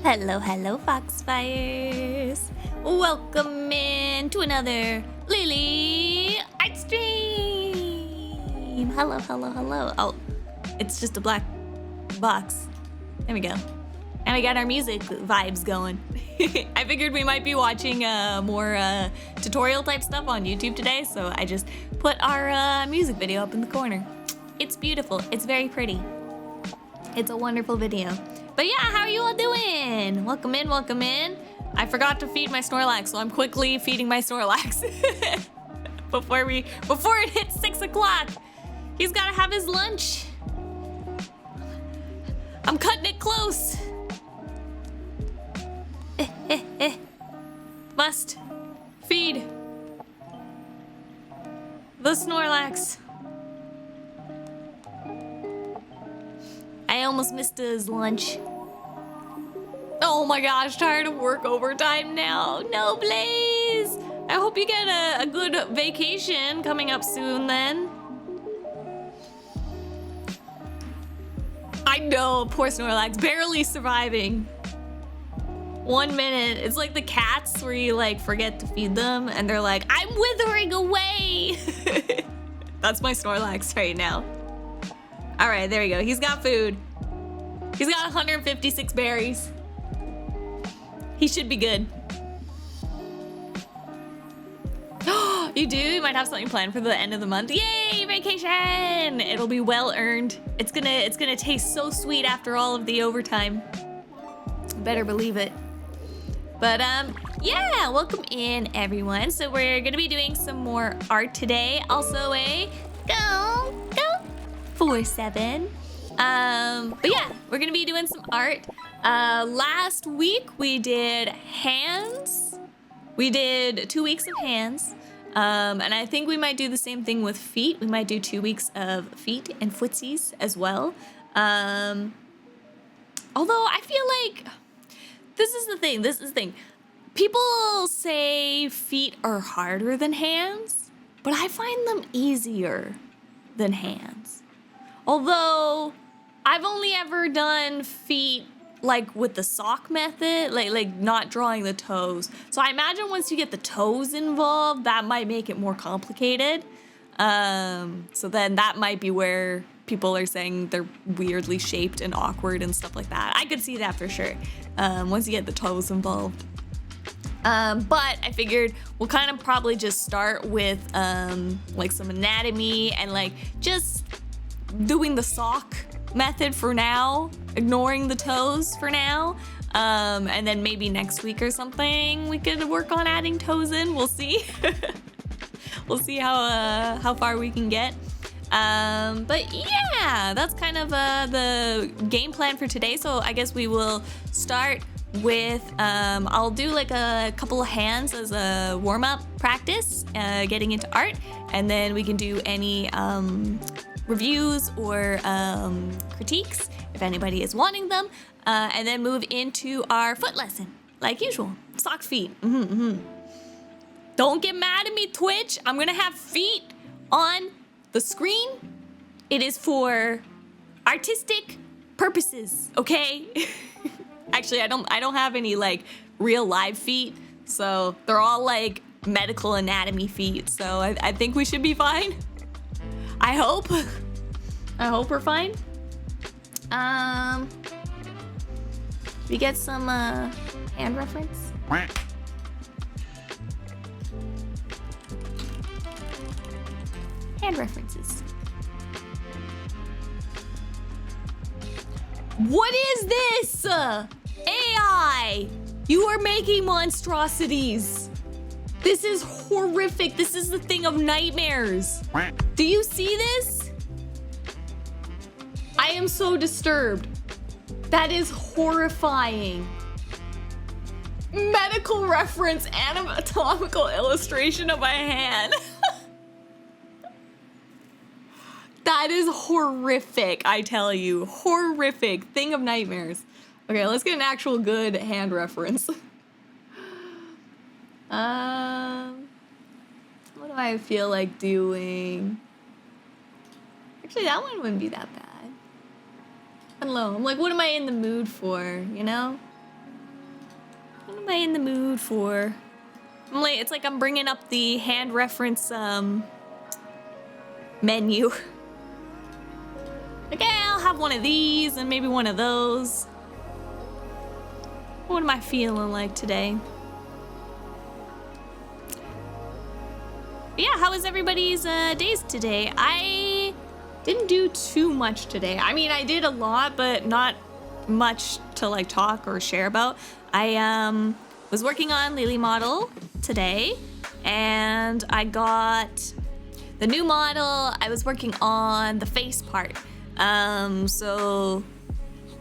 Hello, hello, Foxfires. Welcome in to another LiLi art stream. Hello, hello, hello. Oh, it's just a black box. There we go. And we got our music vibes going. I figured we might be watching more tutorial type stuff on YouTube today, so I just put our music video up in the corner. It's beautiful. It's very pretty. It's a wonderful video. But yeah, how are you all doing? Welcome in, welcome in. I forgot to feed my Snorlax, so I'm quickly feeding my Snorlax before it hits 6 o'clock. He's gotta have his lunch. I'm cutting it close. Must feed the Snorlax. I almost missed his lunch. Oh my gosh, tired of work overtime now. No, Blaze. I hope you get a good vacation coming up soon then. I know, poor Snorlax, barely surviving. 1 minute. It's like the cats where you like forget to feed them and they're like, I'm withering away. That's my Snorlax right now. All right, there we go. He's got food. He's got 156 berries. He should be good. You do? You might have something planned for the end of the month. Yay, vacation! It'll be well earned. It's gonna taste so sweet after all of the overtime. Better believe it. But yeah, welcome in everyone. So we're gonna be doing some more art today. Also a go 4-7. But yeah, we're gonna be doing some art. Last week we did hands. We did 2 weeks of hands. And I think we might do the same thing with feet. We might do 2 weeks of feet and footsies as well. Although I feel like this is the thing. People say feet are harder than hands, but I find them easier than hands. Although I've only ever done feet like with the sock method, like not drawing the toes. So I imagine once you get the toes involved, that might make it more complicated. So then that might be where people are saying they're weirdly shaped and awkward and stuff like that. I could see that for sure, once you get the toes involved. But I figured we'll kind of probably just start with like some anatomy and like just doing the sock method for now, ignoring the toes for now, and then maybe next week or something we could work on adding toes in. We'll see. We'll see how far we can get. But yeah, that's kind of the game plan for today. So I guess we will start with I'll do like a couple of hands as a warm-up practice, getting into art, and then we can do any reviews or critiques if anybody is wanting them, and then move into our foot lesson like usual. Sock feet. Don't get mad at me, Twitch. I'm gonna have feet on the screen. It is for artistic purposes, okay? Actually, I don't have any like real live feet, so they're all like medical anatomy feet, so I think we should be fine. I hope we're fine. We get some hand reference. Hand references. What is this? AI! You are making monstrosities. This is horrific. This is the thing of nightmares. Do you see this? I am so disturbed. That is horrifying. Medical reference anatomical illustration of a hand. That is horrific, I tell you. Horrific. Thing of nightmares. Okay, let's get an actual good hand reference. What do I feel like doing? Actually, that one wouldn't be that bad. I don't know. I'm like, what am I in the mood for, you know? What am I in the mood for? It's like I'm bringing up the hand reference menu. Okay, I'll have one of these and maybe one of those. What am I feeling like today? But yeah, how was everybody's days today? I didn't do too much today. I mean, I did a lot, but not much to like talk or share about. I was working on LiLi model today, and I got the new model. I was working on the face part. So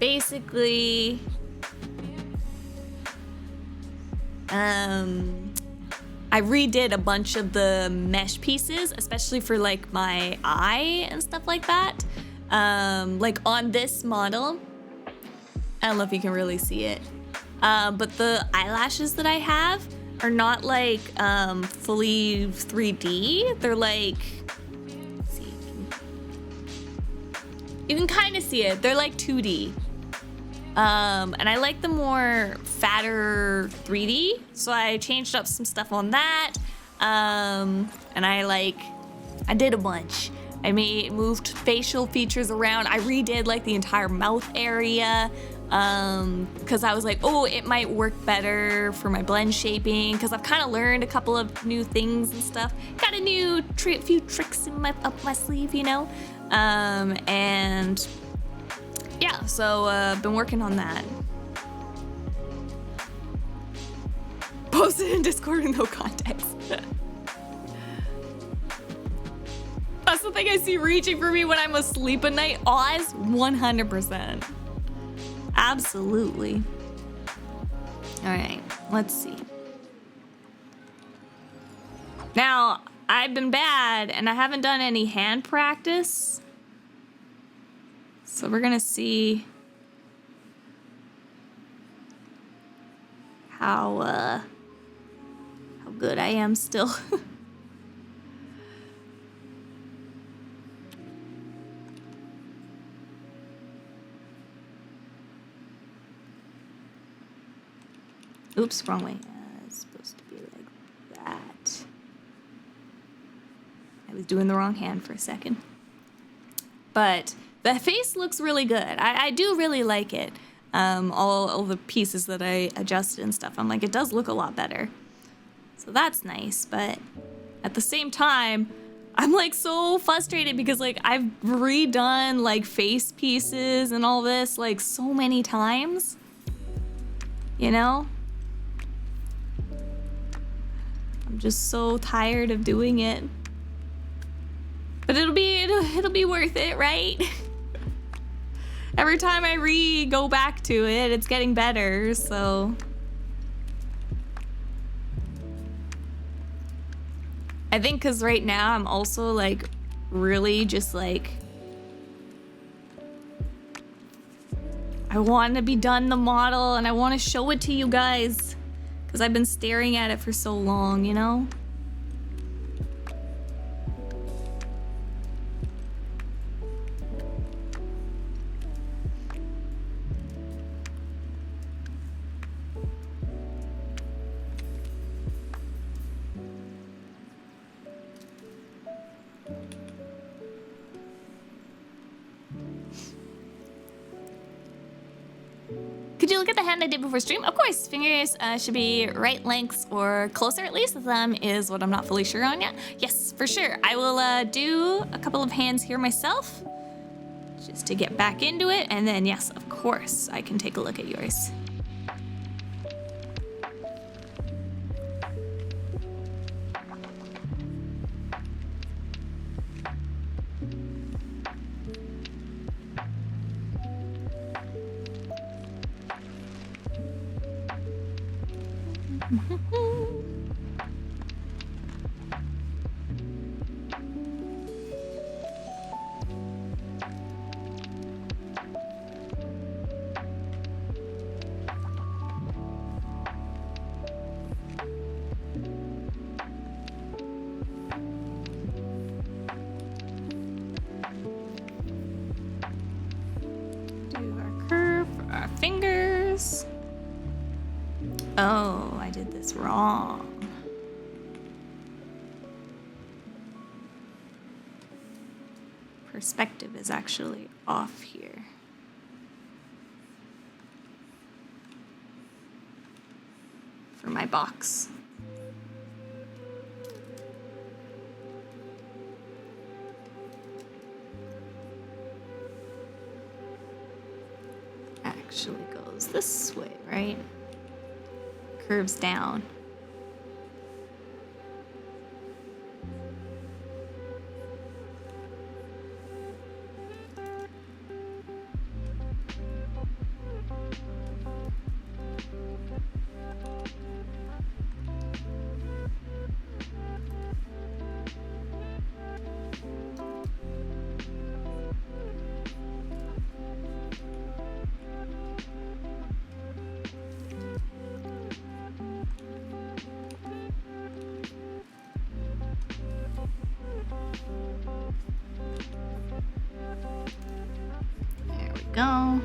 basically, I redid a bunch of the mesh pieces, especially for like my eye and stuff like that. Like on this model, I don't know if you can really see it, but the eyelashes that I have are not like fully 3D. They're like, let's see, you can kind of see it. They're like 2D. And I like the more fatter 3D, so I changed up some stuff on that. And I did a bunch. I moved facial features around. I redid like the entire mouth area, because I was like, oh, it might work better for my blend shaping, because I've kind of learned a couple of new things and stuff. Got a few tricks up my sleeve, you know? And yeah, so been working on that. Posted in Discord in no context. That's the thing I see reaching for me when I'm asleep at night. Oz, 100%. Absolutely. All right, let's see. Now, I've been bad and I haven't done any hand practice. So we're gonna see how good I am still. Oops, wrong way. It's supposed to be like that. I was doing the wrong hand for a second. But the face looks really good. I do really like it. All the pieces that I adjusted and stuff, I'm like, it does look a lot better. So that's nice, but at the same time, I'm like so frustrated because like I've redone like face pieces and all this like so many times, you know? I'm just so tired of doing it. But it'll be worth it, right? Every time I go back to it, it's getting better, so. I think because right now I'm also like really just like, I want to be done the model and I want to show it to you guys because I've been staring at it for so long, you know? Could you look at the hand I did before stream? Of course, fingers should be right lengths or closer at least. The thumb is what I'm not fully sure on yet. Yes, for sure. I will do a couple of hands here myself just to get back into it. And then, yes, of course, I can take a look at yours. Oh, I did this wrong. Perspective is actually off here. For my box. Actually goes this way, right? Curves down. Go.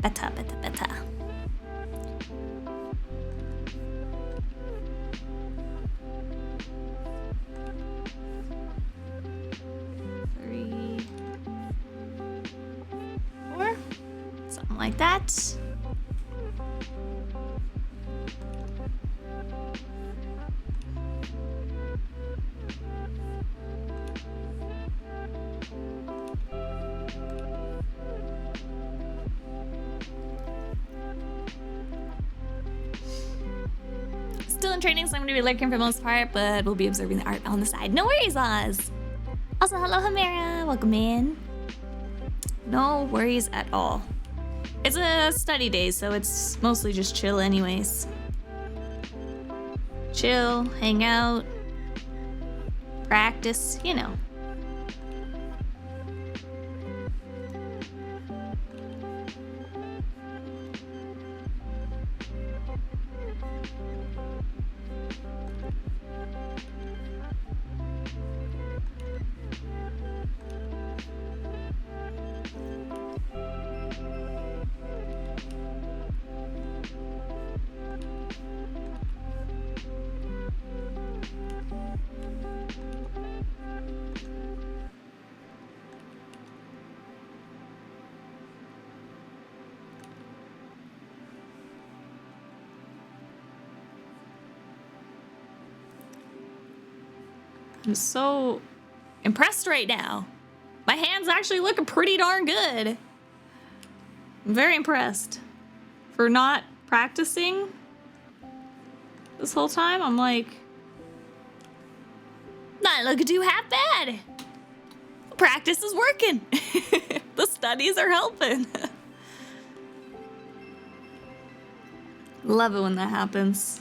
Better, better, better. Three, four, something like that. Still in training, so I'm going to be lurking for the most part, but we'll be observing the art on the side. No worries, Oz. Also, hello, Hamera. Welcome in. No worries at all. It's a study day, so it's mostly just chill anyways. Chill, hang out, practice, you know. I'm so impressed right now. My hand's actually looking pretty darn good. I'm very impressed. For not practicing this whole time, I'm like, not looking too half bad. Practice is working. The studies are helping. Love it when that happens.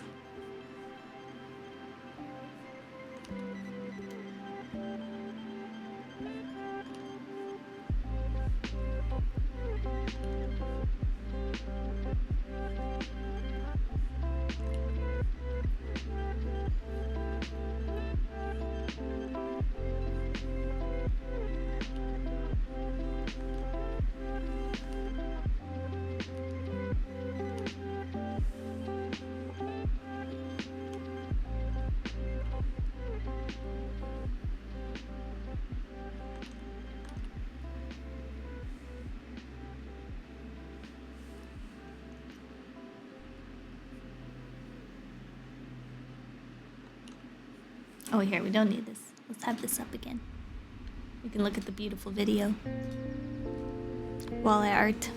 Oh, here, we don't need this. Let's have this up again. We can look at the beautiful video while I art.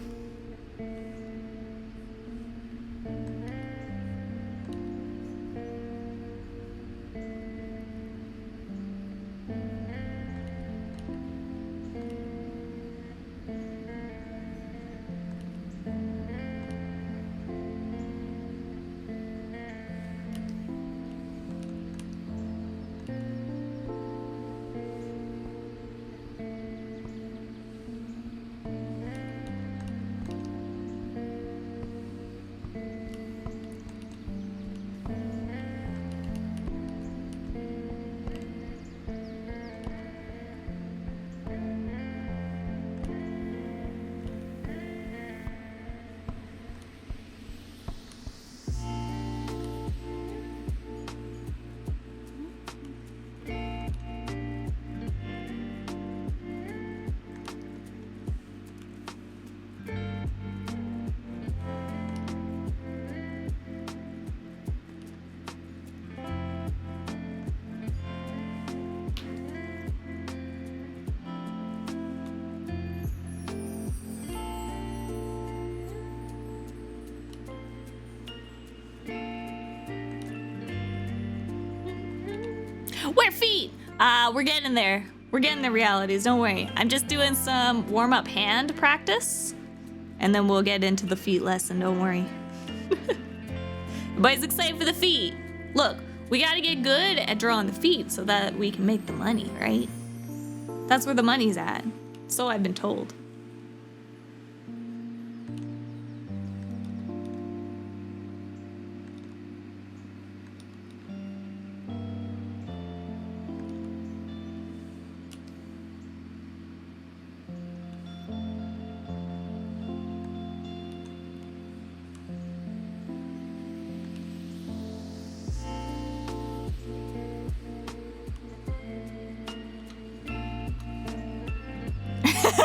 We're getting there. We're getting the realities, don't worry. I'm just doing some warm-up hand practice, and then we'll get into the feet lesson, don't worry. Everybody's excited for the feet. Look, we gotta get good at drawing the feet so that we can make the money, right? That's where the money's at. So I've been told.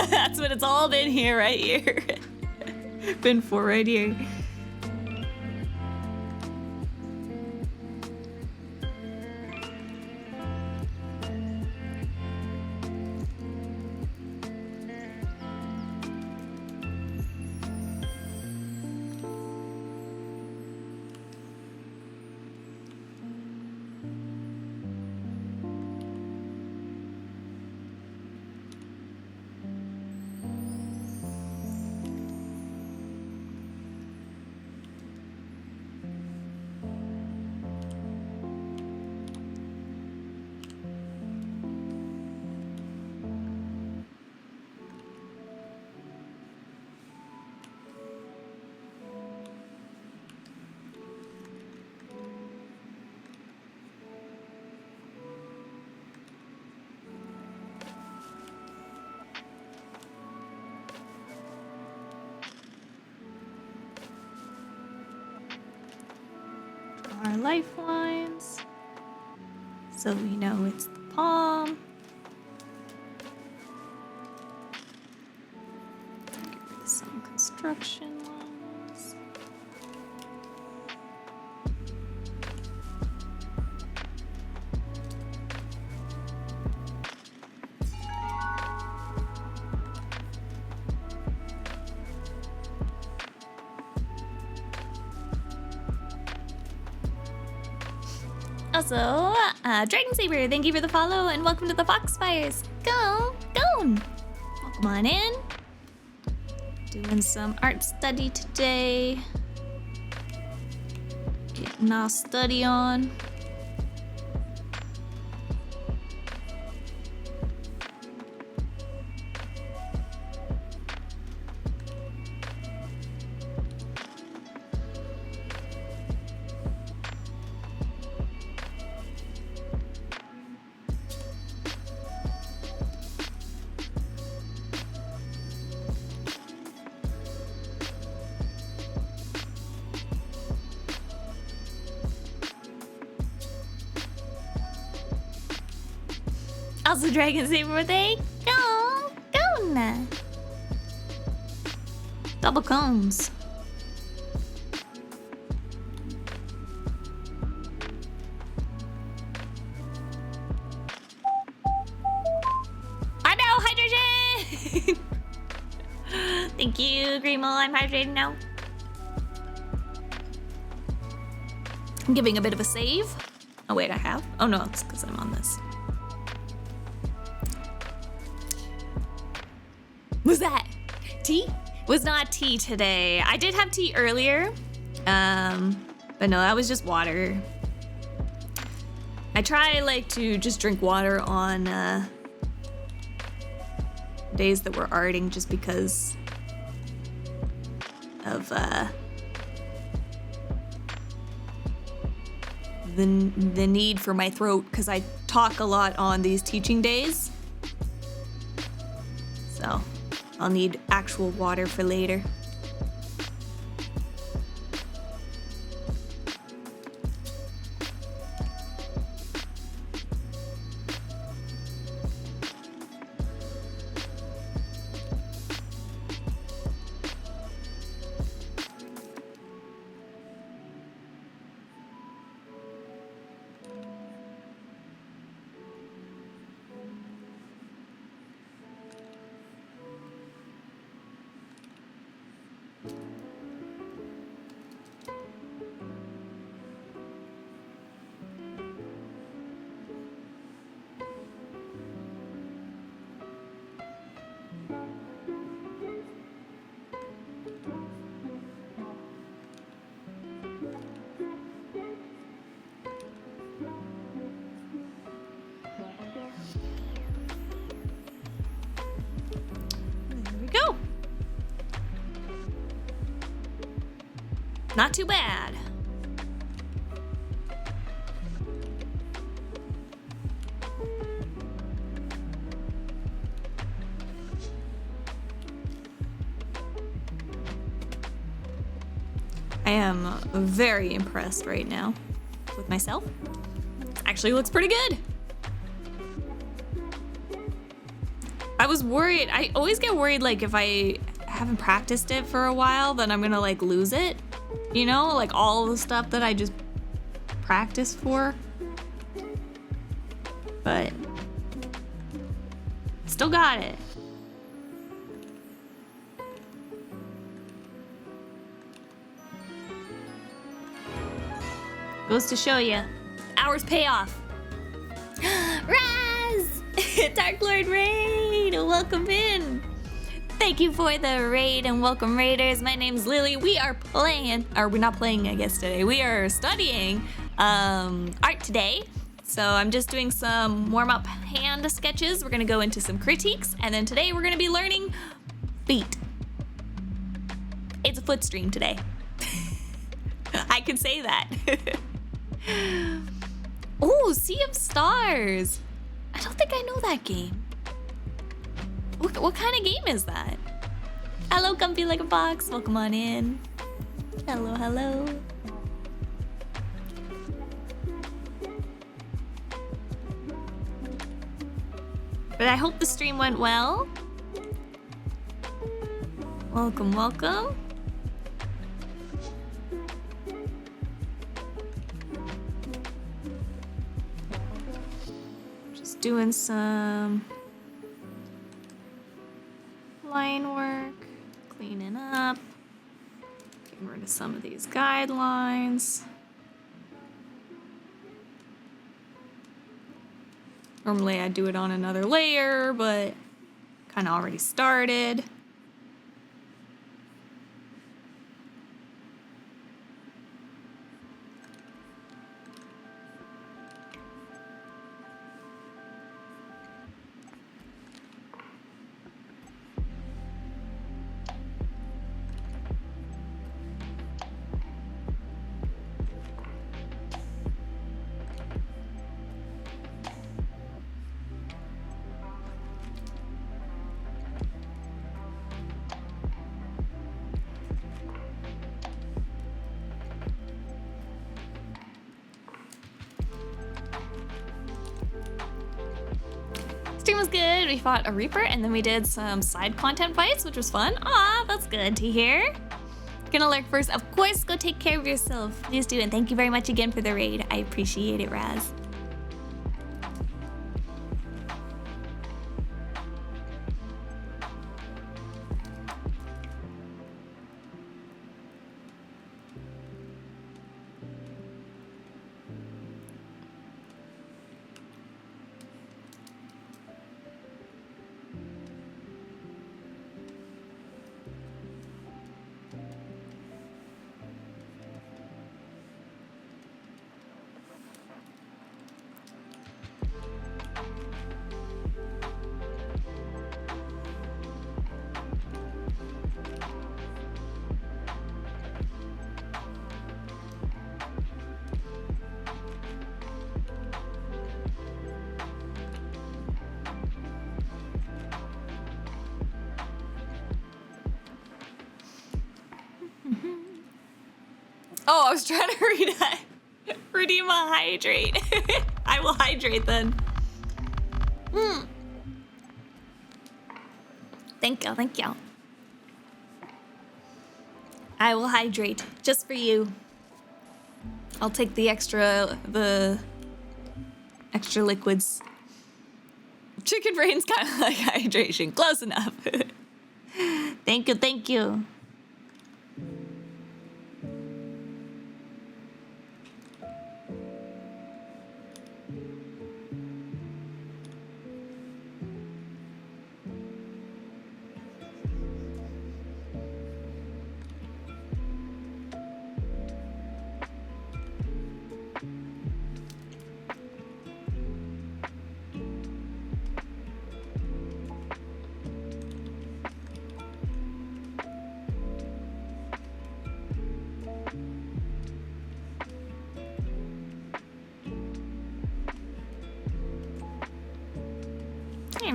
That's what it's all been here, right here. Been for right here. Our lifelines, so we know it's the palm. Get rid of some construction lines. Also, Dragon Saber, thank you for the follow and welcome to the Foxfires. Go! Welcome on in. Doing some art study today. Getting our study on. Also, Dragon Saber, they go now. Double cones. I know, hydrogen. Thank you, Grimo. I'm hydrated now. I'm giving a bit of a save. Oh wait, I have. Oh no, it's because I'm on this. Was that tea? Was not tea today. I did have tea earlier, but no, that was just water. I try like to just drink water on days that we're arting, just because of the need for my throat, because I talk a lot on these teaching days. So I'll need actual water for later. Not too bad. I am very impressed right now with myself. Actually looks pretty good. I was worried. I always get worried, like, if I haven't practiced it for a while, then I'm gonna, like, lose it. You know, like all the stuff that I just practiced for. But still got it. Goes to show you, hours pay off. Raz! Dark Lord Raid, welcome in. Thank you for the raid and welcome raiders. My name's LiLi. We are playing, or we're not playing, I guess, today. We are studying art today. So I'm just doing some warm-up hand sketches. We're gonna go into some critiques, and then today we're gonna be learning feet. It's a foot stream today. I can say that. Oh, Sea of Stars. I don't think I know that game. What kind of game is that? Hello, comfy like a box. Welcome on in. Hello, hello. But I hope the stream went well. Welcome, welcome. Just doing some line work, cleaning up, getting rid of some of these guidelines. Normally I do it on another layer, but kind of already started. Stream was good. We fought a Reaper and then we did some side content fights, which was fun. Aw, that's good to hear. Gonna lurk first. Of course, go take care of yourself. Please do, and thank you very much again for the raid. I appreciate it, Raz. Oh, I was trying to redeem a hydrate. I will hydrate then. Thank you, thank you. I will hydrate just for you. I'll take the extra liquids. Chicken brain's kind of like hydration. Close enough. Thank you, thank you.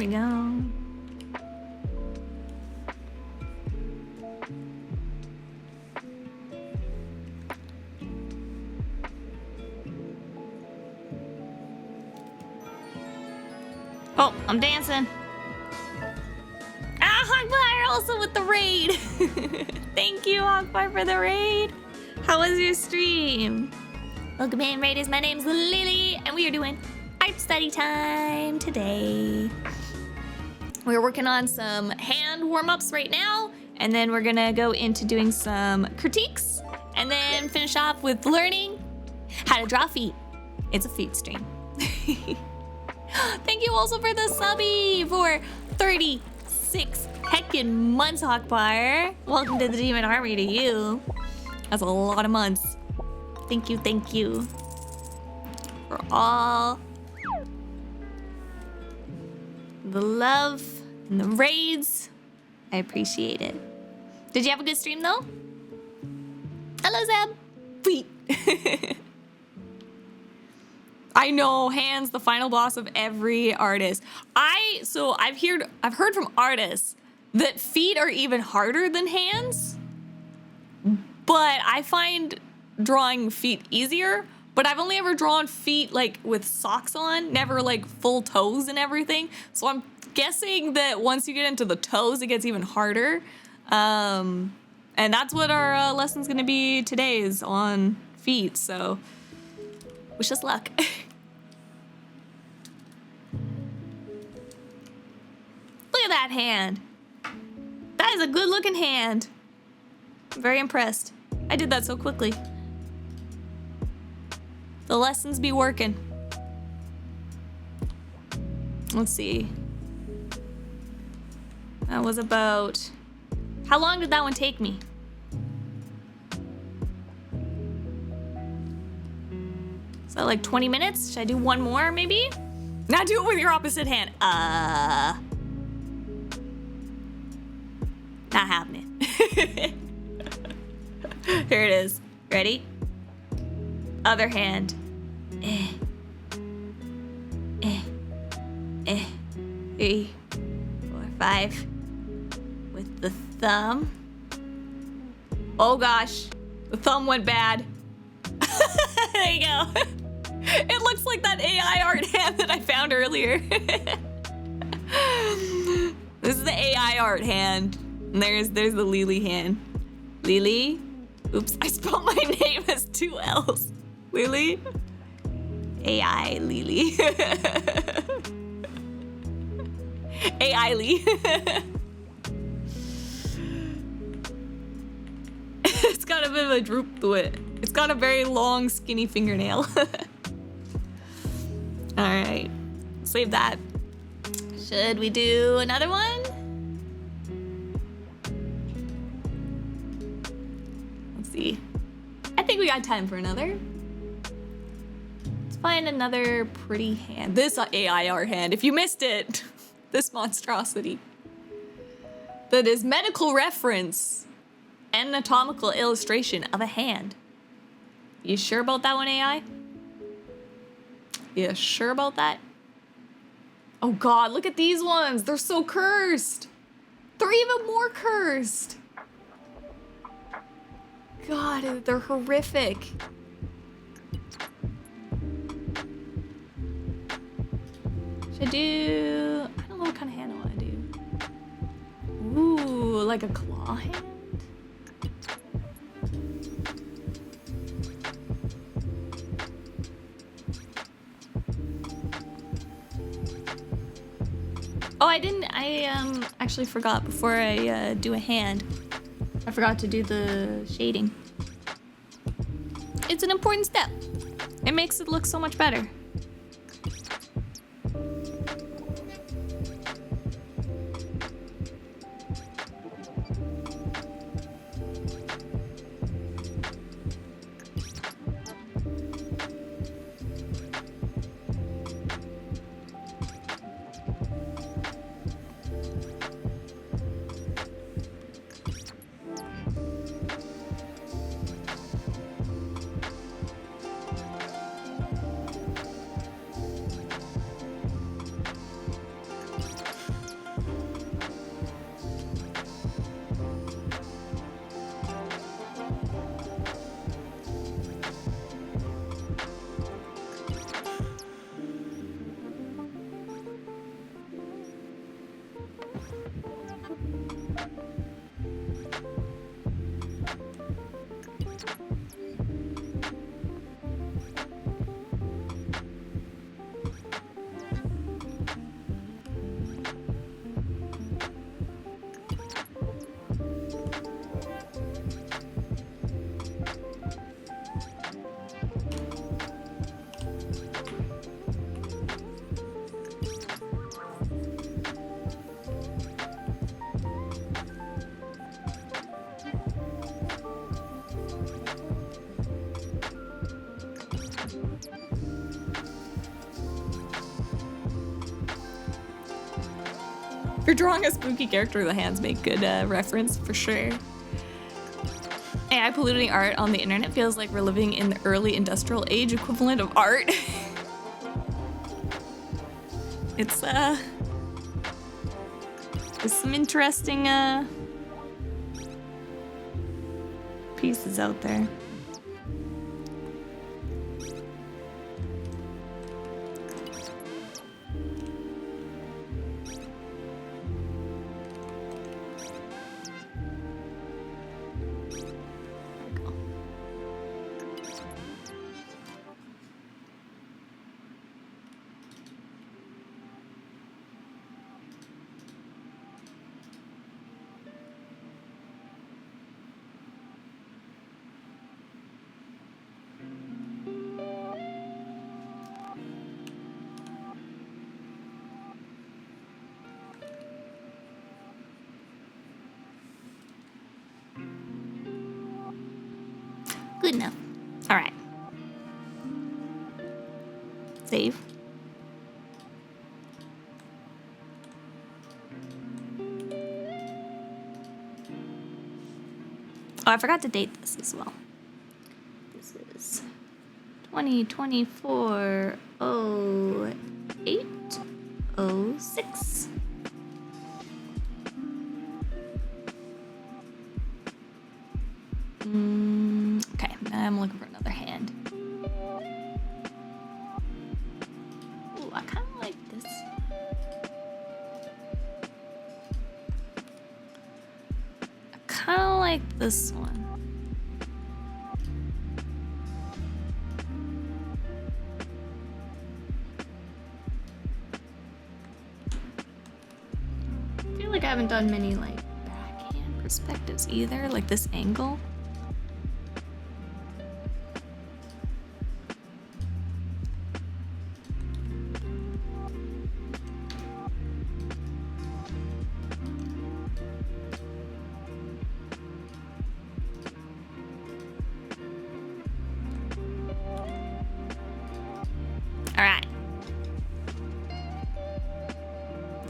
we go. Oh, I'm dancing. Ah, Hogfire also with the raid. Thank you, Hogfire, for the raid. How was your stream? Welcome in, Raiders. My name's LiLi, and we are doing art study time today. We're working on some hand warm-ups right now, and then we're gonna go into doing some critiques, and then finish off with learning how to draw feet. It's a feet stream. Thank you also for the subby for 36 heckin' months, Hawkfire. Welcome to the Demon Army to you. That's a lot of months. Thank you for all the love and the raids. I appreciate it. Did you have a good stream though? Hello, Zeb. Feet. I know, hands the final boss of every artist. I've heard from artists that feet are even harder than hands, but I find drawing feet easier. But I've only ever drawn feet like with socks on, never like full toes and everything. So I'm guessing that once you get into the toes, it gets even harder. And that's what our lesson's gonna be today, is on feet. So wish us luck. Look at that hand. That is a good looking hand. I'm very impressed. I did that so quickly. The lessons be working. Let's see. That was about... How long did that one take me? Is that like 20 minutes? Should I do one more maybe? Now do it with your opposite hand. Not happening. Here it is. Ready? Other hand. 3, 4, 5. With the thumb. Oh gosh. The thumb went bad. There you go. It looks like that AI art hand that I found earlier. This is the AI art hand. And there's the LiLi hand. LiLi? Oops, I spelled my name as 2 L's. LiLi? AI LiLi. AI Lee. It's got a bit of a droop to it. It's got a very long, skinny fingernail. All right, save that. Should we do another one? Let's see. I think we got time for another. Let's find another pretty hand. This AI art hand. If you missed it, this monstrosity. That is medical reference. Anatomical illustration of a hand. You sure about that one, AI? You sure about that? Oh God, look at these ones. They're so cursed. They're even more cursed. God, they're horrific. Should I do... I don't know what kind of hand I want to do. Ooh, like a claw hand? Oh, I actually forgot before I do a hand. I forgot to do the shading. It's an important step. It makes it look so much better. You're drawing a spooky character. The hands make good reference for sure. AI polluting art on the internet feels like we're living in the early industrial age equivalent of art. It's there's some interesting pieces out there. Good enough. All right. Save. Oh, I forgot to date this as well. This is 2024 08/06. Okay, now I'm looking for another hand. Ooh, I kind of like this. I kind of like this one. I feel like I haven't done many like backhand perspectives either, like this angle.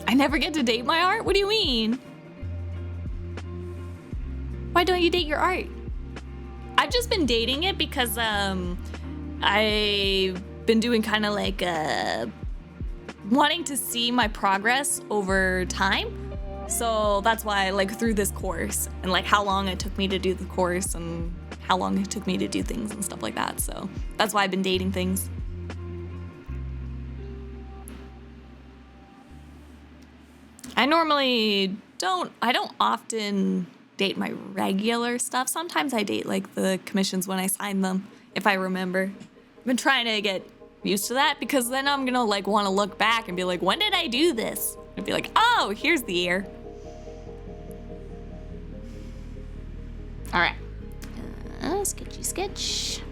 I never get to date my art? What do you mean? Why don't you date your art? I've just been dating it because I've been doing kind of like wanting to see my progress over time. So that's why, like, through this course and like how long it took me to do the course and how long it took me to do things and stuff like that. So that's why I've been dating things. I normally don't often date my regular stuff. Sometimes I date like the commissions when I sign them, if I remember. I've been trying to get used to that because then I'm gonna like want to look back and be like, when did I do this? And be like, oh, here's the year. All right. Sketchy sketch.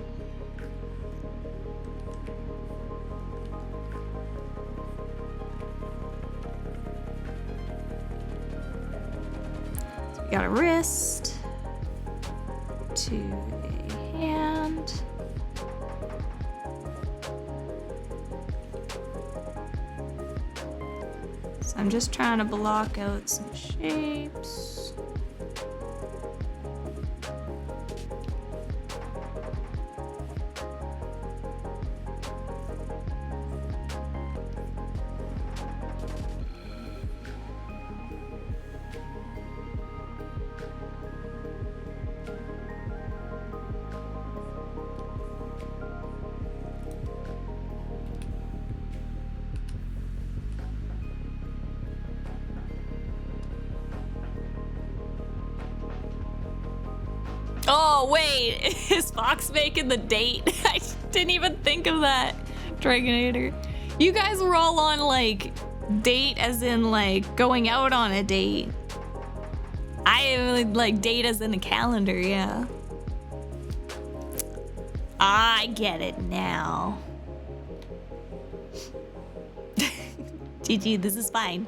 We got a wrist to a hand. So I'm just trying to block out some shapes. Oh, wait, is Fox making the date? I didn't even think of that, Dragonator. You guys were all on, like, date as in, like, going out on a date. I, like, date as in a calendar, yeah. I get it now. GG, this is fine.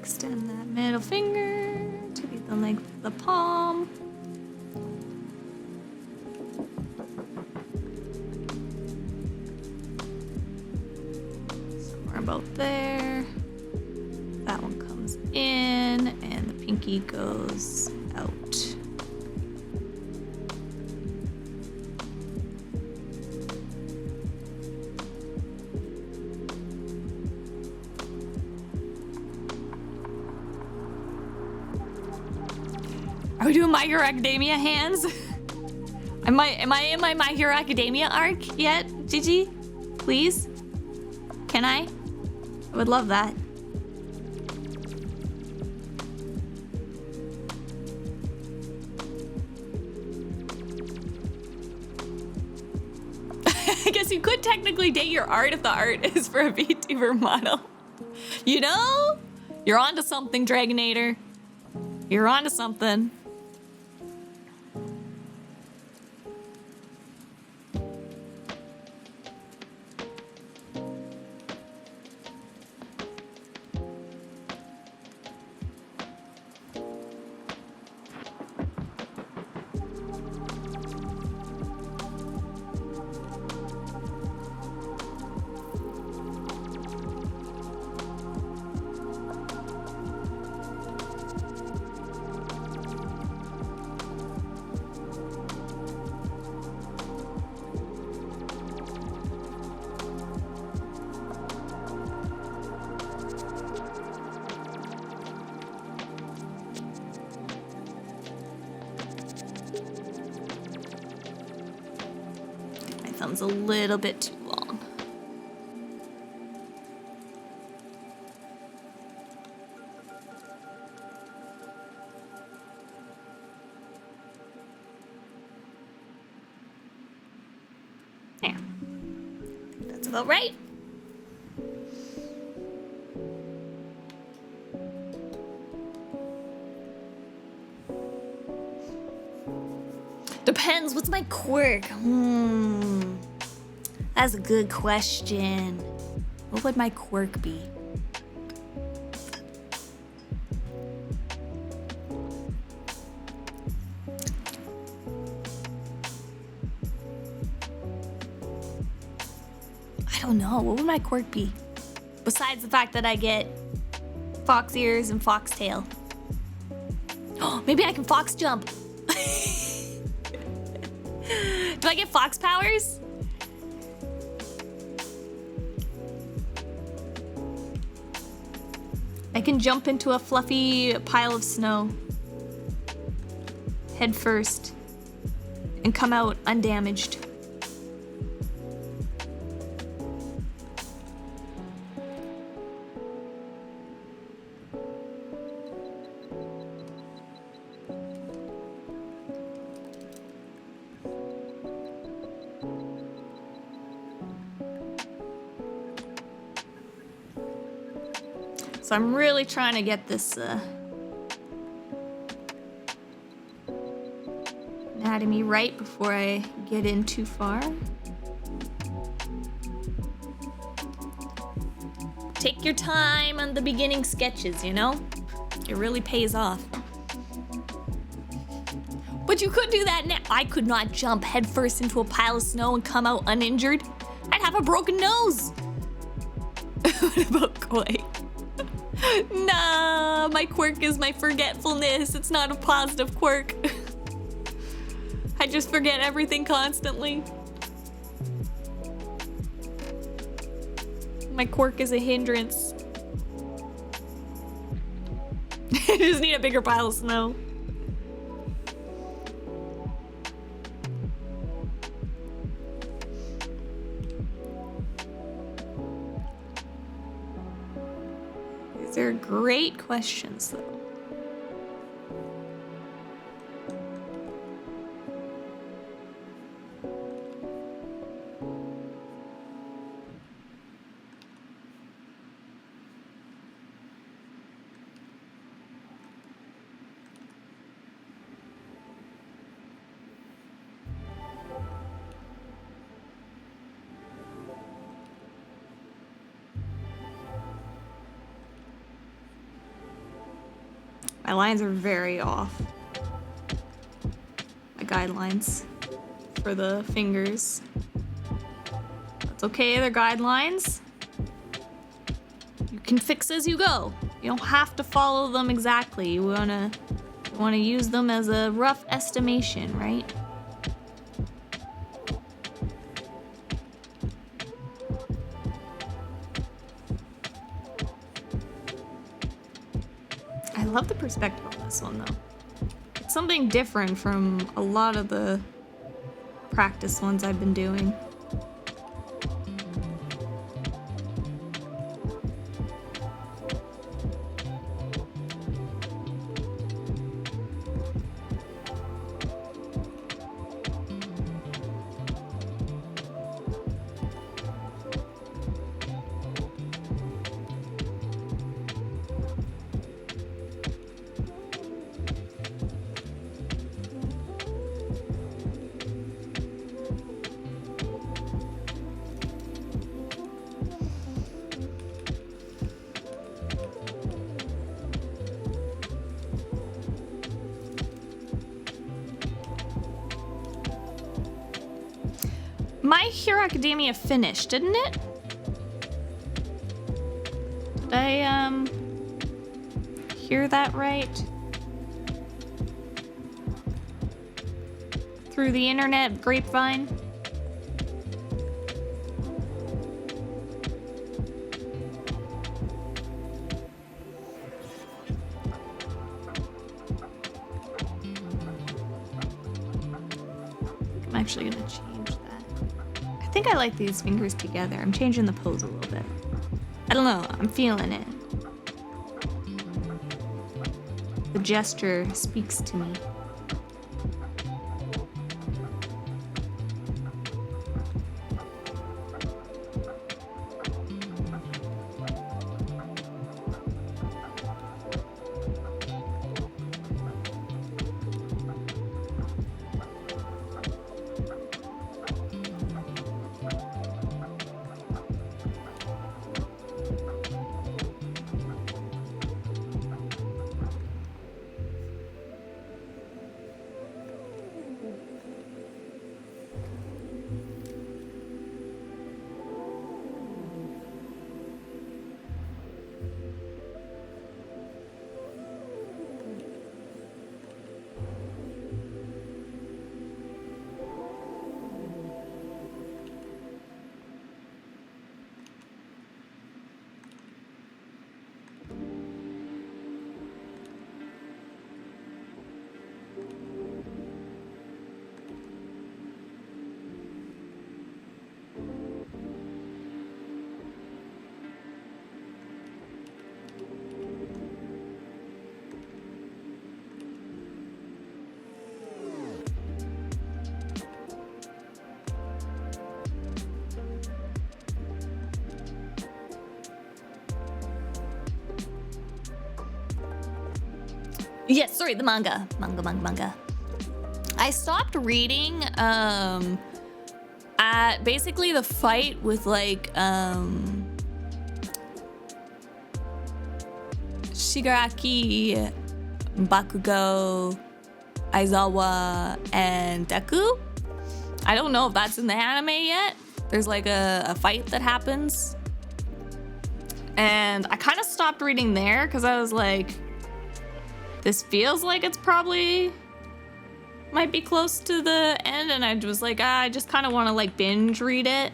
Extend that middle finger to be the length of the palm. Somewhere about there. That one comes in, and the pinky goes out. Are we doing My Hero Academia hands? Am I in my My Hero Academia arc yet, Gigi? Please? Can I? I would love that. I guess you could technically date your art if the art is for a VTuber model. You know? You're onto something, Dragonator. You're onto something. Thumb's a little bit too long. There. I think that's about right. Depends. What's my quirk? That's a good question. What would my quirk be? I don't know. What would my quirk be? Besides the fact that I get fox ears and foxtail. Oh, maybe I can fox jump. Do I get fox powers? I can jump into a fluffy pile of snow head first and come out undamaged. So I'm really trying to get this anatomy right before I get in too far. Take your time on the beginning sketches, you know? It really pays off. But you could do that now. I could not jump headfirst into a pile of snow and come out uninjured. I'd have a broken nose. What about Koi? Nah, my quirk is my forgetfulness. It's not a positive quirk. I just forget everything constantly. My quirk is a hindrance. I just need a bigger pile of snow. These are great questions, though. My lines are very off. My guidelines for the fingers. That's okay, they're guidelines. You can fix as you go. You don't have to follow them exactly. You wanna use them as a rough estimation, right? I love the perspective on this one though. It's something different from a lot of the practice ones I've been doing. My Hero Academia finished, didn't it? Did I, hear that right? Through the internet grapevine? I'm actually gonna change that. I think I like these fingers together. I'm changing the pose a little bit. I don't know, I'm feeling it. The gesture speaks to me. Yes, sorry, the manga. Manga. I stopped reading at basically the fight with like Shigaraki, Bakugo, Aizawa, and Deku. I don't know if that's in the anime yet. There's like a fight that happens. And I kind of stopped reading there because I was like, this feels like it's probably might be close to the end, and I was like, I just kind of want to like binge read it.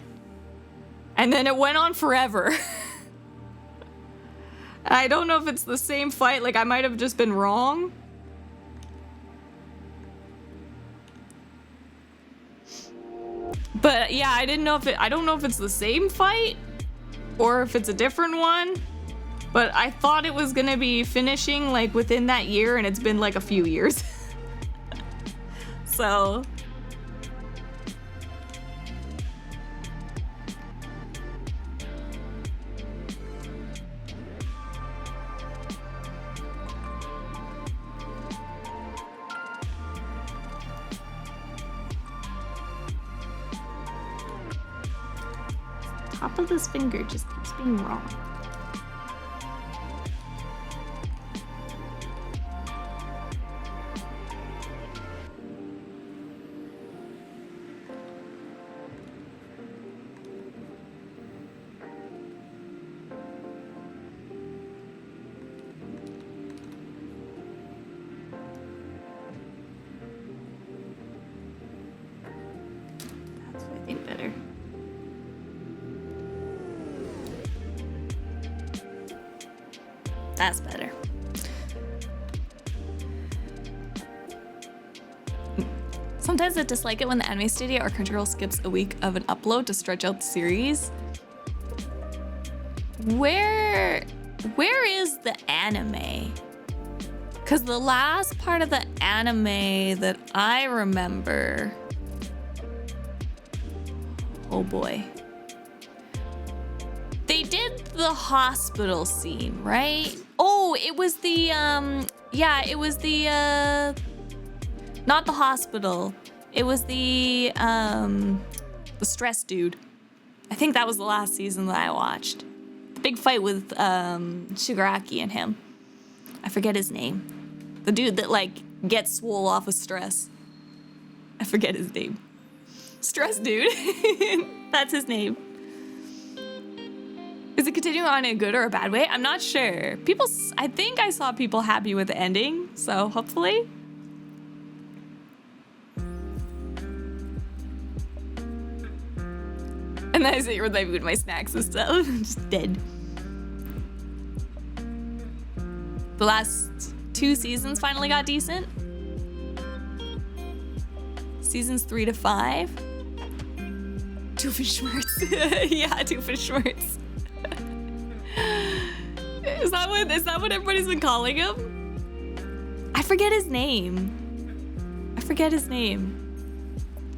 And then it went on forever. I don't know if it's the same fight, like I might have just been wrong. But yeah, I don't know if it's the same fight or if it's a different one. But I thought it was gonna be finishing like within that year, and it's been like a few years. So. Top of this finger just keeps being wrong. That's better. Sometimes I dislike it when the anime studio or Crunchyroll skips a week of an upload to stretch out the series. Where is the anime? Because the last part of the anime that I remember... Oh boy. They did the hospital scene, right? Oh, it was the, yeah, it was the, not the hospital. It was the stress dude. I think that was the last season that I watched. The big fight with, Shigaraki and him. I forget his name. The dude that, like, gets swole off of stress. I forget his name. Stress dude. That's his name. Is it continuing on in a good or a bad way? I'm not sure. I think I saw people happy with the ending, so hopefully. And then I sit here with my snacks and stuff. I'm just dead. The last 2 seasons finally got decent. Seasons 3 to 5. Doofenshmirtz. Yeah, Doofenshmirtz. Is that what everybody's been calling him? I forget his name.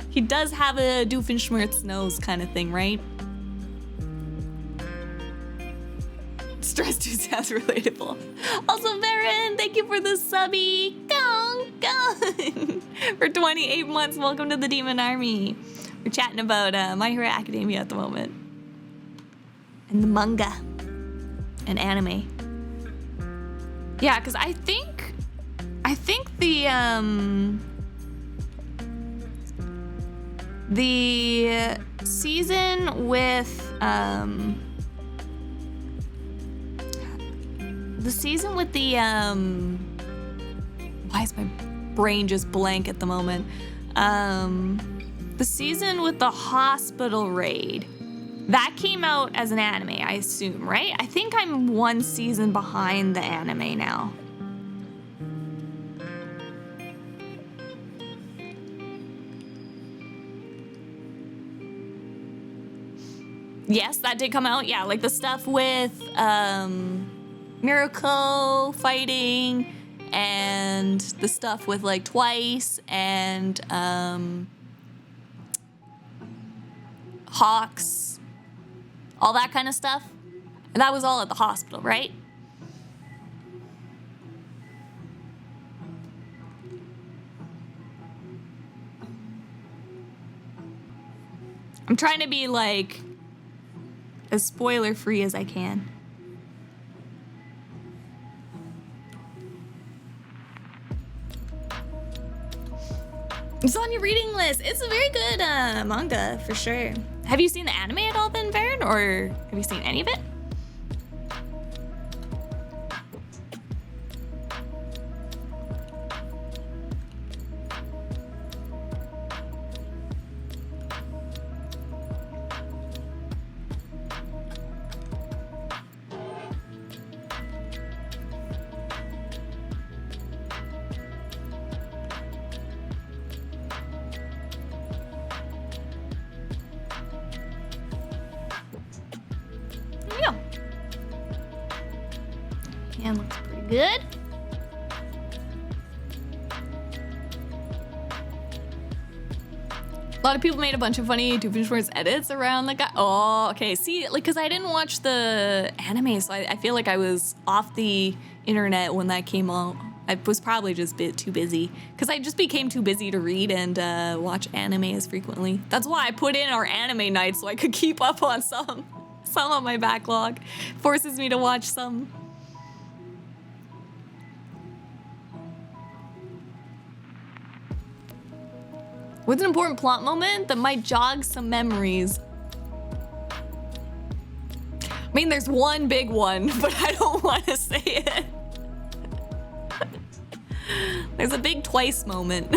He does have a Doofenshmirtz nose kind of thing, right? Stress dude sounds relatable. Also, Varen, thank you for the subby. Gong. For 28 months, welcome to the Demon Army. We're chatting about My Hero Academia at the moment. And the manga. And anime. Yeah, because I think the season with why is my brain just blank at the moment? The season with the hospital raid, that came out as an anime, I assume, right? I think I'm 1 season behind the anime now. Yes, that did come out. Yeah, like the stuff with Miracle fighting and the stuff with like Twice and Hawks, all that kind of stuff. And that was all at the hospital, right? I'm trying to be like as spoiler free as I can. It's on your reading list. It's a very good manga for sure. Have you seen the anime at all then, Varen? Or have you seen any of it? Looks pretty good. A lot of people made a bunch of funny Doofenshmirtz edits around the guy. Oh, okay. See, like, because I didn't watch the anime, so I feel like I was off the internet when that came out. I was probably just a bit too busy because I just became too busy to read and watch anime as frequently. That's why I put in our anime night so I could keep up on some of my backlog. Forces me to watch some. What's an important plot moment that might jog some memories? I mean, there's one big one, but I don't want to say it. There's a big Twice moment.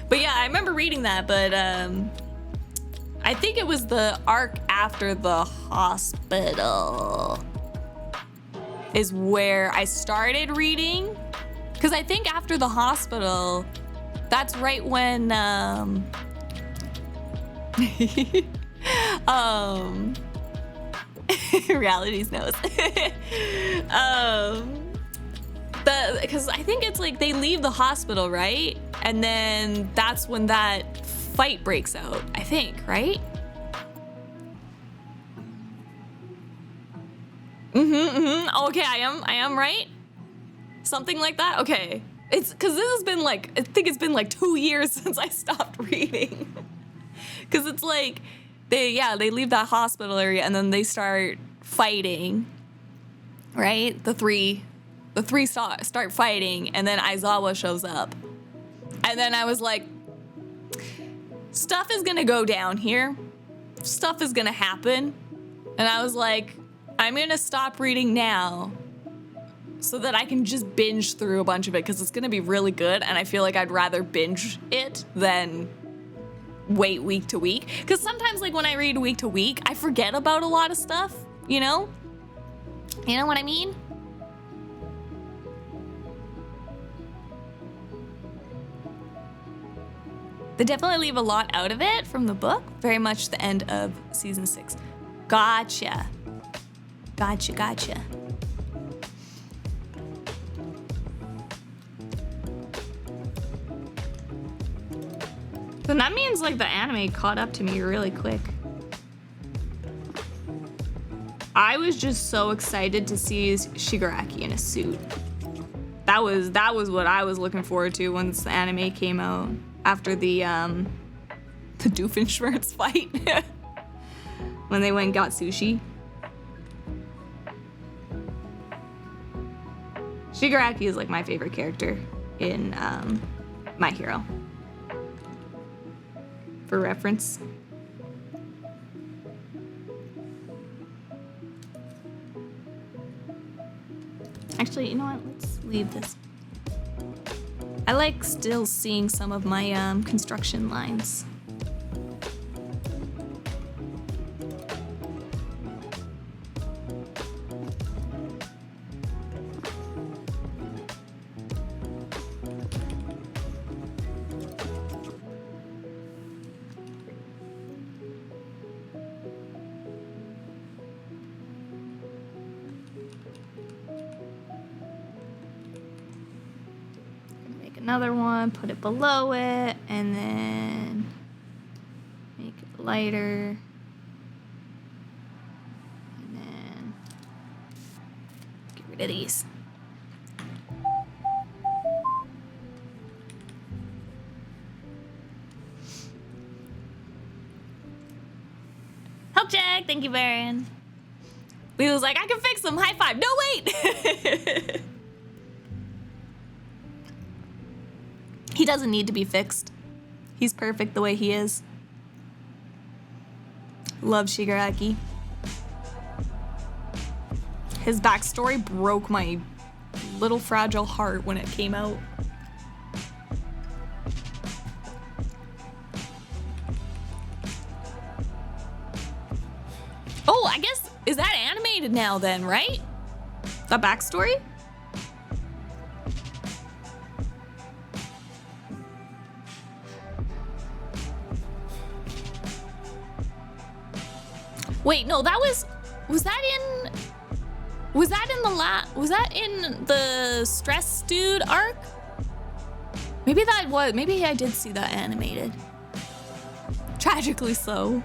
But yeah, I remember reading that, but I think it was the arc after the hospital. is where I started reading. Because I think after the hospital, that's right when reality's nose. Because I think it's like they leave the hospital, right? And then that's when that fight breaks out, I think, right? Okay, I am right? Something like that? Okay. It's because this has been like, I think it's been like 2 years since I stopped reading. Because it's like, they leave that hospital area and then they start fighting, right? The three start fighting, and then Aizawa shows up. And then I was like, stuff is gonna go down here. Stuff is gonna happen. And I was like, I'm gonna stop reading now so that I can just binge through a bunch of it, because it's gonna be really good, and I feel like I'd rather binge it than wait week to week. Because sometimes, like, when I read week to week, I forget about a lot of stuff, you know? You know what I mean? They definitely leave a lot out of it from the book. Very much the end of season 6. Gotcha. Then that means like the anime caught up to me really quick. I was just so excited to see Shigaraki in a suit. That was what I was looking forward to once the anime came out. After the Doofenshmirtz fight. When they went and got sushi. Shigaraki is like my favorite character in My Hero. For reference. Actually, you know what? Let's leave this. I like still seeing some of my construction lines. Another one, put it below it, and then make it lighter. And then get rid of these. Help check, thank you, Baron. Lee was like, I can fix them, high five. No, wait! He doesn't need to be fixed. He's perfect the way he is. Love Shigaraki. His backstory broke my little fragile heart when it came out. Oh, I guess, is that animated now then, right? The backstory? Wait, no, that was that in the Stress Dude arc? Maybe I did see that animated. Tragically so.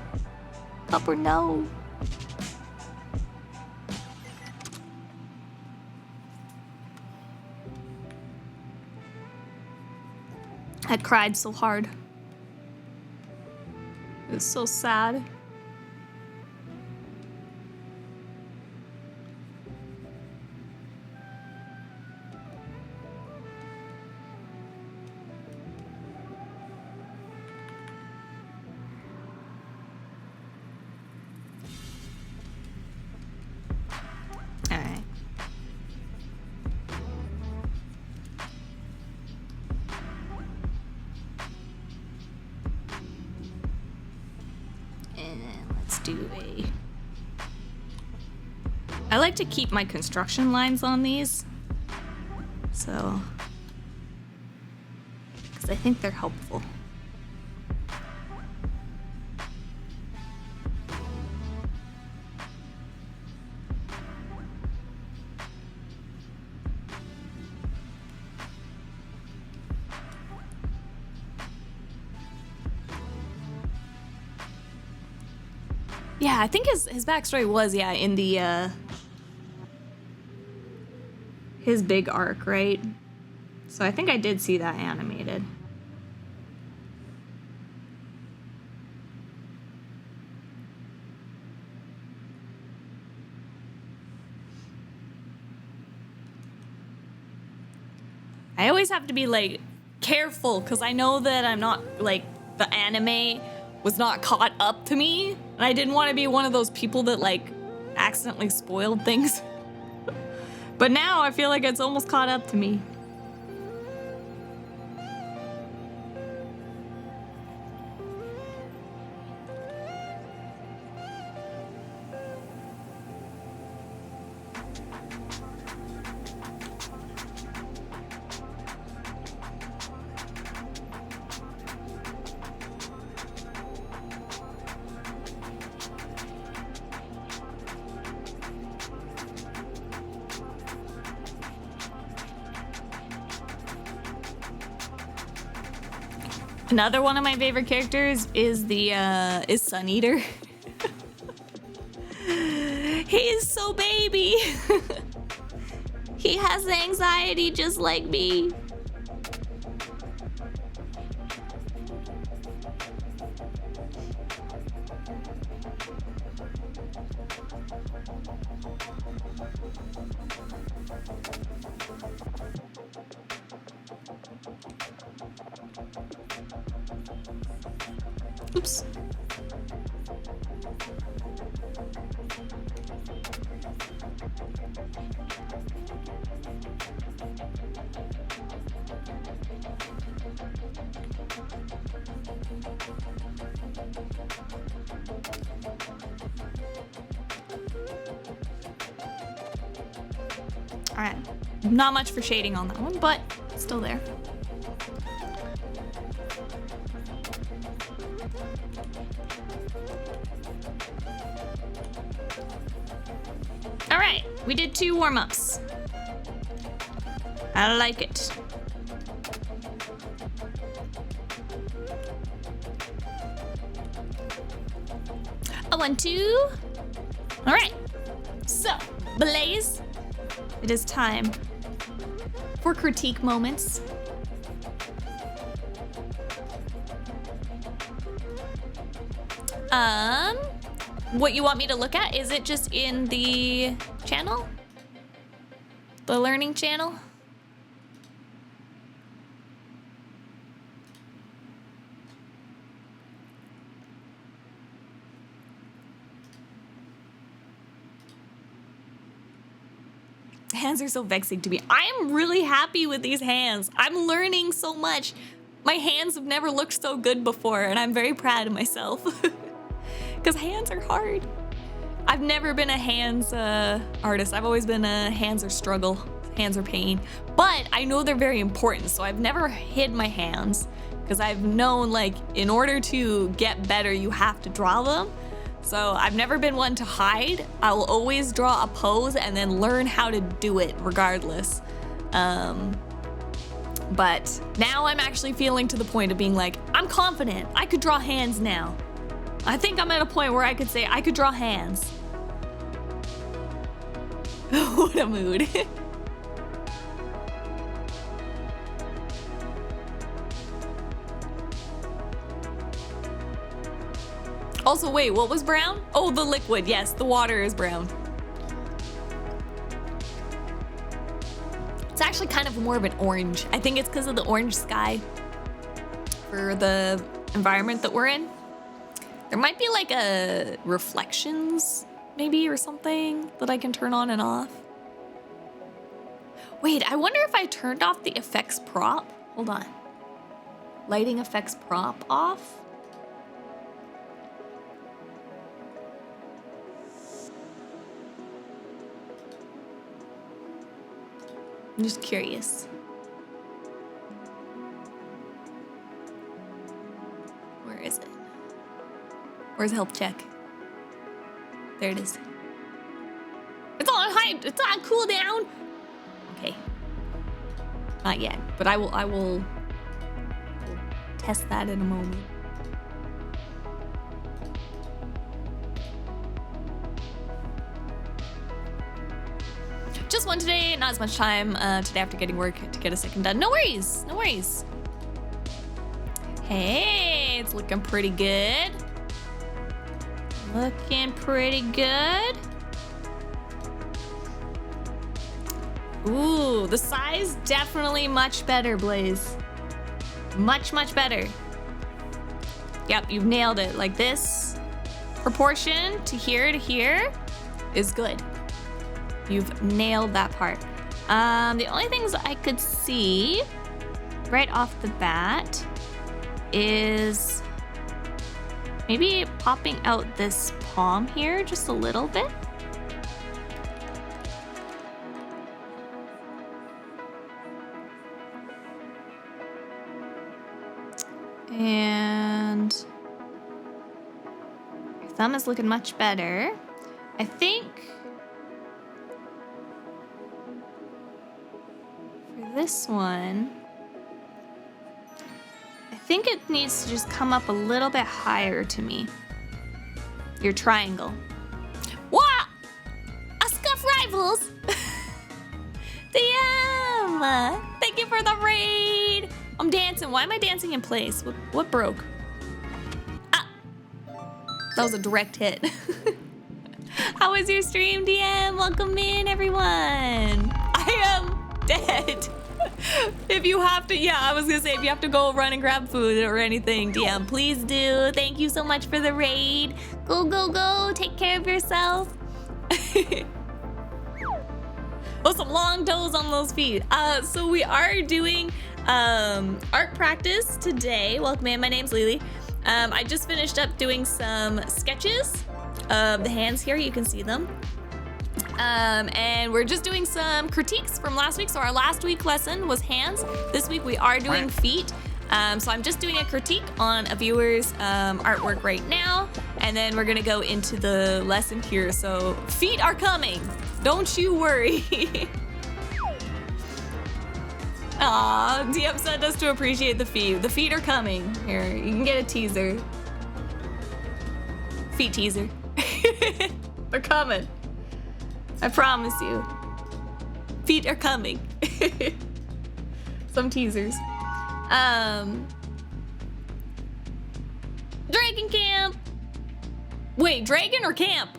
Up or no? I cried so hard. It was so sad. I like to keep my construction lines on these. So, because I think they're helpful. Yeah, I think his backstory was, yeah, in the, his big arc, right? So I think I did see that animated. I always have to be, like, careful, because I know that I'm not, like, the anime was not caught up to me, and I didn't want to be one of those people that, like, accidentally spoiled things. But now I feel like it's almost caught up to me. Another one of my favorite characters is the is Sun Eater. He is so baby. He has anxiety just like me. Oops. All right. Not much for shading on that one, but still there. All right, we did 2 warm-ups. I like it. A 1, 2. All right, so Blaze, it is time for critique moments. What you want me to look at? Is it just in the channel? The learning channel? Hands are so vexing to me. I am really happy with these hands. I'm learning so much. My hands have never looked so good before, and I'm very proud of myself. Because hands are hard. I've never been a hands artist. I've always been a hands are struggle, hands are pain. But I know they're very important, so I've never hid my hands. Because I've known, like, in order to get better, you have to draw them. So I've never been one to hide. I'll always draw a pose and then learn how to do it regardless. But now I'm actually feeling to the point of being like, I'm confident. I could draw hands now. I think I'm at a point where I could say I could draw hands. What a mood. Also, wait, what was brown? Oh, the liquid. Yes, the water is brown. It's actually kind of more of an orange. I think it's because of the orange sky for the environment that we're in. There might be like a reflections maybe or something that I can turn on and off. Wait, I wonder if I turned off the effects prop. Hold on. Lighting effects prop off. I'm just curious. Where is it? Where's health check? There it is. It's on high. It's on cooldown. Okay. Not yet, but I will test that in a moment. Just one today, not as much time today after getting work to get a second done. No worries, no worries. Hey, it's looking pretty good. Looking pretty good. Ooh, the size definitely much better, Blaze. Much, much better. Yep, you've nailed it. Like this proportion to here is good. You've nailed that part. The only things I could see right off the bat is maybe popping out this palm here just a little bit. And your thumb is looking much better. I think for this one, I think it needs to just come up a little bit higher to me. Your triangle. What? A scuff rivals? Damn! Thank you for the raid! I'm dancing. Why am I dancing in place? What broke? Ah! That was a direct hit. How was your stream, DM? Welcome in, everyone. I am dead. If you have to, yeah, I was gonna say, if you have to go run and grab food or anything, DM, please do. Thank you so much for the raid. Go, go, go. Take care of yourself. Oh, some long toes on those feet. So we are doing art practice today. Welcome in, my name's LiLi. I just finished up doing some sketches of the hands here. You can see them. And we're just doing some critiques from last week. So our last week lesson was hands. This week we are doing feet. So I'm just doing a critique on a viewer's artwork right now. And then we're gonna go into the lesson here. So feet are coming. Don't you worry. Aw, DM sent us to appreciate the feet. The feet are coming. Here, you can get a teaser. Feet teaser. They're coming. I promise you. Feet are coming. Some teasers. Dragon camp. Wait, dragon or camp?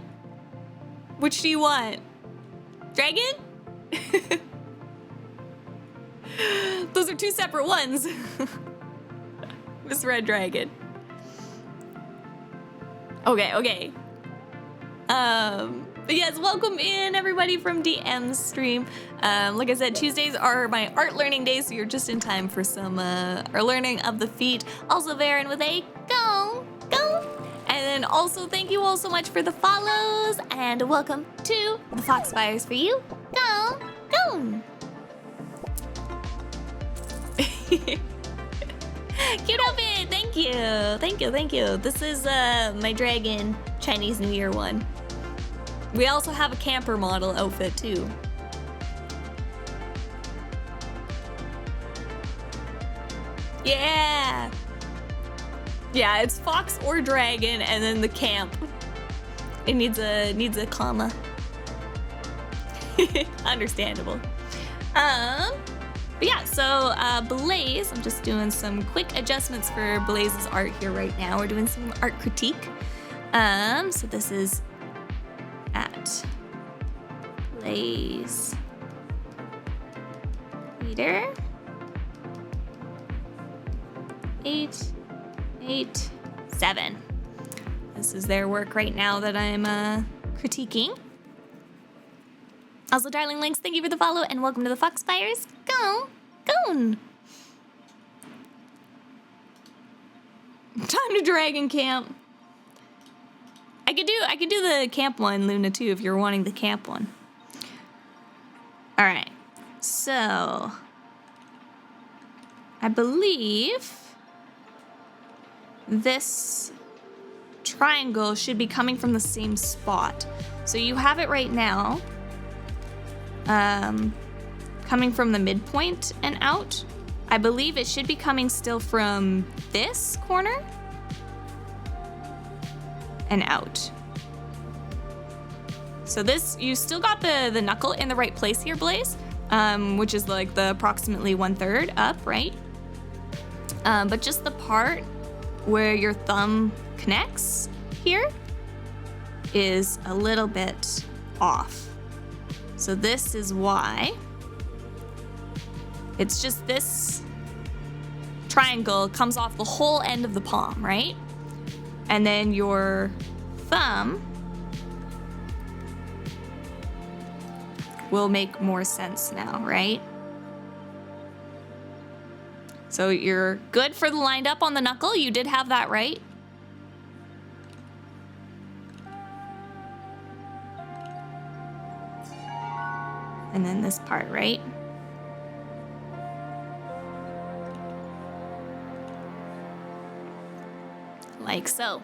Which do you want? Dragon? Those are two separate ones. Misread dragon. Okay. But yes, welcome in everybody from DM's stream. Like I said, Tuesdays are my art learning days, so you're just in time for some our learning of the feet. Also Varen with a go. And then also thank you all so much for the follows, and welcome to the Foxfires for you. Go. Cute outfit, thank you. This is my dragon Chinese New Year one. We also have a camper model outfit too. Yeah, it's fox or dragon, and then the camp. It needs a comma. Understandable. But yeah, so Blaze, I'm just doing some quick adjustments for Blaze's art here right now. We're doing some art critique. So this is at Blaze Leader 887. This is their work right now that I'm critiquing. Also, Darling Links, thank you for the follow and welcome to the Foxfires. Go. Time to dragon camp. I could do the camp one, Luna, too, if you're wanting the camp one. All right. So, I believe this triangle should be coming from the same spot. So you have it right now, coming from the midpoint and out. I believe it should be coming still from this corner and out. So this, you still got the knuckle in the right place here, Blaze, which is like the approximately 1/3 up, right? But just the part where your thumb connects here is a little bit off. So this is why. It's just this triangle comes off the whole end of the palm, right? And then your thumb will make more sense now, right? So you're good for the lined up on the knuckle. You did have that right. And then this part, right? Like so.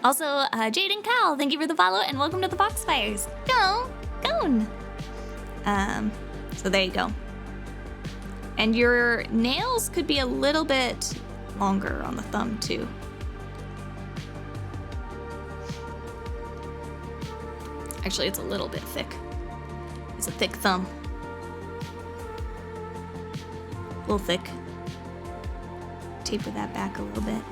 Also, Jade and Cal, thank you for the follow and welcome to the Foxfires. Go! So there you go. And your nails could be a little bit longer on the thumb too. Actually, it's a little bit thick. It's a thick thumb. A little thick. Taper that back a little bit.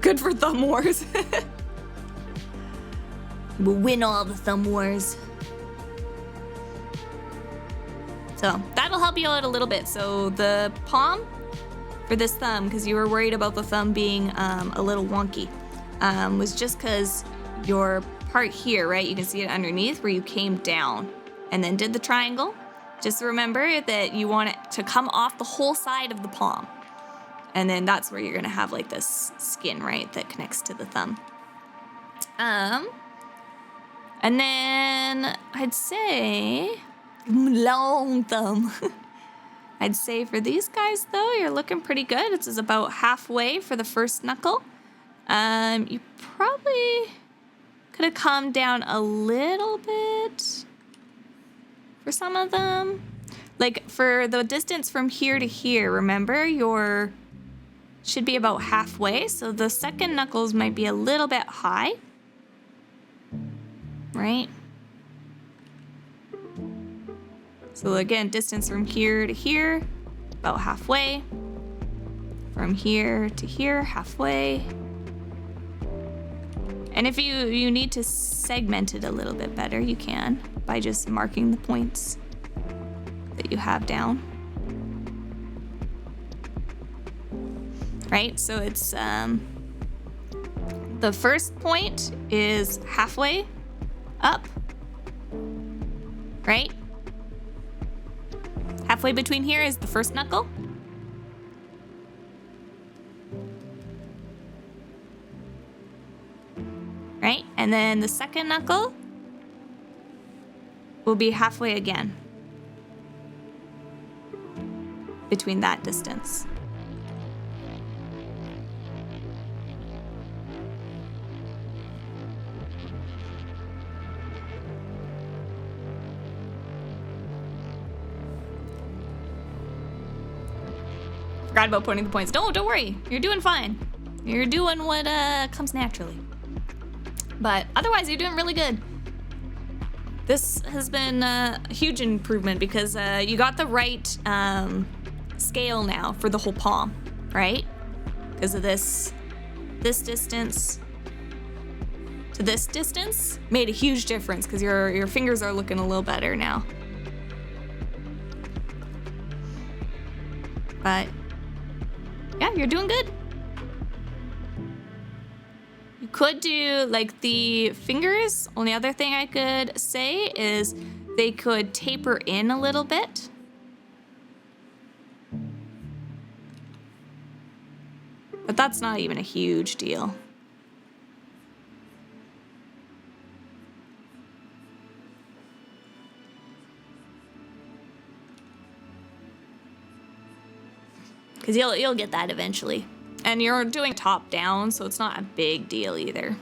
Good for thumb wars. We'll win all the thumb wars. So that'll help you out a little bit. So the palm for this thumb, because you were worried about the thumb being a little wonky, was just because your part here, right? You can see it underneath where you came down and then did the triangle. Just remember that you want it to come off the whole side of the palm. And then that's where you're gonna have like this skin, right, that connects to the thumb. And then I'd say long thumb. I'd say for these guys though, you're looking pretty good. It's about halfway for the first knuckle. You probably could have come down a little bit for some of them. Like for the distance from here to here, remember your should be about halfway. So the second knuckles might be a little bit high, right? So again, distance from here to here, about halfway. From here to here, halfway. And if you need to segment it a little bit better, you can by just marking the points that you have down. Right, so it's the first point is halfway up, right? Halfway between here is the first knuckle. Right, and then the second knuckle will be halfway again between that distance. Forgot about pointing the points. Don't worry. You're doing fine. You're doing what comes naturally. But otherwise, you're doing really good. This has been a huge improvement because you got the right scale now for the whole palm, right? Because of this distance to this distance made a huge difference because your fingers are looking a little better now. But yeah, you're doing good. You could do like the fingers. Only other thing I could say is they could taper in a little bit. But that's not even a huge deal. because you'll get that eventually. And you're doing top down, so it's not a big deal either.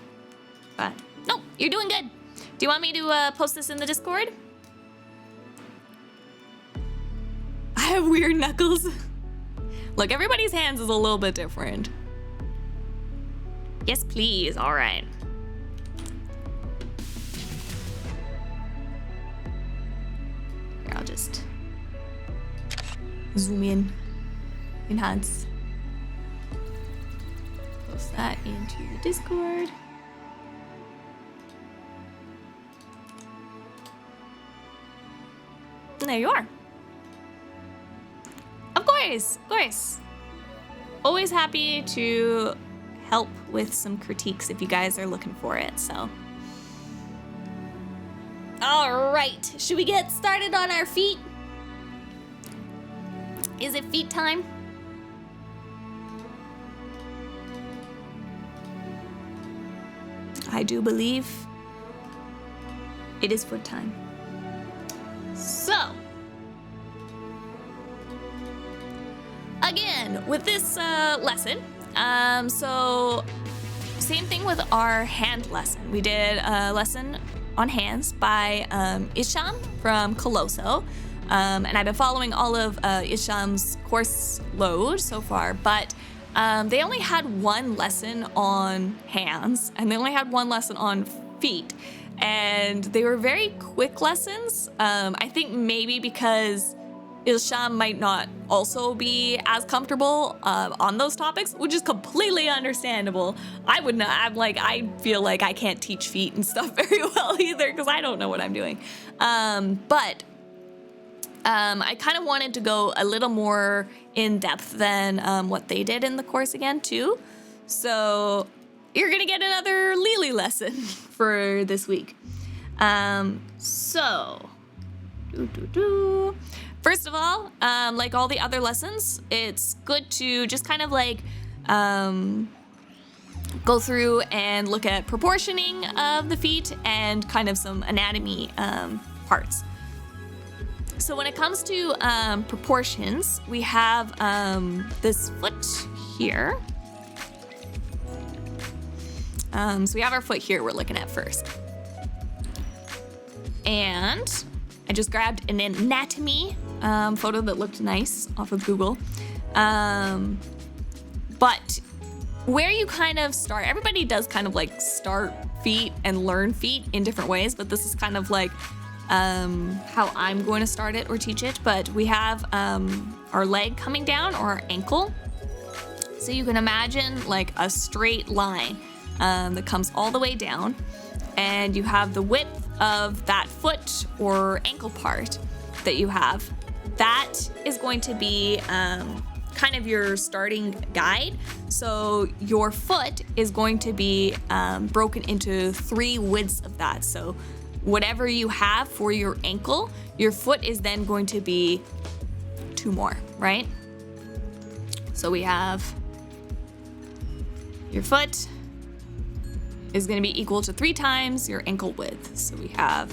But no, you're doing good. Do you want me to post this in the Discord? I have weird knuckles. Look, everybody's hands is a little bit different. Yes, please. All right. Here, I'll just zoom in. Enhance. Post that into the Discord. And there you are. Of course. Always happy to help with some critiques if you guys are looking for it, so. All right, should we get started on our feet? Is it feet time? I do believe it is foot time. So, again, with this lesson, so same thing with our hand lesson. We did a lesson on hands by Isham from Coloso. And I've been following all of Isham's course load so far, but they only had one lesson on hands and they only had one lesson on feet. And they were very quick lessons. I think maybe because Isham might not also be as comfortable on those topics, which is completely understandable. I would not, I feel like I can't teach feet and stuff very well either because I don't know what I'm doing. But I kind of wanted to go a little more in depth than what they did in the course again too. So you're gonna get another LiLi lesson for this week. First of all, like all the other lessons, it's good to just kind of like go through and look at proportioning of the feet and kind of some anatomy parts. So when it comes to proportions, we have this foot here. So we have our foot here we're looking at first. And I just grabbed an anatomy photo that looked nice off of Google. But where you kind of start, everybody does kind of like start feet and learn feet in different ways, but this is kind of like how I'm going to start it or teach it. But we have our leg coming down or our ankle. So you can imagine like a straight line that comes all the way down, and you have the width of that foot or ankle part that you have. That is going to be kind of your starting guide. So your foot is going to be broken into 3 widths of that. So whatever you have for your ankle, your foot is then going to be 2 more, right? So we have your foot is going to be equal to 3 times your ankle width. So we have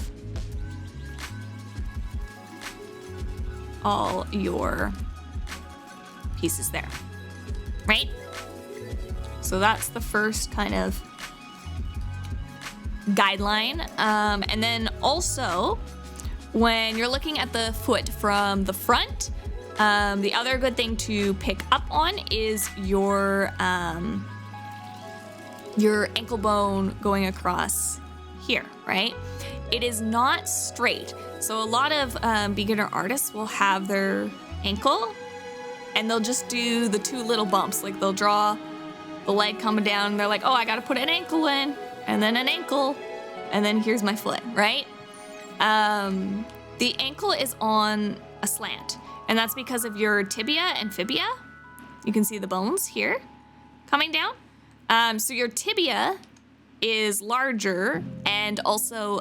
all your pieces there, right? So that's the first kind of guideline. And then also, when you're looking at the foot from the front, the other good thing to pick up on is your ankle bone going across here, right? It is not straight. So a lot of beginner artists will have their ankle and they'll just do the 2 little bumps. Like they'll draw the leg coming down and they're like, oh, I gotta put an ankle in and then an ankle and then here's my foot, right? The ankle is on a slant, and that's because of your tibia and fibia. You can see the bones here coming down. So your tibia is larger and also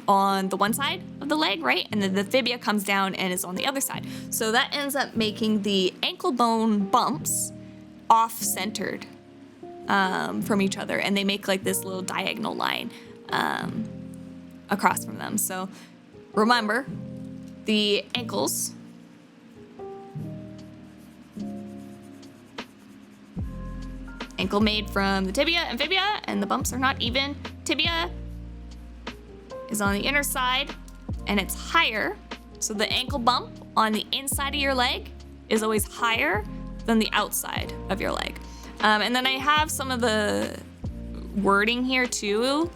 on the one side of the leg, right? And then the fibia comes down and is on the other side. So that ends up making the ankle bone bumps off-centered from each other, and they make like this little diagonal line across from them. So remember, the ankles Ankle made from the tibia and fibia, and the bumps are not even. Tibia is on the inner side, and it's higher. So the ankle bump on the inside of your leg is always higher than the outside of your leg. And then I have some of the wording here too.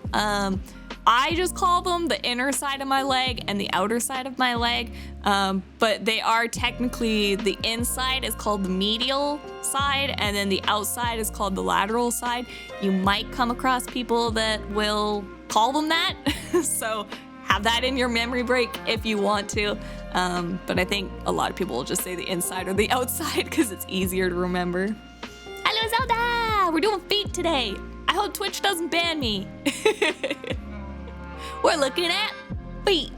I just call them the inner side of my leg and the outer side of my leg, but they are technically, the inside is called the medial side, and then the outside is called the lateral side. You might come across people that will call them that, so have that in your memory break if you want to, but I think a lot of people will just say the inside or the outside because it's easier to remember. Hello, Zelda! We're doing feet today. I hope Twitch doesn't ban me. We're looking at feet.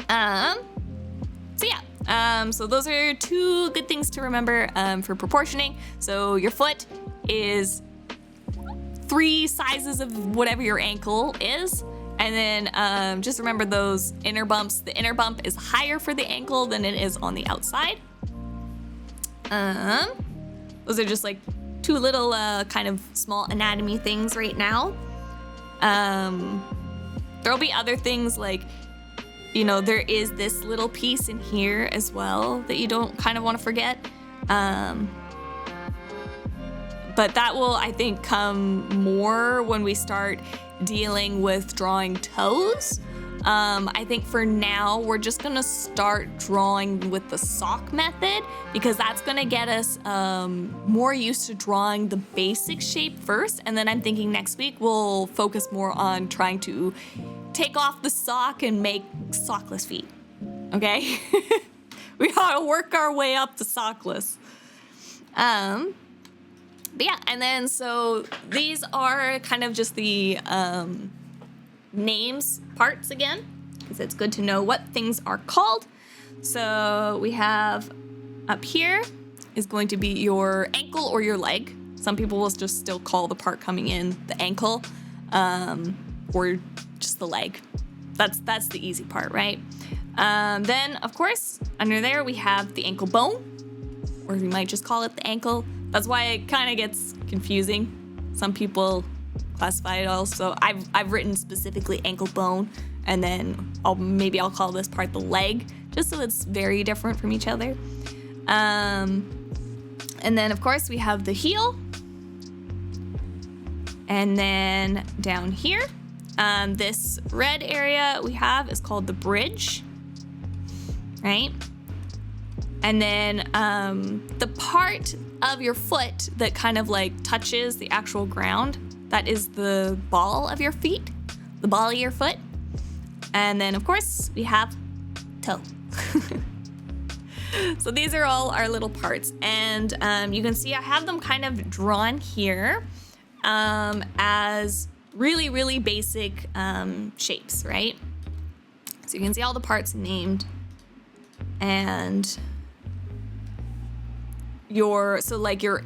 So yeah, so those are two good things to remember for proportioning. So your foot is 3 sizes of whatever your ankle is. And then just remember those inner bumps. The inner bump is higher for the ankle than it is on the outside. Those are just like 2 little kind of small anatomy things right now. There'll be other things like, you know, there is this little piece in here as well that you don't kind of want to forget. But that will, I think, come more when we start dealing with drawing toes. I think for now, we're just gonna start drawing with the sock method because that's gonna get us more used to drawing the basic shape first. And then I'm thinking next week we'll focus more on trying to take off the sock and make sockless feet, okay? We gotta work our way up to sockless. But yeah, and then so these are kind of just the names parts again, because it's good to know what things are called. So we have up here is going to be your ankle or your leg. Some people will just still call the part coming in the ankle, or just the leg. That's the easy part, right? Then of course under there we have the ankle bone, or we might just call it the ankle. That's why it kind of gets confusing. Some people classify it also. I've written specifically ankle bone, and then maybe I'll call this part the leg, just so it's very different from each other. And then of course we have the heel, and then down here, this red area we have is called the bridge, right? And then the part of your foot that kind of like touches the actual ground, that is the ball of your feet, the ball of your foot. And then of course we have toe. So these are all our little parts. And you can see I have them kind of drawn here as really, really basic shapes, right? So you can see all the parts named. And your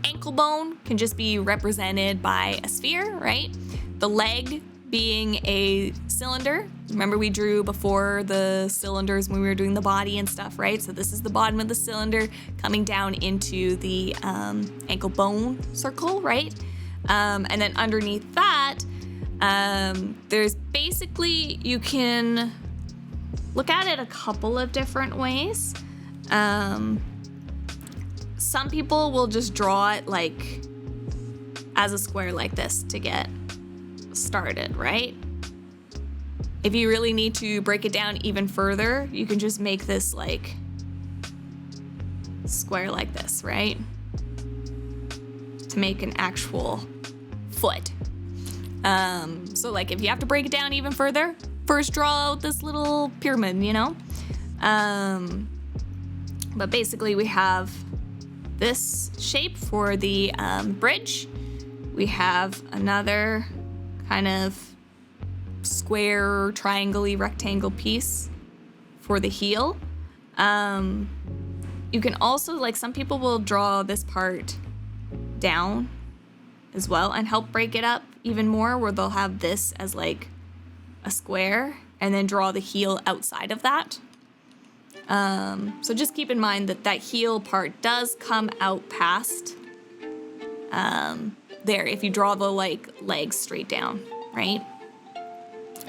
ankle bone can just be represented by a sphere, right? The leg being a cylinder. Remember we drew before the cylinders when we were doing the body and stuff, right? So this is the bottom of the cylinder coming down into the ankle bone circle, right? And then underneath that, there's basically, you can look at it a couple of different ways. Some people will just draw it like as a square like this to get started, right? If you really need to break it down even further, you can just make this like square like this, right? To make an actual foot. So like if you have to break it down even further, first draw out this little pyramid, you know? But basically we have this shape for the bridge. We have another kind of square, triangle-y, rectangle piece for the heel. You can also, like, some people will draw this part down as well and help break it up even more, where they'll have this as like a square and then draw the heel outside of that. So just keep in mind that that heel part does come out past there if you draw the like legs straight down, right?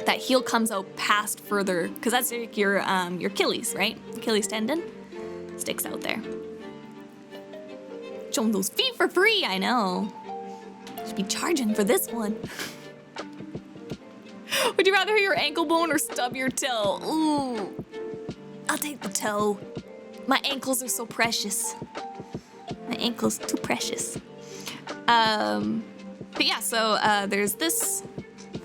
That heel comes out past further, because that's like your Achilles, right? Achilles tendon sticks out there. Show them those feet for free, I know. Should be charging for this one. Would you rather hurt your ankle bone or stub your toe? Ooh, I'll take the toe. My ankles are so precious. My ankles too precious. But yeah, so there's this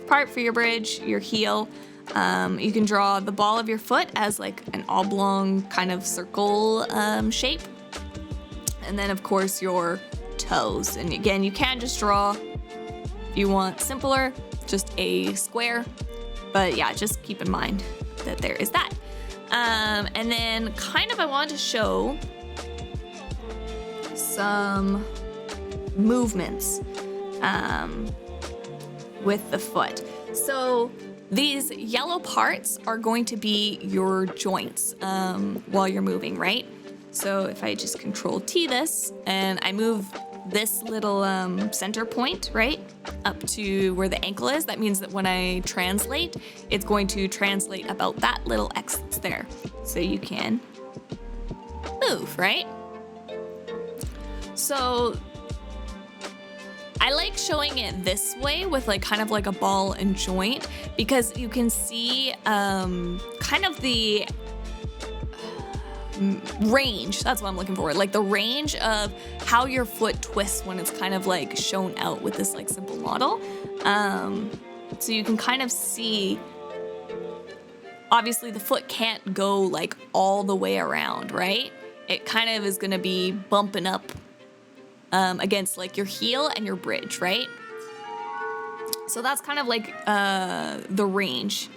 part for your bridge, your heel. You can draw the ball of your foot as like an oblong kind of circle shape. And then of course your toes. And again, you can just draw, if you want simpler, just a square. But yeah, just keep in mind that there is that. And then kind of I wanted to show some movements with the foot. So these yellow parts are going to be your joints while you're moving, right? So if I just Control T this and I move this little center point, right, up to where the ankle is, that means that when I translate, it's going to translate about that little X that's there. So you can move, right? So I like showing it this way with like kind of like a ball and joint, because you can see kind of the range, that's what I'm looking for, like the range of how your foot twists when it's kind of like shown out with this like simple model. So you can kind of see, obviously the foot can't go like all the way around, right? It kind of is gonna be bumping up against like your heel and your bridge, right? So that's kind of like the range.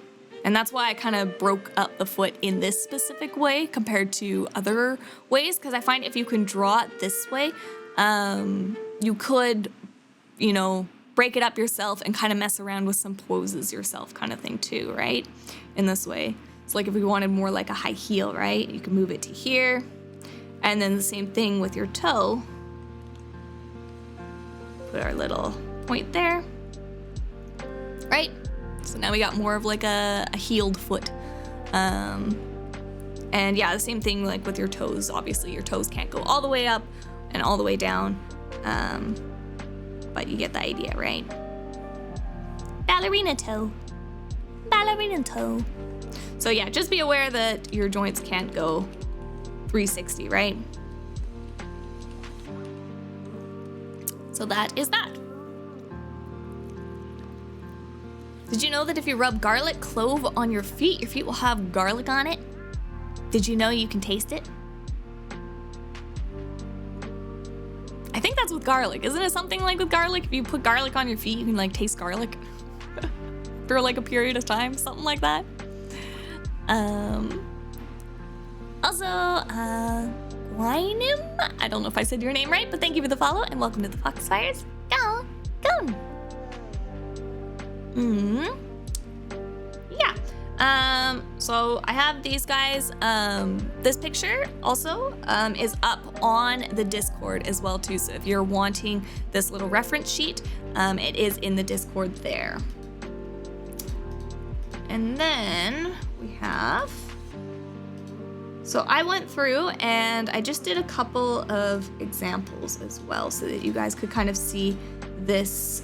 And that's why I kind of broke up the foot in this specific way compared to other ways, because I find if you can draw it this way, you could, you know, break it up yourself and kind of mess around with some poses yourself kind of thing too, right? In this way. So like if we wanted more like a high heel, right? You can move it to here. And then the same thing with your toe. Put our little point there, right? So now we got more of like a heeled foot. And yeah, the same thing like with your toes. Obviously your toes can't go all the way up and all the way down. But you get the idea, right? Ballerina toe. Ballerina toe. So yeah, just be aware that your joints can't go 360, right? So that is that. Did you know that if you rub garlic clove on your feet will have garlic on it? Did you know you can taste it? I think that's with garlic. Isn't it something like with garlic? If you put garlic on your feet, you can like taste garlic for like a period of time, something like that. Also, Winem, I don't know if I said your name right, but thank you for the follow and welcome to the Foxfires. Go. Yeah. So I have these guys. This picture also is up on the Discord as well too. So if you're wanting this little reference sheet, it is in the Discord there. And then we have. So I went through and I just did a couple of examples as well, so that you guys could kind of see this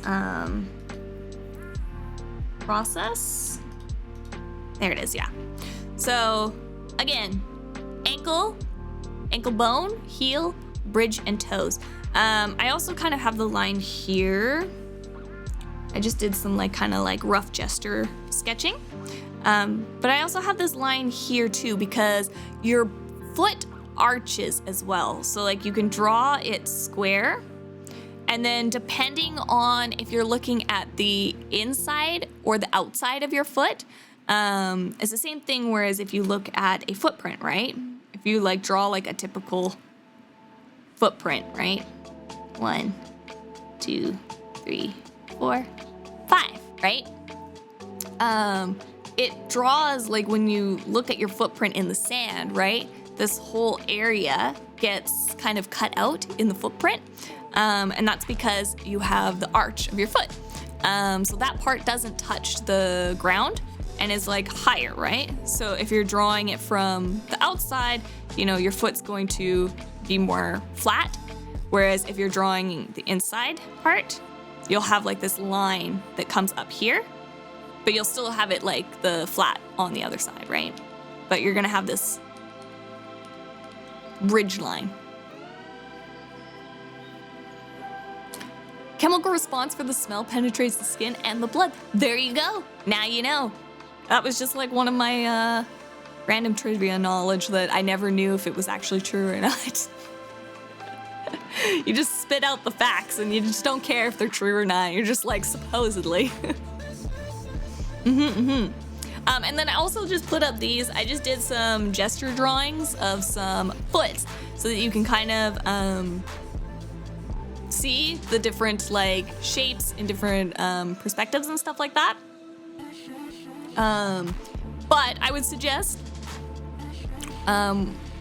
process. There it is, yeah. So again, ankle bone, heel, bridge, and toes. I also kind of have the line here. I just did some like kind of like rough gesture sketching. But I also have this line here too, because your foot arches as well. So like you can draw it square, and then depending on if you're looking at the inside or the outside of your foot, it's the same thing. Whereas if you look at a footprint, right? If you like draw like a typical footprint, right? 1, 2, 3, 4, 5, right? It draws like when you look at your footprint in the sand, right? This whole area gets kind of cut out in the footprint. And that's because you have the arch of your foot. So that part doesn't touch the ground and is like higher, right? So if you're drawing it from the outside, you know, your foot's going to be more flat. Whereas if you're drawing the inside part, you'll have like this line that comes up here, but you'll still have it like the flat on the other side, right? But you're gonna have this ridge line. Chemical response for the smell penetrates the skin and the blood. There you go. Now you know. That was just like one of my random trivia knowledge that I never knew if it was actually true or not. You just spit out the facts and you just don't care if they're true or not. You're just like, supposedly. And then I also just put up these. I just did some gesture drawings of some foot so that you can kind of see the different like shapes in different perspectives and stuff like that. But I would suggest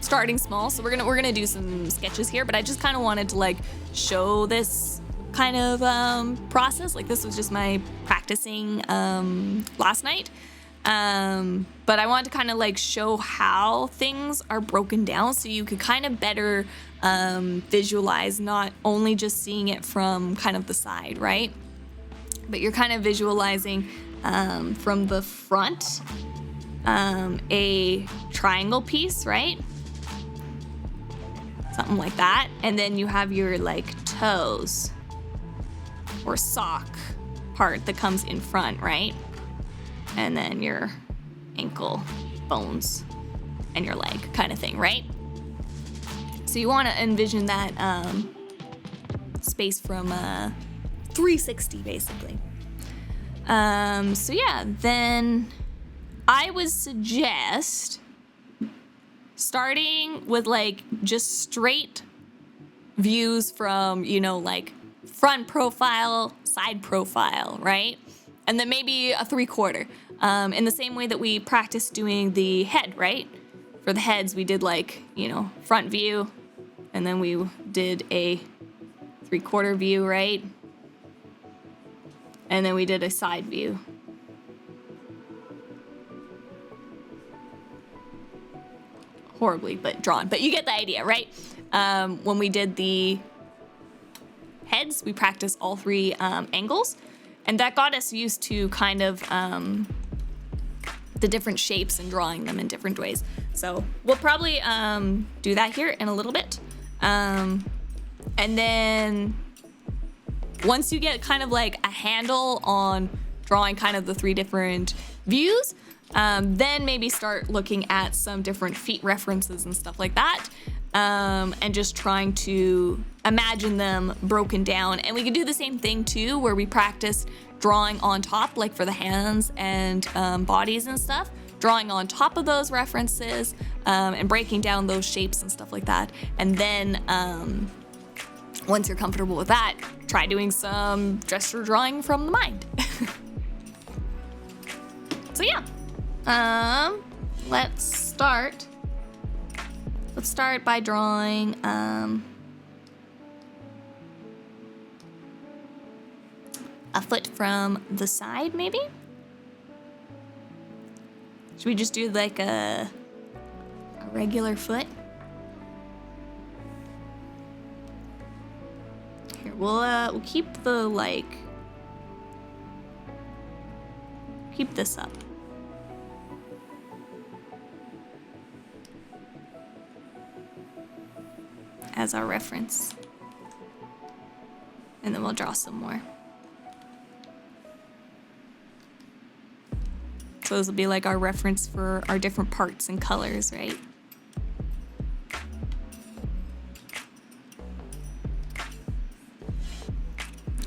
starting small. So we're gonna do some sketches here, but I just kind of wanted to like show this kind of process. Like this was just my practicing last night. But I wanted to kind of like show how things are broken down so you could kind of better visualize, not only just seeing it from kind of the side, right? But you're kind of visualizing from the front a triangle piece, right? Something like that. And then you have your like toes or sock part that comes in front, right? And then your ankle bones and your leg kind of thing, right? So you want to envision that space from 360 basically. So yeah, then I would suggest starting with like just straight views from, you know, like front profile, side profile, right? And then maybe a 3/4. In the same way that we practiced doing the head, right? For the heads, we did like, you know, front view, and then we did a 3/4 view, right? And then we did a side view. Horribly, but drawn. But you get the idea, right? When we did the heads, we practiced all three angles, and that got us used to kind of the different shapes and drawing them in different ways. So we'll probably do that here in a little bit. And then once you get kind of like a handle on drawing kind of the three different views, then maybe start looking at some different feet references and stuff like that, and just trying to imagine them broken down. And we can do the same thing too, where we practice drawing on top, like for the hands and bodies and stuff, drawing on top of those references and breaking down those shapes and stuff like that. And then once you're comfortable with that, try doing some gesture drawing from the mind. So yeah. Let's start by drawing a foot from the side, maybe? Should we just do like a regular foot? Here, we'll keep the like, keep this up. As our reference. And then we'll draw some more. So those will be like our reference for our different parts and colors, right?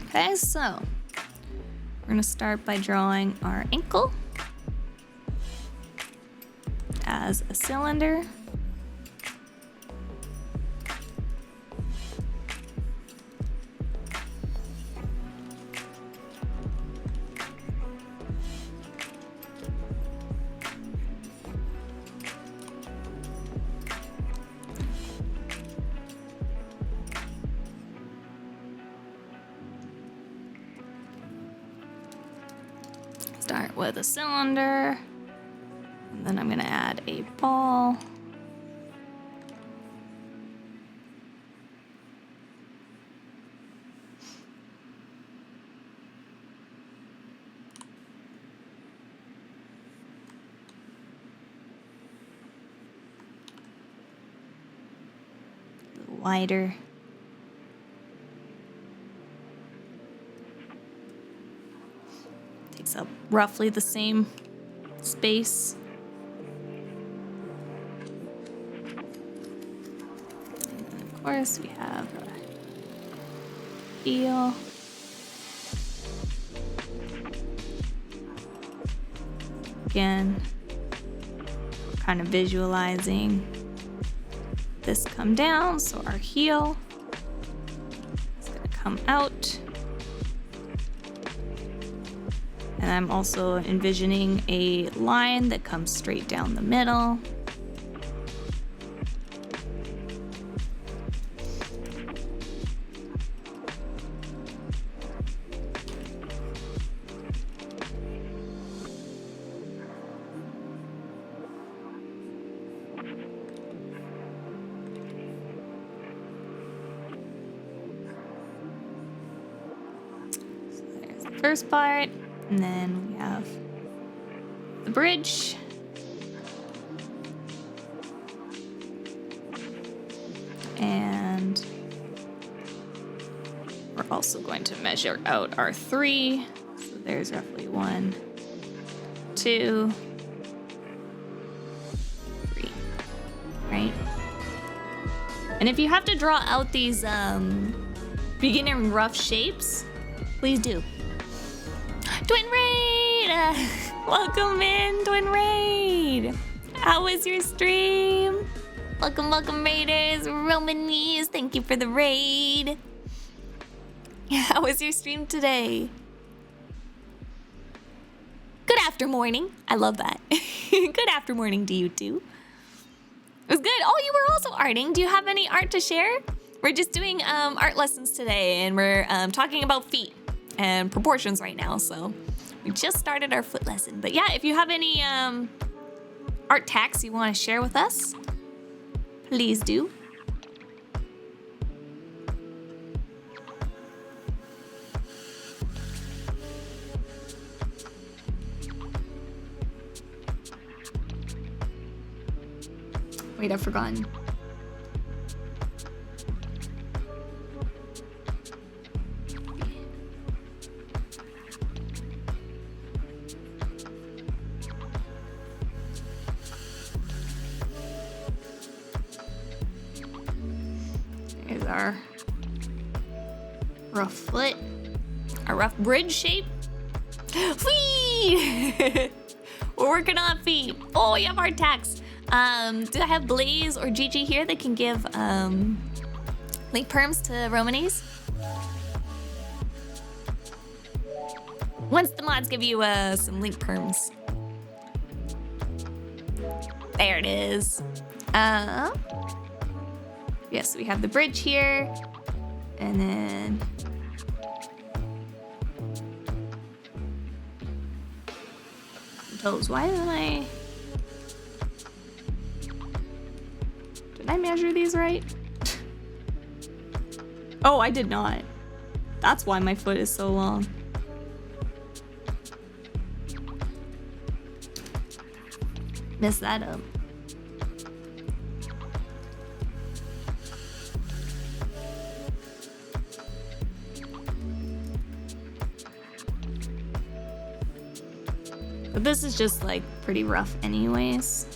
Okay, so we're gonna start by drawing our ankle as a cylinder. Start with a cylinder. And then I'm gonna add a ball. A little wider. Takes up roughly the same space. Of course, we have a eel. Again, kind of visualizing this come down, so our heel is gonna come out. And I'm also envisioning a line that comes straight down the middle. First part, and then we have the bridge. And we're also going to measure out our 3. So there's roughly 1, 2, 3, right? And if you have to draw out these beginner rough shapes, please do. Twin Raid! Welcome in, Twin Raid! How was your stream? Welcome, welcome, Raiders. Romanese, thank you for the raid. How was your stream today? Good after morning. I love that. Good after morning to you too. It was good. Oh, you were also arting. Do you have any art to share? We're just doing art lessons today, and we're talking about feet and proportions right now, so we just started our foot lesson. But yeah, if you have any art tacks you want to share with us, please do. Wait, I've forgotten. There's our rough foot, our rough bridge shape. Whee! We're working on feet. Oh, you have hard tacks. Do I have Blaze or Gigi here that can give link perms to Romanese? Once the mods give you some link perms. There it is. Yes, we have the bridge here, and then toes. Why didn't I? Did I measure these right? Oh, I did not. That's why my foot is so long. Messed that up. But this is just like pretty rough anyways.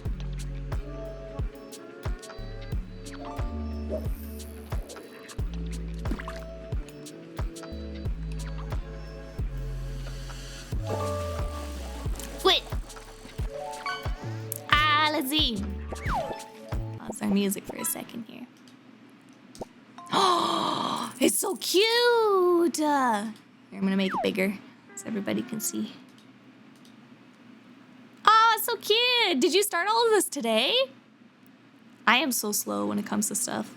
Quit! Ah, let's see. Pause our music for a second here. Oh, it's so cute! Here, I'm gonna make it bigger so everybody can see. So cute. Did you start all of this today? I am so slow when it comes to stuff.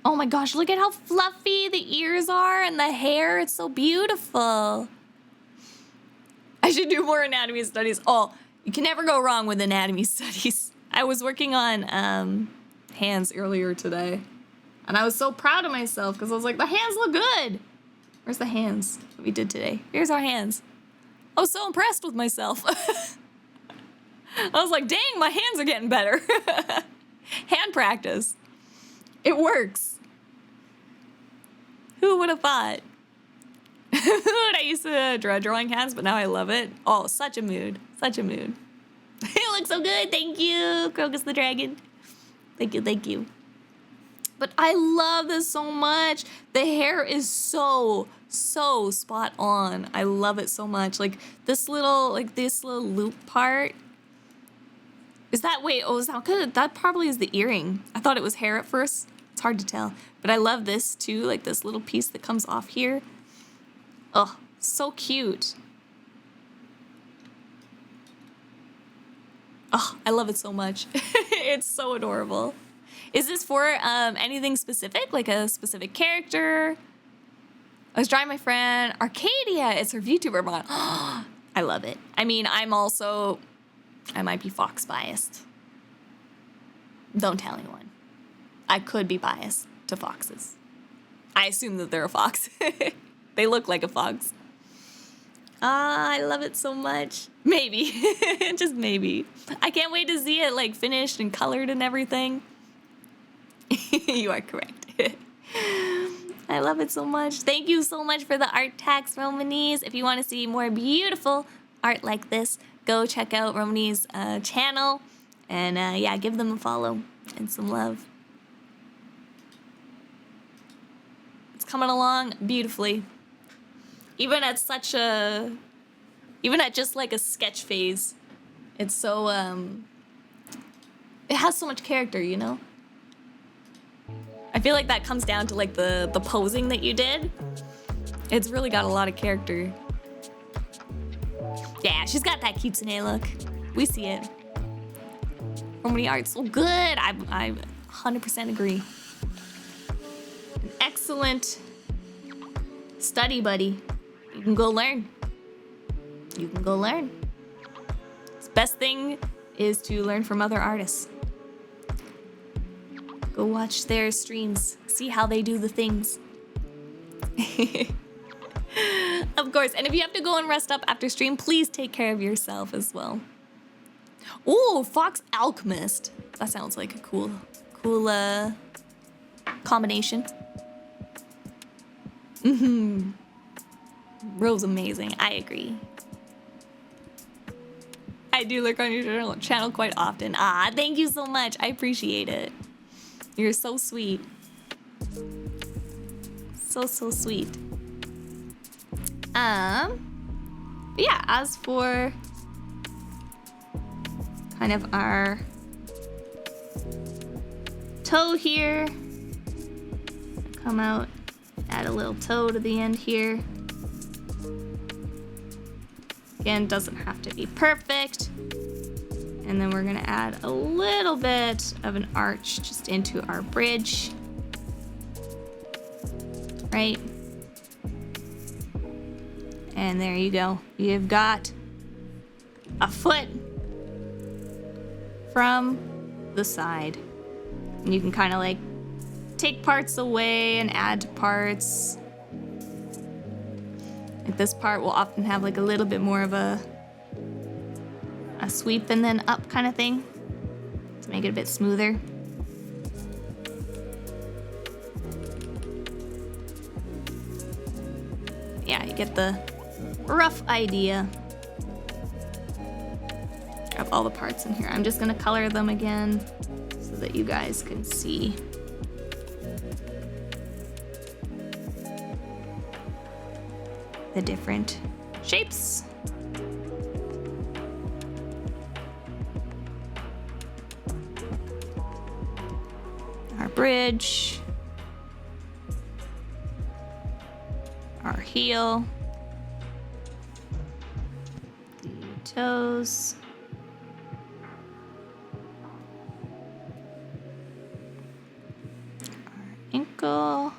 Oh my gosh, look at how fluffy the ears are and the hair. It's so beautiful. I should do more anatomy studies. Oh, you can never go wrong with anatomy studies. I was working on hands earlier today, and I was so proud of myself because I was like, the hands look good. Where's the hands that we did today? Here's our hands. I was so impressed with myself. I was like, dang, my hands are getting better. Hand practice. It works. Who would have thought? I used to draw drawing hands, but now I love it. Oh, such a mood. Such a mood. It looks so good. Thank you, Crocus the Dragon. Thank you, thank you. But I love this so much. The hair is so spot on. I love it so much. Like this little loop part. Is that, wait, oh, is that good? That probably is the earring. I thought it was hair at first. It's hard to tell. But I love this too, like this little piece that comes off here. Oh, so cute. Oh, I love it so much. It's so adorable. Is this for anything specific, like a specific character? I was drawing my friend Arcadia. It's her VTuber mod. I love it. I mean, I might be Fox biased. Don't tell anyone. I could be biased to foxes. I assume that they're a fox. They look like a fox. I love it so much. Maybe. Just maybe. I can't wait to see it like finished and colored and everything. You are correct. I love it so much. Thank you so much for the art tax, Romanies. If you want to see more beautiful art like this, go check out Romani's channel. And yeah, give them a follow and some love. It's coming along beautifully. Even at just like a sketch phase, it's so, it has so much character, you know? I feel like that comes down to like the posing that you did. It's really got a lot of character. Yeah, she's got that kitsune look. We see it. Romani art's so good. I 100% agree. An excellent study buddy. You can go learn. You can go learn. The best thing is to learn from other artists. Go watch their streams. See how they do the things. Of course. And if you have to go and rest up after stream, please take care of yourself as well. Ooh, Fox Alchemist. That sounds like a cool combination. Mm-hmm. Rose amazing. I agree. I do look on your channel quite often. Ah, thank you so much. I appreciate it. You're so sweet. So sweet. Yeah, as for kind of our toe here, come out, add a little toe to the end here. Again, doesn't have to be perfect. And then we're gonna add a little bit of an arch just into our bridge. Right? And there you go. You've got a foot from the side. And you can kind of like take parts away and add to parts. Like this part will often have like a little bit more of a sweep and then up kind of thing to make it a bit smoother. Yeah, you get the rough idea of all the parts in here. I'm just gonna color them again so that you guys can see. The different shapes. Our bridge. Our heel. The toes. Our ankle.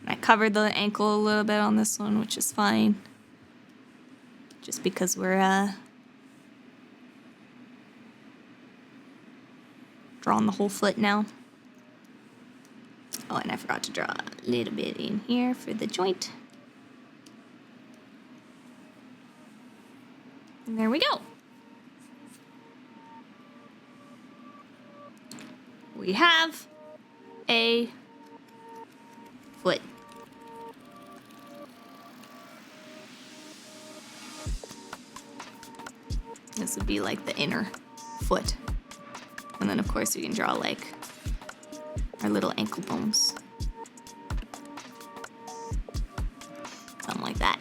I covered the ankle a little bit on this one, which is fine. just because we're drawing the whole foot now. Oh, and I forgot to draw a little bit in here for the joint. And there we go. We have a foot. This would be like the inner foot. And then of course we can draw like our little ankle bones. Something like that.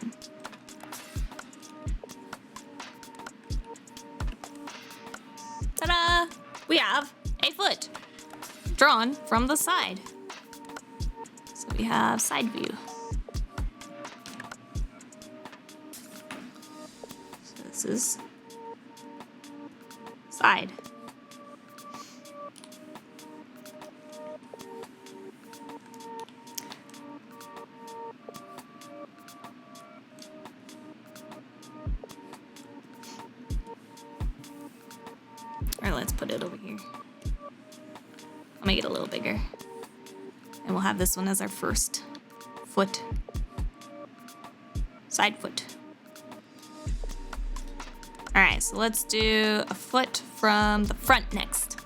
Ta-da! We have a foot drawn from the side. So we have side view. So this is side. Or let's put it over here. I'll make it a little bigger. And we'll have this one as our first foot. Side foot. All right, so let's do a foot from the front next.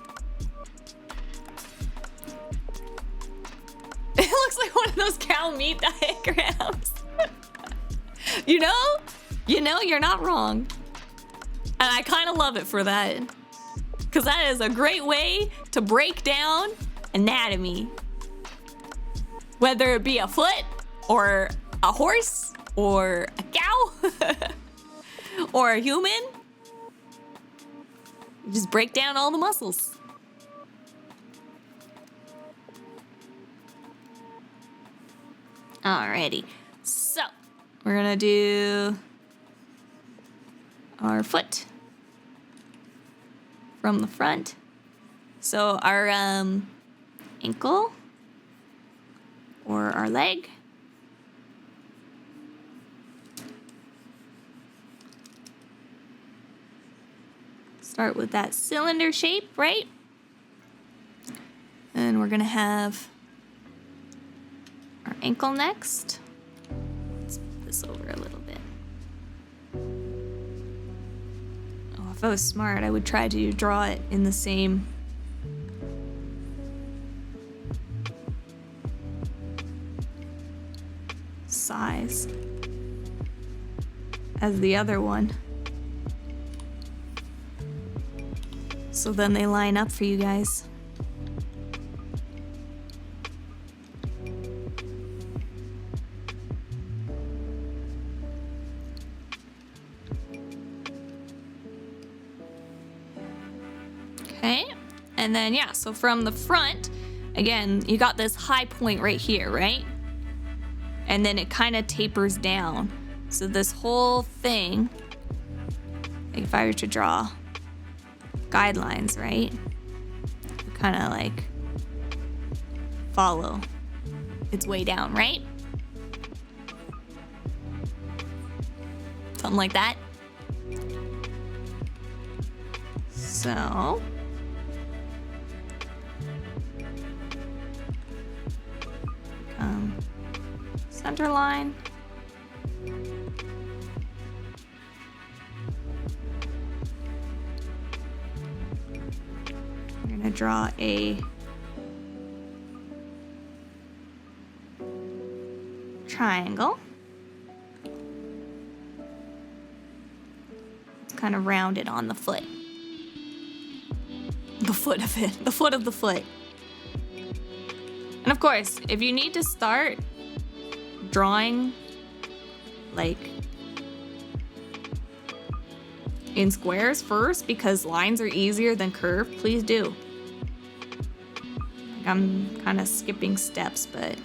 It looks like one of those cow meat diagrams. You know, you're not wrong. And I kind of love it for that. Because that is a great way to break down anatomy. Whether it be a foot, or a horse, or a cow, or a human. You just break down all the muscles. Alrighty, so we're gonna do our foot from the front. So our ankle or our leg. Start with that cylinder shape, right? And we're gonna have our ankle next. Let's move this over a little bit. Oh, if I was smart, I would try to draw it in the same size as the other one. So then they line up for you guys. Okay, and then yeah, so from the front, again, you got this high point right here, right? And then it kind of tapers down. So this whole thing, like if I were to draw guidelines, right? Kind of like follow its way down, right? Something like that. So center line. We're gonna draw a triangle. It's kind of rounded on the foot. The foot of it. The foot of the foot. And of course, if you need to start drawing like in squares first because lines are easier than curved, please do. I'm kind of skipping steps, but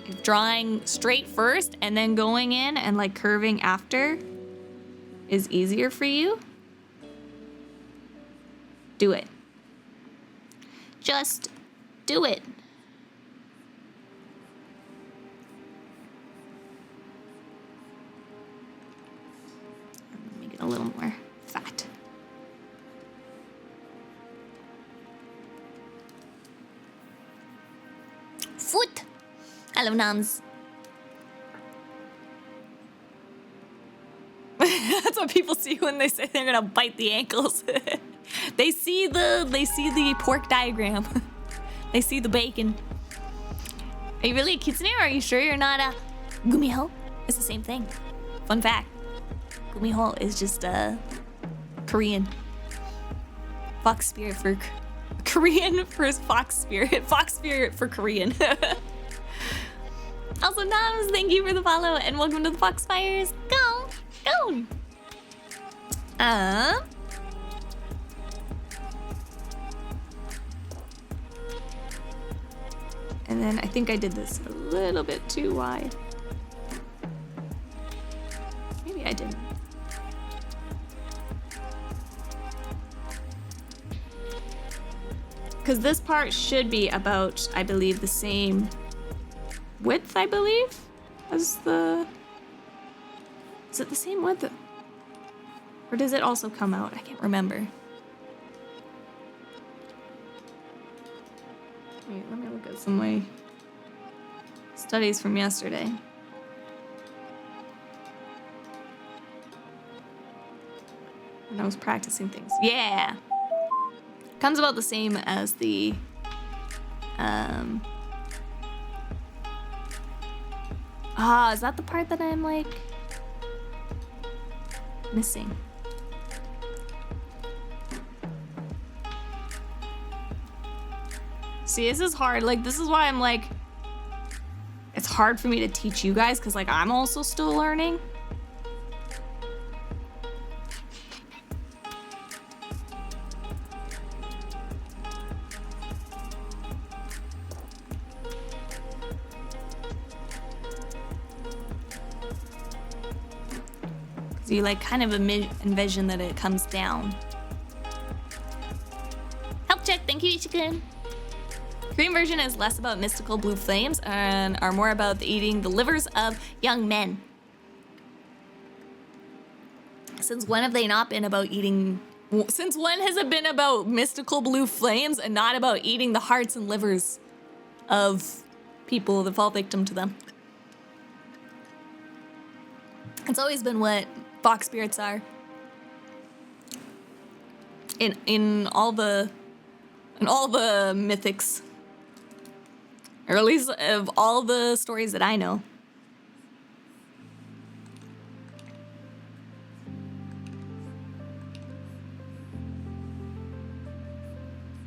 if drawing straight first and then going in and like curving after is easier for you, do it. Just do it. little more fat. Foot. Hello, Nams. That's what people see when they say they're gonna bite the ankles. They see the pork diagram. They see the bacon. Are you really a kitsune, or are you sure you're not a gumiho? It's the same thing. Fun fact. Gumiho is just Korean. Fox spirit for Korean for fox spirit. Fox spirit for Korean. Also, Nams, thank you for the follow and welcome to the Foxfires. Go! Go! And then I think I did this a little bit too wide. Maybe I didn't. Because this part should be about, I believe, the same width, I believe, as the... Is it the same width? Or does it also come out? I can't remember. Wait, let me look at some of my studies from yesterday. When I was practicing things. Yeah! Comes about the same as the... is that the part that I'm, like, missing? See, this is hard. Like, this is why I'm, like... It's hard for me to teach you guys, because, like, I'm also still learning. So you like kind of envision that it comes down. Help check, thank you, Ichikun. Korean version is less about mystical blue flames and are more about eating the livers of young men. Since when have they not been about eating... Since when has it been about mystical blue flames and not about eating the hearts and livers of people that fall victim to them? It's always been what fox spirits are. In all the mythics. Or at least of all the stories that I know.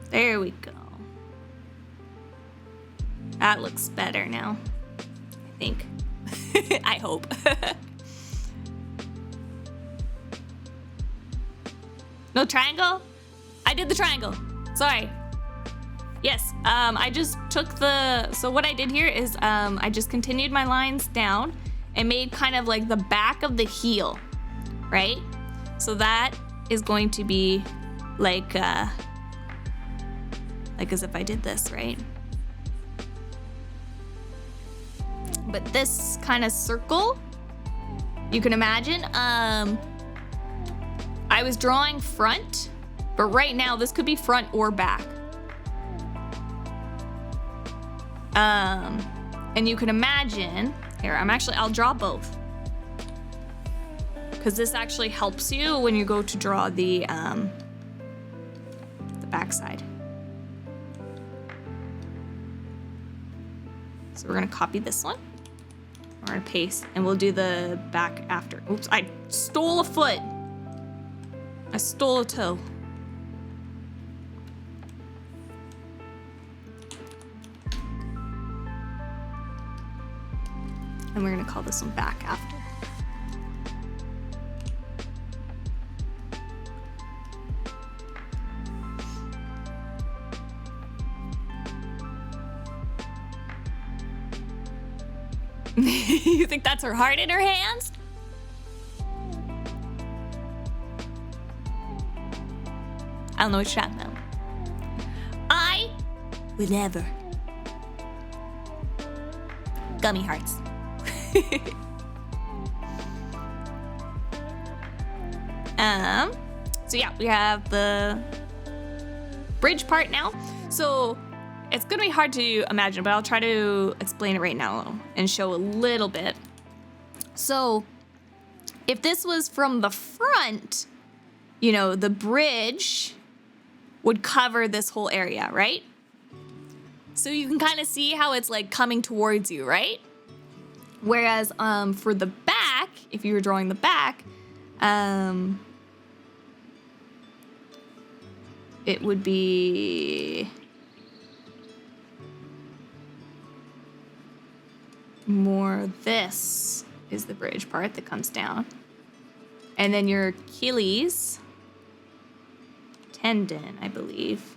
There we go. That looks better now. I think. I hope. No triangle? I did the triangle. Sorry. Yes, I just took so what I did here is I just continued my lines down and made kind of like the back of the heel, right? So that is going to be like as if I did this, right? But this kind of circle, you can imagine, I was drawing front, but right now this could be front or back. And you can imagine, here, I'll draw both. Because this actually helps you when you go to draw the backside. So we're gonna copy this one. We're gonna paste, and we'll do the back after. Oops, I stole a foot. I stole a toe. And we're gonna call this one back after. You think that's her heart in her hands? I don't know what you're talking about. I would never. Gummy hearts. So yeah, we have the bridge part now. So it's gonna be hard to imagine, but I'll try to explain it right now and show a little bit. So if this was from the front, you know, the bridge would cover this whole area, right? So you can kind of see how it's like coming towards you, right? Whereas for the back, if you were drawing the back, it would be more, this is the bridge part that comes down. And then your Achilles tendon, I believe,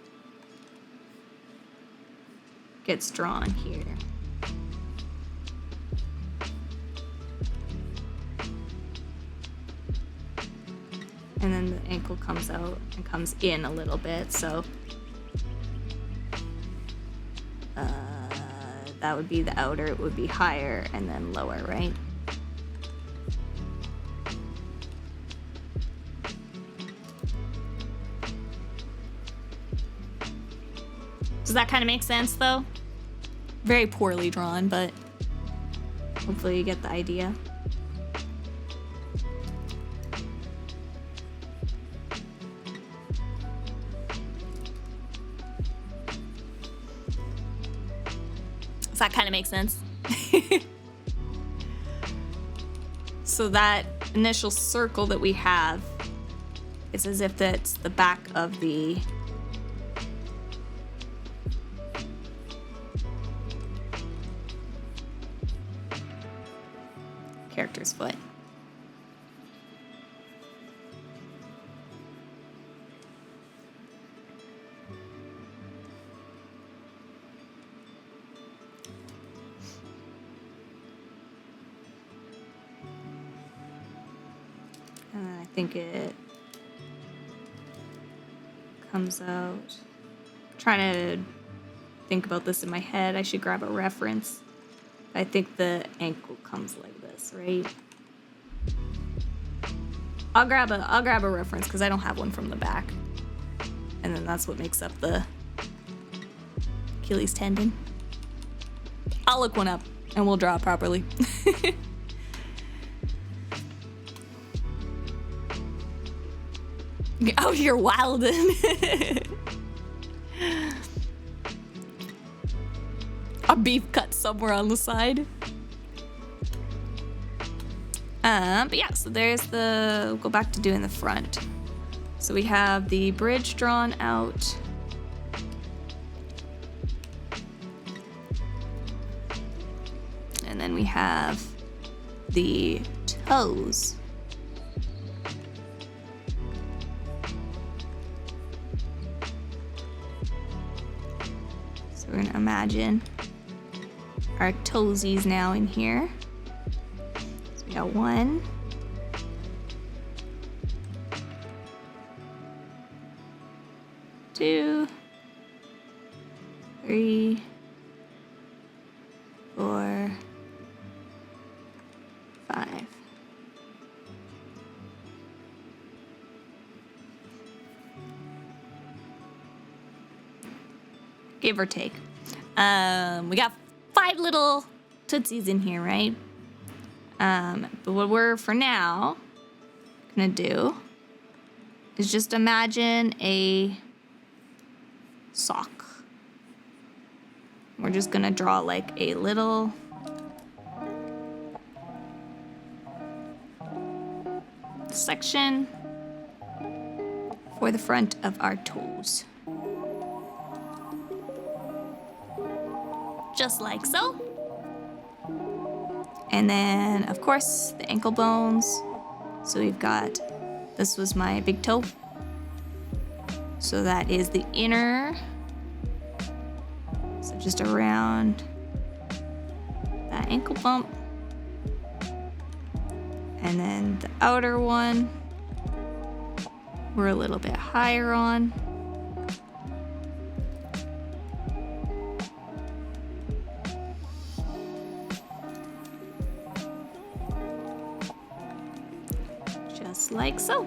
gets drawn here. And then the ankle comes out and comes in a little bit, so that would be the outer, it would be higher and then lower, right? Does that kind of make sense though? Very poorly drawn, but hopefully you get the idea. Does that kind of make sense? So that initial circle that we have, it's as if that's the back of the character's foot. I think it comes out. I'm trying to think about this in my head. I should grab a reference. I think the ankle comes like this, right? I'll grab a reference because I don't have one from the back. And then that's what makes up the Achilles tendon. I'll look one up and we'll draw it properly. Oh, you're wildin'. A beef cut somewhere on the side. But yeah, so there's the, we'll go back to doing the front. So we have the bridge drawn out. And then we have the toes. So we're gonna imagine our toesies now in here. So we got 1, 2, 3, 4, 5. Give or take. We got 5 little tootsies in here, right? But what we're, for now, gonna do is just imagine a sock. We're just gonna draw like a little section for the front of our toes. Just like so. And then, of course, the ankle bones. So we've got, this was my big toe. So that is the inner. So just around that ankle bump. And then the outer one, we're a little bit higher on. Just like so.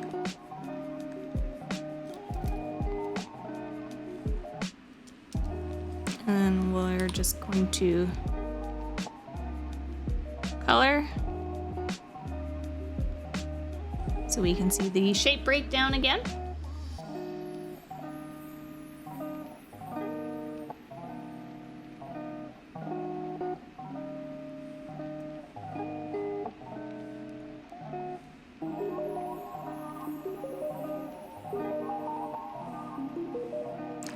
going to color so we can see the shape breakdown again.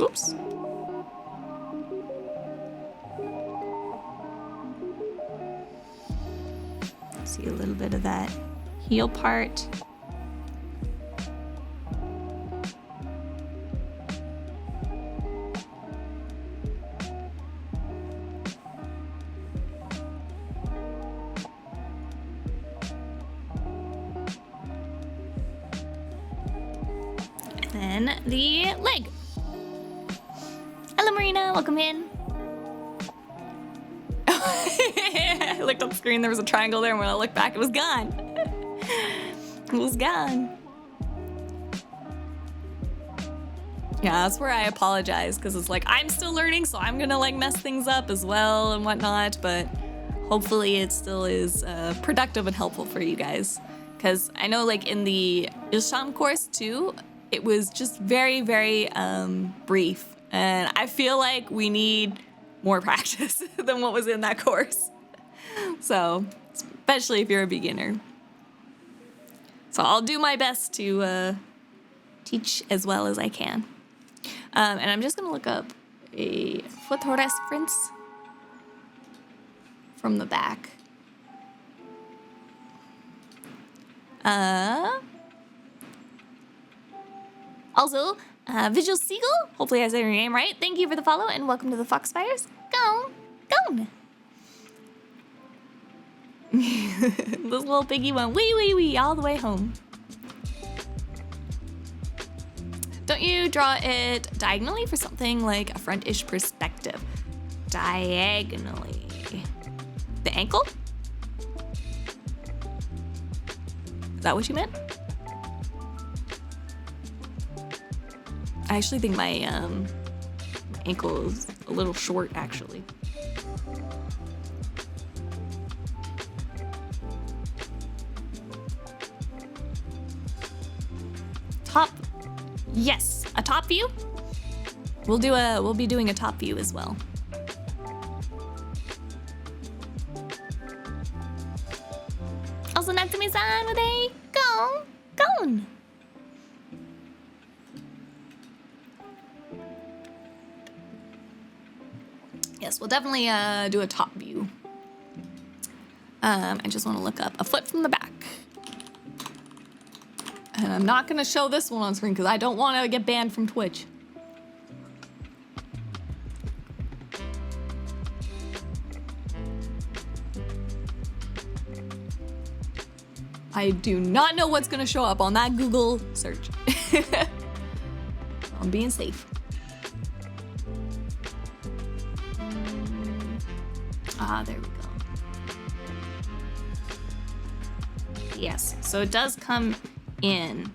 Oops. See a little bit of that heel part. And then the leg. Hello, Marina. Welcome in. I looked up the screen. There was a triangle there, and when I looked back, it was gone. It was gone. Yeah, that's where I apologize, because it's like I'm still learning, so I'm gonna like mess things up as well and whatnot. But hopefully, it still is productive and helpful for you guys. Because I know, like in the Isham course too, it was just very, very brief. And I feel like we need more practice than what was in that course. So, especially if you're a beginner. So I'll do my best to teach as well as I can. And I'm just gonna look up a foot reference from the back. Also, Visual Seagull, hopefully I said your name right. Thank you for the follow and welcome to the Foxfires. Go. This little piggy went wee all the way home. Don't you draw it diagonally for something like a front-ish perspective? Diagonally. The ankle? Is that what you meant? I actually think my ankle is a little short, actually. Top, yes, a top view. We'll be doing a top view as well. Also, Natsumi-san with a gone. Yes, we'll definitely do a top view. I just want to look up a foot from the back. And I'm not going to show this one on screen because I don't want to get banned from Twitch. I do not know what's going to show up on that Google search. I'm being safe. Ah, there we go. Yes, so it does come in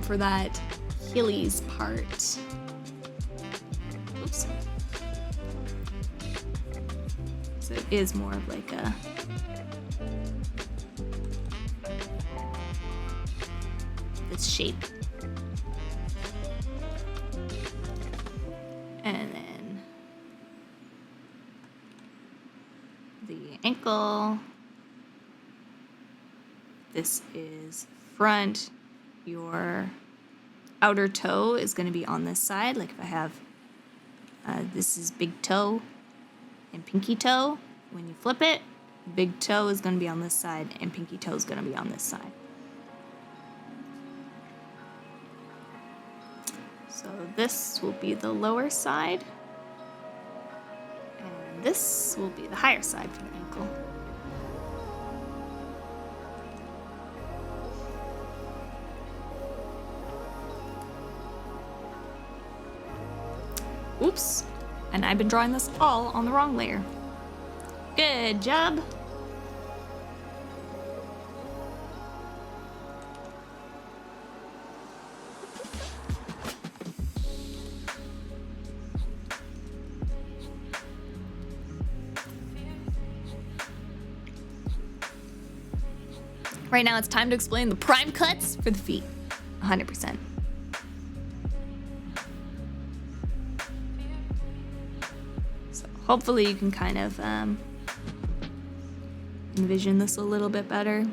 for that Achilles part. Oops. So it is more of like a this shape. And then the ankle. This is front. Your outer toe is going to be on this side. Like if I have, this is big toe and pinky toe. When you flip it, big toe is going to be on this side and pinky toe is going to be on this side. So this will be the lower side. And this will be the higher side for the ankle. Oops, and I've been drawing this all on the wrong layer. Good job. Right now, it's time to explain the prime cuts for the feet. 100%. So hopefully you can kind of envision this a little bit better.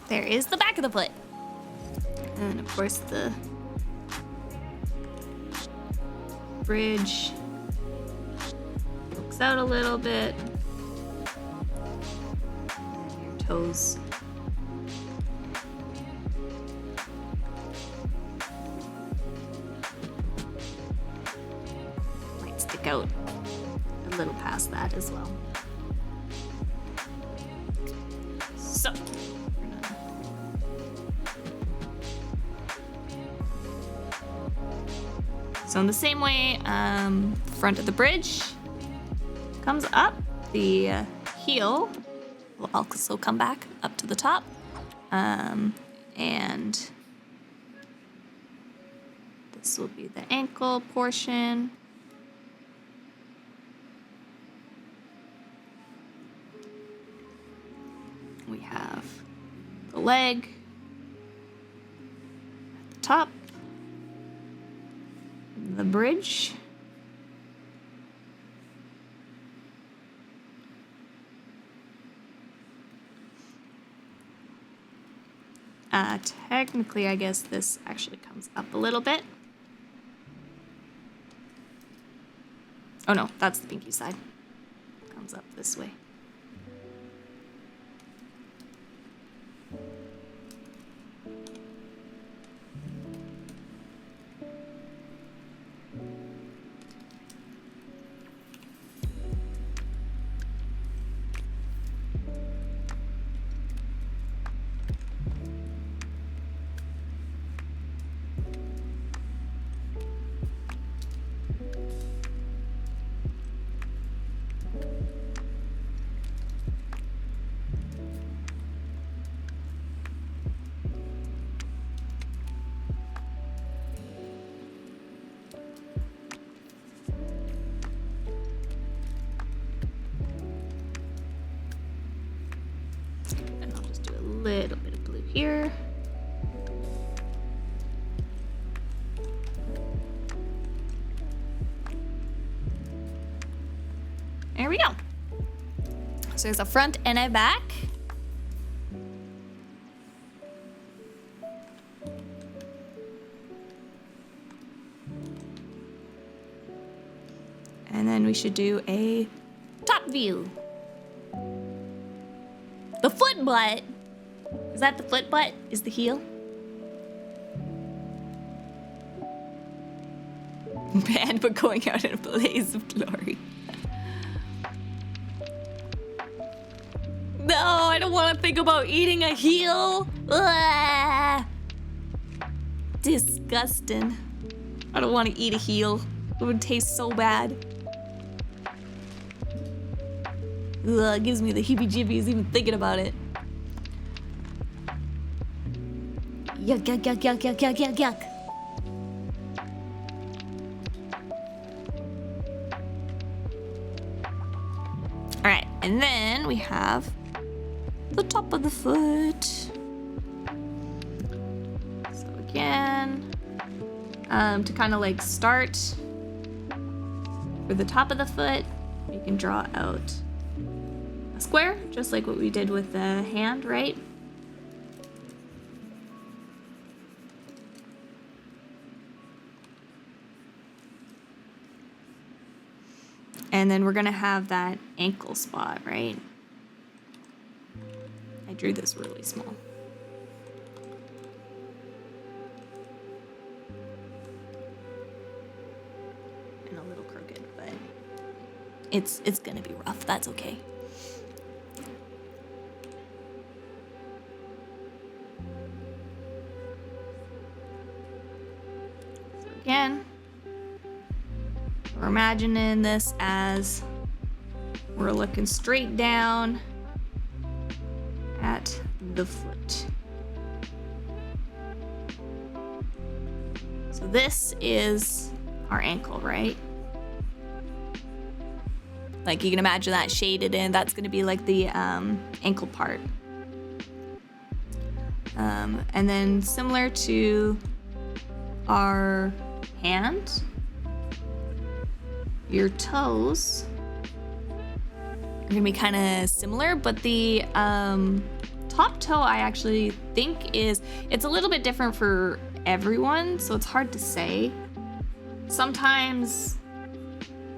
There is the back of the foot. And of course the bridge pokes out a little bit. Your toes. Might stick out a little past that as well. So. So in the same way, front of the bridge comes up, the heel will also come back up to the top, and this will be the ankle portion. We have the leg at the top. The bridge. Technically, I guess this actually comes up a little bit. Oh no, that's the pinky side. Comes up this way. Little bit of blue here. There we go. So there's a front and a back. And then we should do a top view. The foot butt. Is that the foot butt? Is the heel? Bad, but going out in a blaze of glory. No, I don't want to think about eating a heel. Ugh. Disgusting. I don't want to eat a heel. It would taste so bad. Ugh, it gives me the heebie-jeebies even thinking about it. Yuck, yuck, yuck, yuck, yuck, yuck, yuck, yuck. All right, and then we have the top of the foot. So again, to kind of like start for the top of the foot, you can draw out a square, just like what we did with the hand, right? And then we're gonna have that ankle spot, right? I drew this really small. And a little crooked, but it's gonna be rough, that's okay. So again, we're imagining this as we're looking straight down at the foot. So this is our ankle, right? Like you can imagine that shaded in, that's gonna be like the ankle part. And then similar to our hand, your toes are gonna be kind of similar, but the top toe I actually think it's a little bit different for everyone, so it's hard to say. Sometimes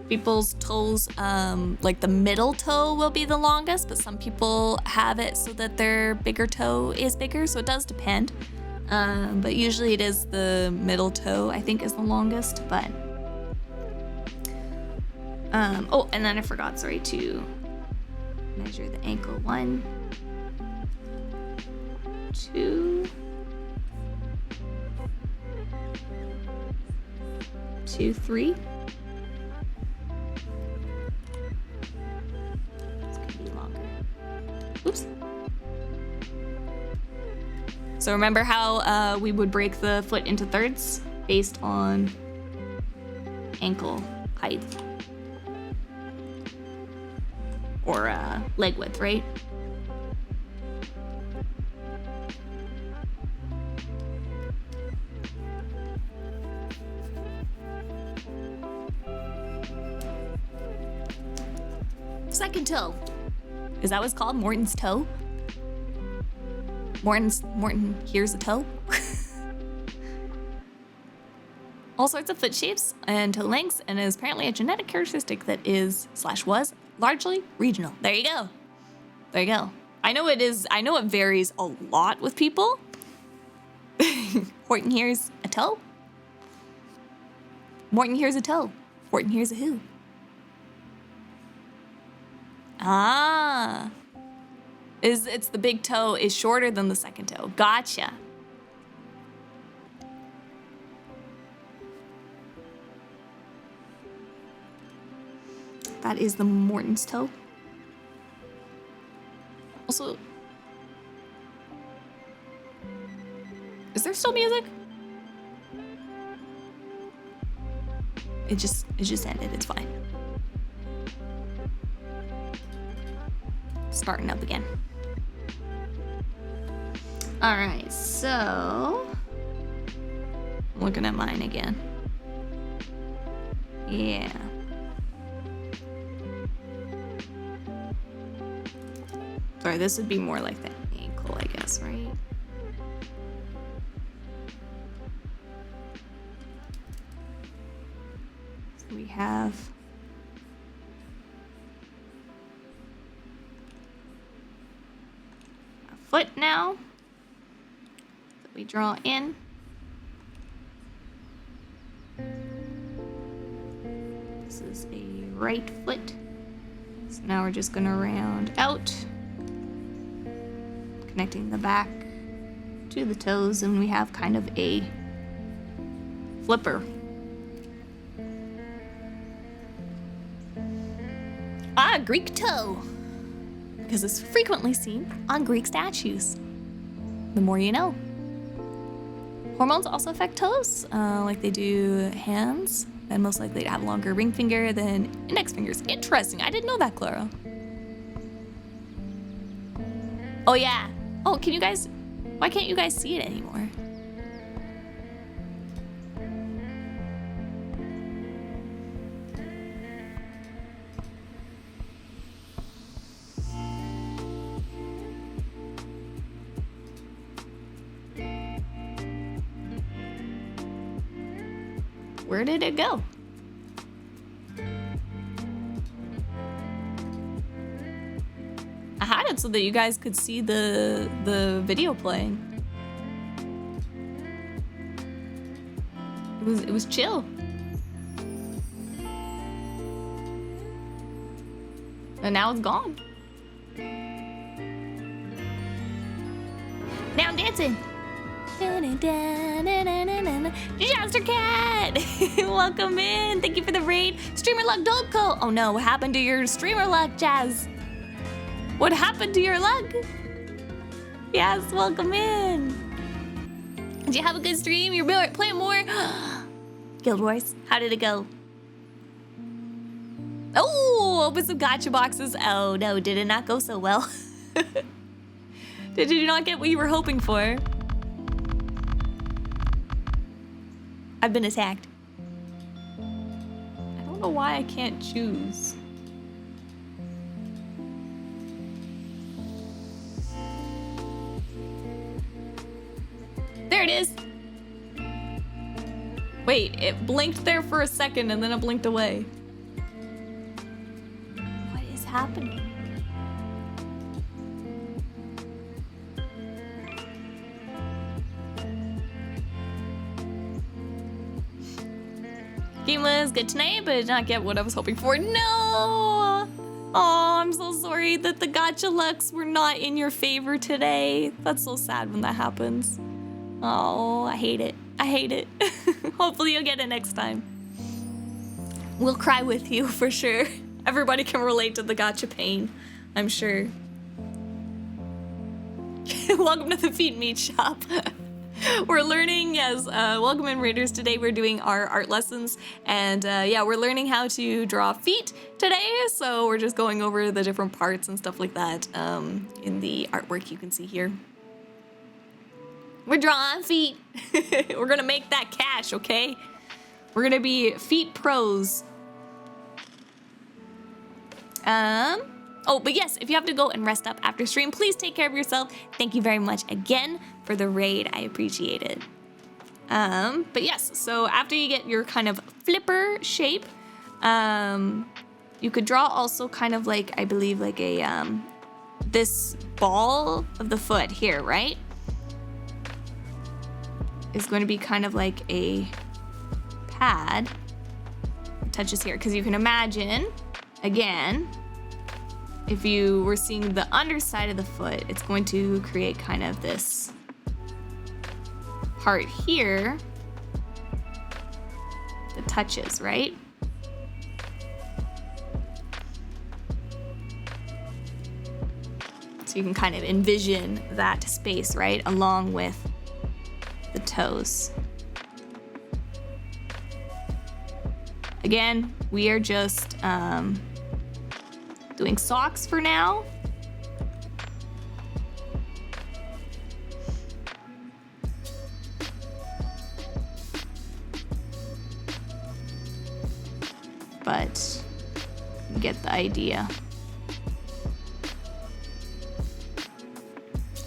people's toes, like the middle toe will be the longest, but some people have it so that their bigger toe is bigger, so it does depend. But usually it is the middle toe, I think, is the longest, but... oh, and then I forgot, sorry, to measure the ankle. 1, 2, 2, 3. It's gonna be longer. Oops. So remember how we would break the foot into thirds based on ankle height or leg width, right? Second toe. Is that what it's called? Morton's toe? Morton, here's a toe. All sorts of foot shapes and toe lengths, and is apparently a genetic characteristic that is / was largely regional. There you go. There you go. I know it is. I know it varies a lot with people. Horton here's a toe. Morton here's a toe. Horton here's a who. Ah. It's the big toe is shorter than the second toe. Gotcha. That is the Morton's toe. Also, is there still music? It just ended. It's fine. Starting up again. All right, so looking at mine again. Yeah. Sorry, this would be more like the ankle, I guess, right? So we have a foot now that we draw in. This is a right foot. So now we're just gonna round out, connecting the back to the toes, and we have kind of a flipper. Ah, Greek toe, because it's frequently seen on Greek statues. The more you know. Hormones also affect toes, like they do hands, and most likely to have a longer ring finger than index fingers. Interesting, I didn't know that, Clara. Oh yeah. Oh, can you guys, why can't you guys see it anymore? Where did it go? I had it so that you guys could see the video playing. It was chill. And now it's gone. Now I'm dancing. Jester Cat! Welcome in. Thank you for the raid. Streamer luck, don't go. Oh no, what happened to your streamer luck, Jazz? What happened to your luck? Yes, welcome in. Did you have a good stream? You're playing more? Guild Wars, how did it go? Oh, open some gacha boxes. Oh no, did it not go so well? Did you not get what you were hoping for? I've been attacked. I don't know why I can't choose. There it is. Wait, it blinked there for a second and then it blinked away. What is happening? Game was good tonight, but I did not get what I was hoping for. No! Oh, I'm so sorry that the gacha lucks were not in your favor today. That's so sad when that happens. Oh, I hate it. I hate it. Hopefully you'll get it next time. We'll cry with you for sure. Everybody can relate to the gacha pain, I'm sure. Welcome to the Feed Meat Shop. We're learning, yes, welcome in Raiders. Today we're doing our art lessons and yeah, we're learning how to draw feet today. So we're just going over the different parts and stuff like that in the artwork you can see here. We're drawing feet. We're gonna make that cash, okay? We're gonna be feet pros. Oh, but yes, if you have to go and rest up after stream, please take care of yourself. Thank you very much again for the raid. I appreciate it. But yes, so after you get your kind of flipper shape, you could draw also kind of like, I believe like a, this ball of the foot here, right? Is going to be kind of like a pad. It touches here, because you can imagine, again, if you were seeing the underside of the foot, it's going to create kind of this part here that touches, right? So you can kind of envision that space, right, along with the toes. Again, we are just doing socks for now. But you get the idea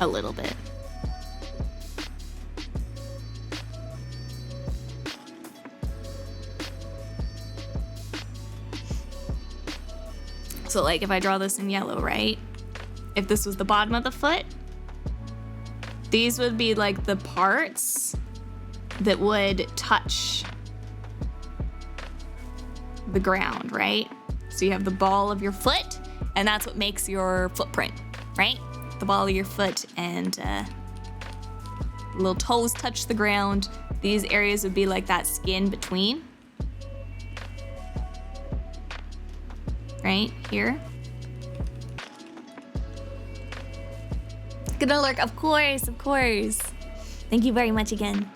a little bit. So like if I draw this in yellow, right? If this was the bottom of the foot, these would be like the parts that would touch the ground, right? So you have the ball of your foot, and that's what makes your footprint, right? The ball of your foot and little toes touch the ground. These areas would be like that skin between. Right here. Gonna lurk, of course, of course. Thank you very much again.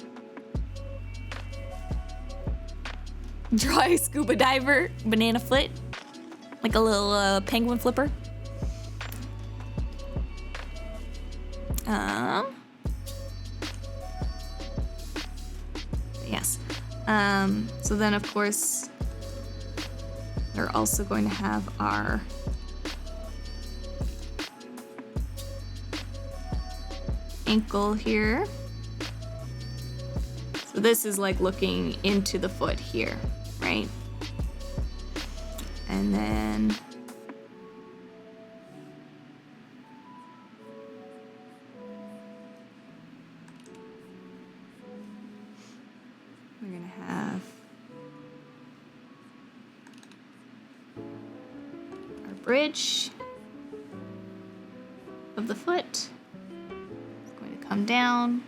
Draw a scuba diver, banana foot, like a little penguin flipper. Yes. So then, of course, we're also going to have our ankle here. So this is like looking into the foot here, right? And then we're gonna have our bridge of the foot. It's going to come down.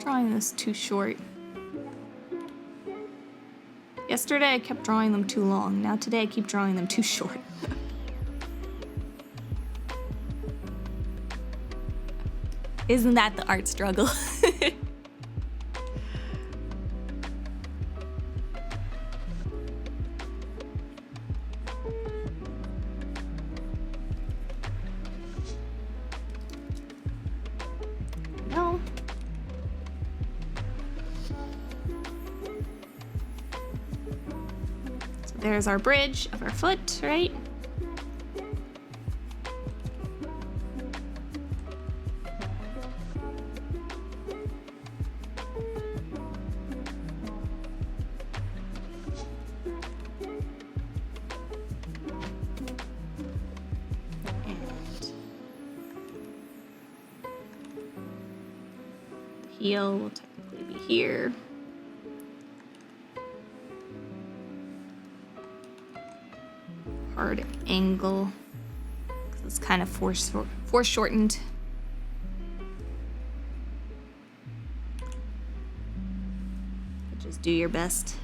drawing this too short. Yesterday I kept drawing them too long. Now today I keep drawing them too short. Isn't that the art struggle? No. So there's our bridge of our foot, right? Heel will technically be here. Hard angle, because it's kind of foreshortened. Just do your best.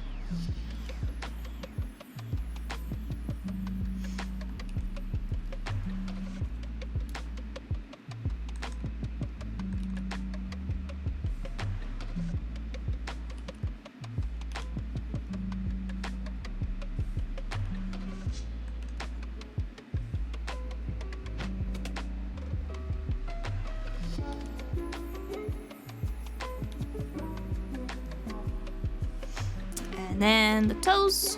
And then the toes.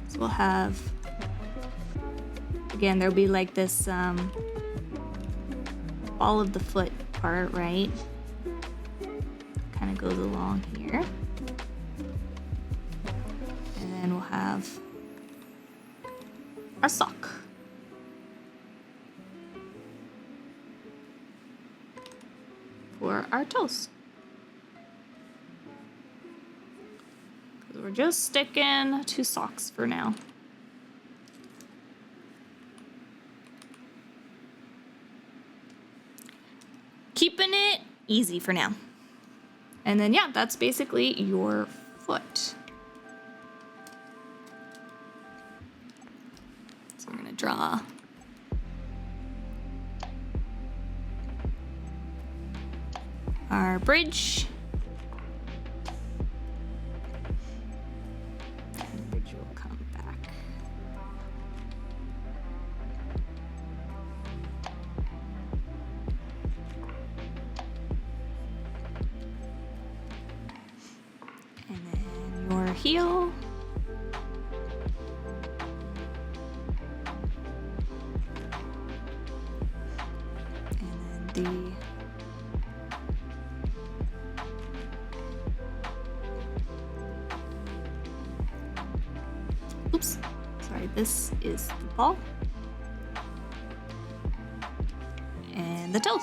So we'll have, again, there'll be like this ball of the foot part, right? Kind of goes along here. And then we'll have our sock. For our toes. We're just sticking to socks for now. Keeping it easy for now. And then, yeah, that's basically your foot. So we're gonna draw our bridge. Heel. And then oops, sorry, this is the ball. And the toes.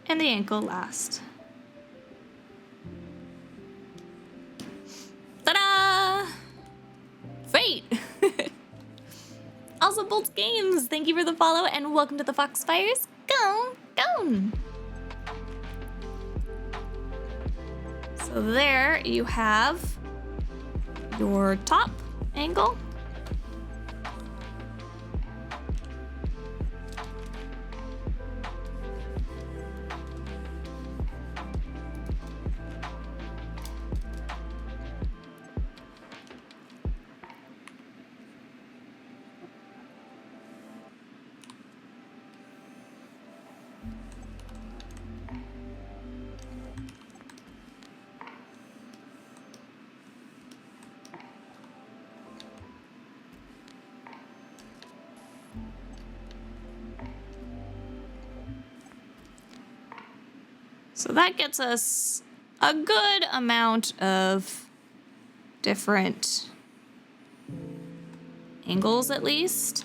And the ankle last. Ta-da! Fate! Also, Bolts Games, thank you for the follow and welcome to the Foxfires. Go! So there you have your top angle. So that gets us a good amount of different angles, at least.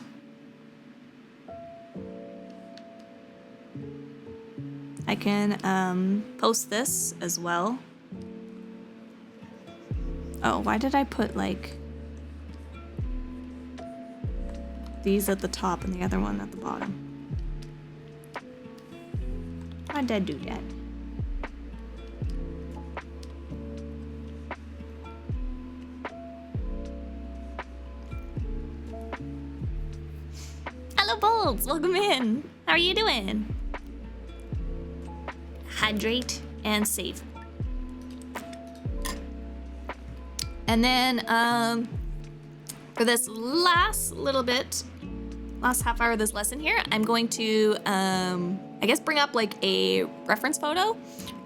I can post this as well. Oh, why did I put like... these at the top and the other one at the bottom. Why'd I do that? Hello, Bolts! Welcome in! How are you doing? Hydrate and save. And then, for this last little bit, last half hour of this lesson here, I'm going to, I guess, bring up like a reference photo,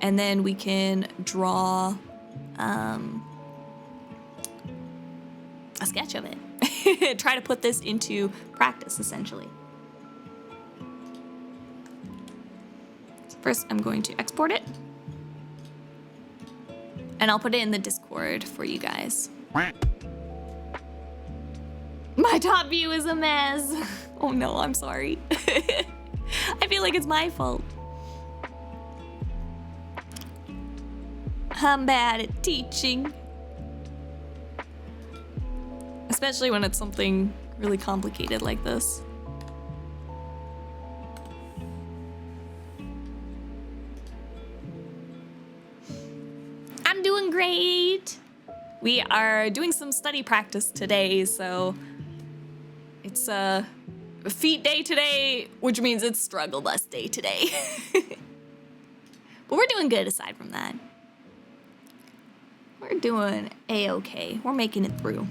and then we can draw a sketch of it. Try to put this into practice, essentially. So first, I'm going to export it. And I'll put it in the Discord for you guys. My top view is a mess. Oh no, I'm sorry. I feel like it's my fault. I'm bad at teaching. Especially when it's something really complicated like this. I'm doing great. We are doing some study practice today, so it's a feat day today, which means it's struggle bus day today. But we're doing good aside from that. We're doing a-okay. We're making it through.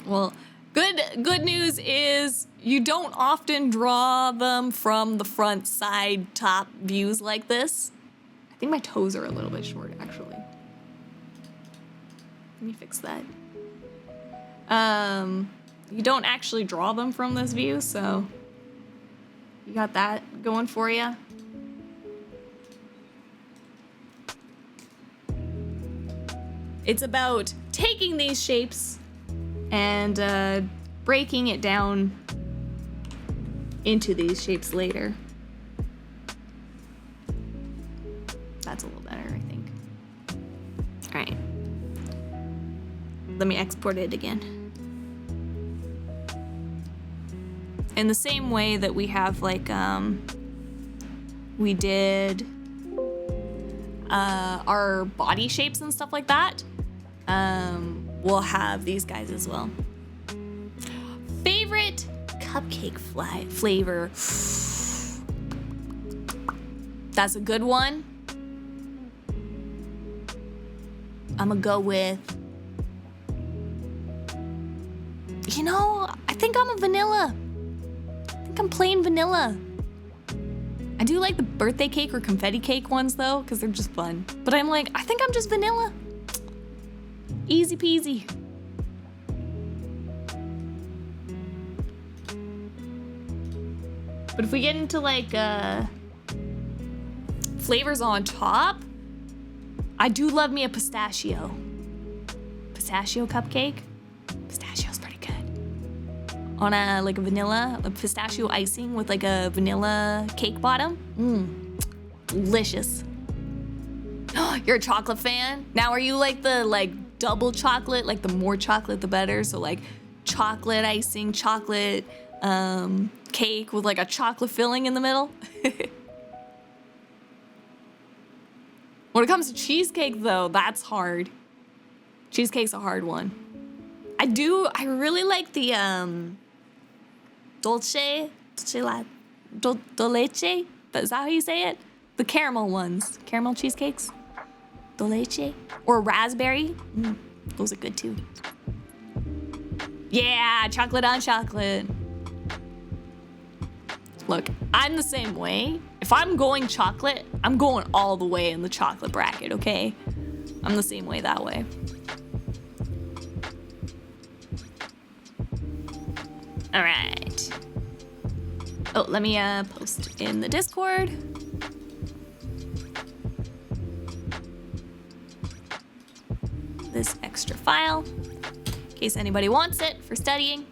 Well, good news is you don't often draw them from the front, side, top views like this. I think my toes are a little bit short, actually. Let me fix that. You don't actually draw them from this view, so you got that going for you. It's about taking these shapes and breaking it down into these shapes later. That's a little better, I think. All right. Let me export it again. In the same way that we have, like, we did our body shapes and stuff like that, we'll have these guys as well. Favorite cupcake flavor? That's a good one. I'm gonna go with, you know, I think I'm a vanilla. I think I'm plain vanilla. I do like the birthday cake or confetti cake ones though, because they're just fun. But I'm like, I think I'm just vanilla. Easy peasy. But if we get into like flavors on top, I do love me a pistachio. Pistachio cupcake. Pistachio's pretty good. On a pistachio icing with like a vanilla cake bottom. Delicious. You're a chocolate fan? Now are you like the double chocolate, like the more chocolate the better? So like chocolate icing, chocolate cake with like a chocolate filling in the middle? When it comes to cheesecake though, that's hard. Cheesecake's a hard one. I really like the dulce leche, is that how you say it? The caramel ones, caramel cheesecakes. Dulce or raspberry, those are good too. Yeah, chocolate on chocolate. Look, I'm the same way. If I'm going chocolate, I'm going all the way in the chocolate bracket, okay? I'm the same way that way. All right. Oh, let me post in the Discord. This extra file, in case anybody wants it for studying.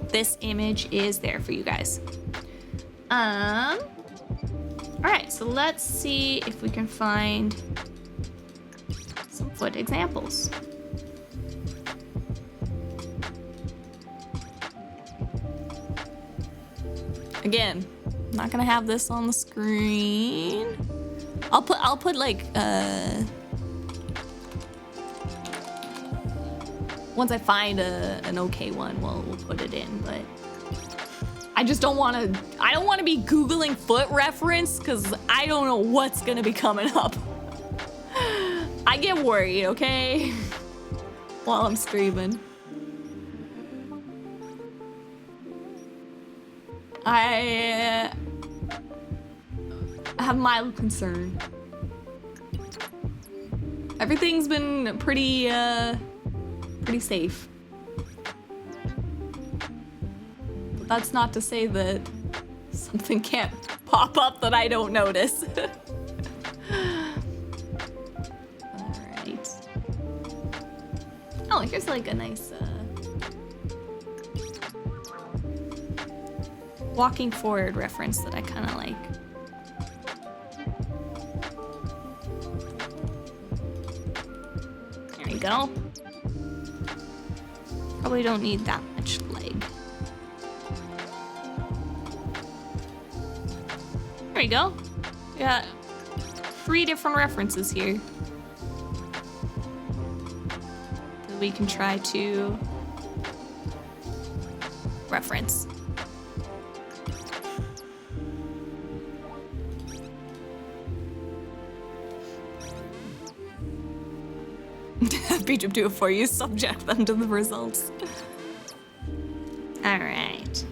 This image is there for you guys. All right, so let's see if we can find foot examples. Again, I'm not gonna have this on the screen. I'll put like once I find an okay one, we'll put it in, but I just don't want to be Googling foot reference because I don't know what's gonna be coming up. I get worried, okay? While I'm streaming. I have mild concern. Everything's been pretty safe. But that's not to say that something can't pop up that I don't notice. Alright. Oh, here's like a nice walking forward reference that I kind of like. There we go. Probably don't need that much leg. There we go. We got 3 different references here that we can try to reference. Beat do it for you, subject them to the results. All right.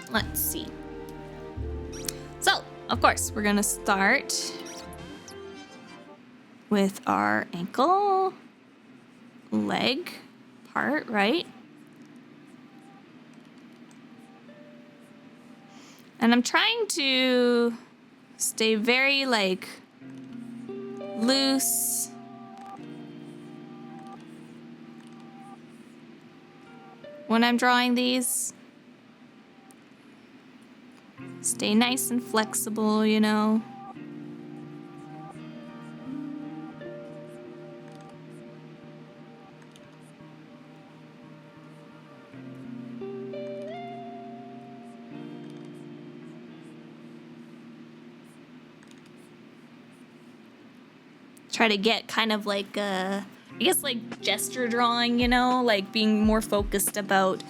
Let's see. So, of course, we're gonna start with our ankle, leg part, right? And I'm trying to stay very like loose. When I'm drawing these, stay nice and flexible, you know. Try to get kind of like I guess like gesture drawing, you know, like being more focused about,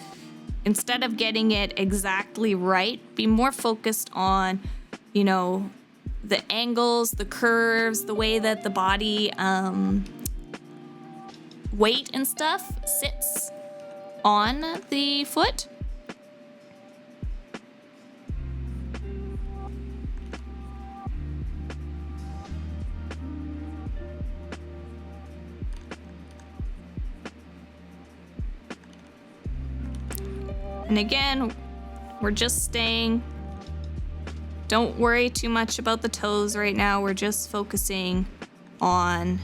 instead of getting it exactly right, be more focused on, you know, the angles, the curves, the way that the body weight and stuff sits on the foot. And again, we're just staying, don't worry too much about the toes right now. We're just focusing on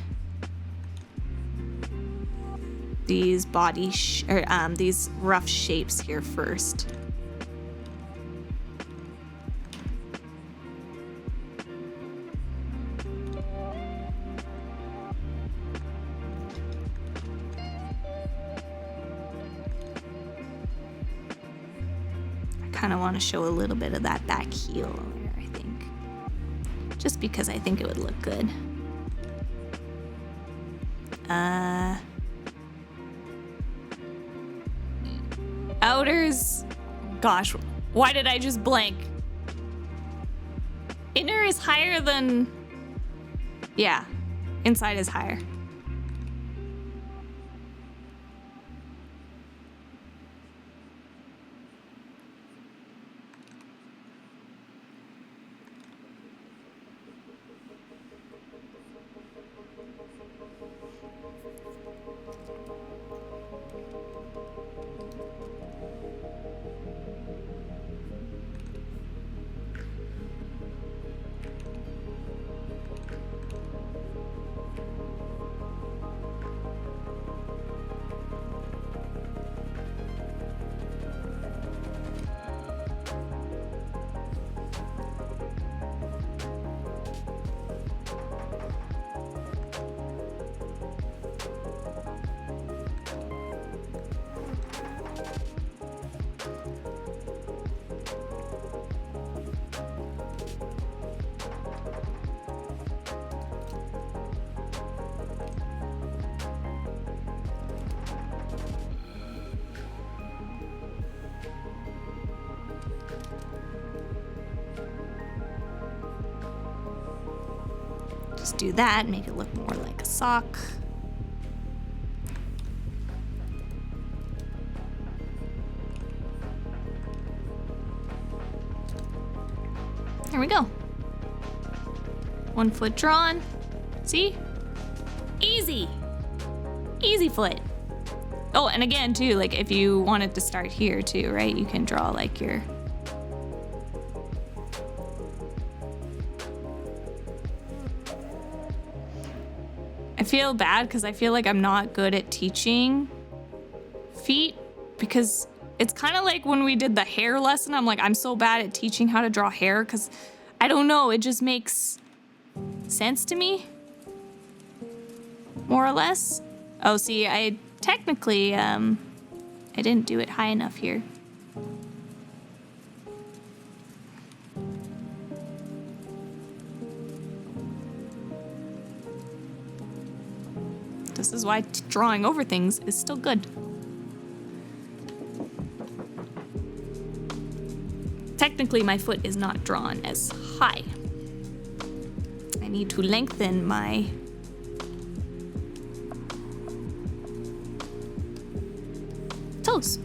these these rough shapes here first. Kind of want to show a little bit of that back heel there, I think. Just because I think it would look good. Outers, gosh, why did I just blank? Inner is higher than, yeah, inside is higher. Let's do that, make it look more like a sock. There we go. 1 foot drawn. See? Easy. Easy foot. Oh, and again too, like if you wanted to start here too, right? You can draw like your... I feel bad because I feel like I'm not good at teaching feet, because it's kind of like when we did the hair lesson, I'm like, I'm so bad at teaching how to draw hair because I don't know, it just makes sense to me, more or less. Oh, see, I technically, I didn't do it high enough here. This is why drawing over things is still good. Technically, my foot is not drawn as high. I need to lengthen my toes.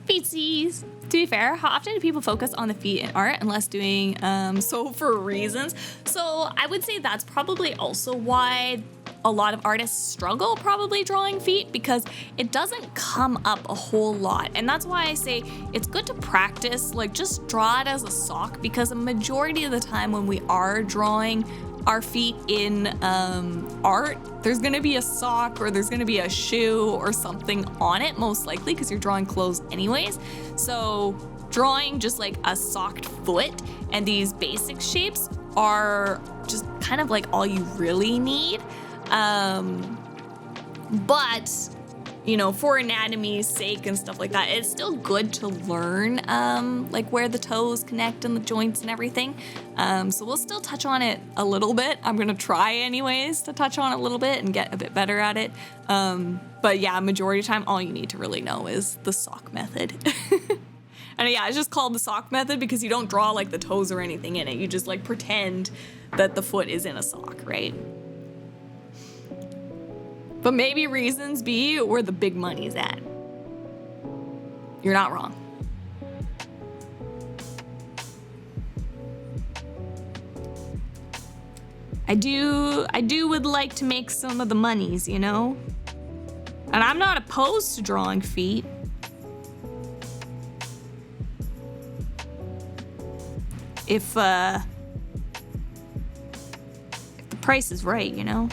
Feetsies. To be fair, how often do people focus on the feet in art unless doing so for reasons? So I would say that's probably also why a lot of artists struggle probably drawing feet, because it doesn't come up a whole lot. And that's why I say it's good to practice, like just draw it as a sock, because a majority of the time when we are drawing our feet in art, there's gonna be a sock or there's gonna be a shoe or something on it, most likely, because you're drawing clothes anyways. So drawing just like a socked foot and these basic shapes are just kind of like all you really need. But you know, for anatomy's sake and stuff like that, it's still good to learn like where the toes connect and the joints and everything. So we'll still touch on it a little bit. I'm gonna try anyways to touch on it a little bit and get a bit better at it. But yeah, majority of the time, all you need to really know is the sock method. And yeah, it's just called the sock method because you don't draw like the toes or anything in it. You just like pretend that the foot is in a sock, right? But maybe reasons be where the big money's at. You're not wrong. I do would like to make some of the monies, you know? And I'm not opposed to drawing feet. If the price is right, you know?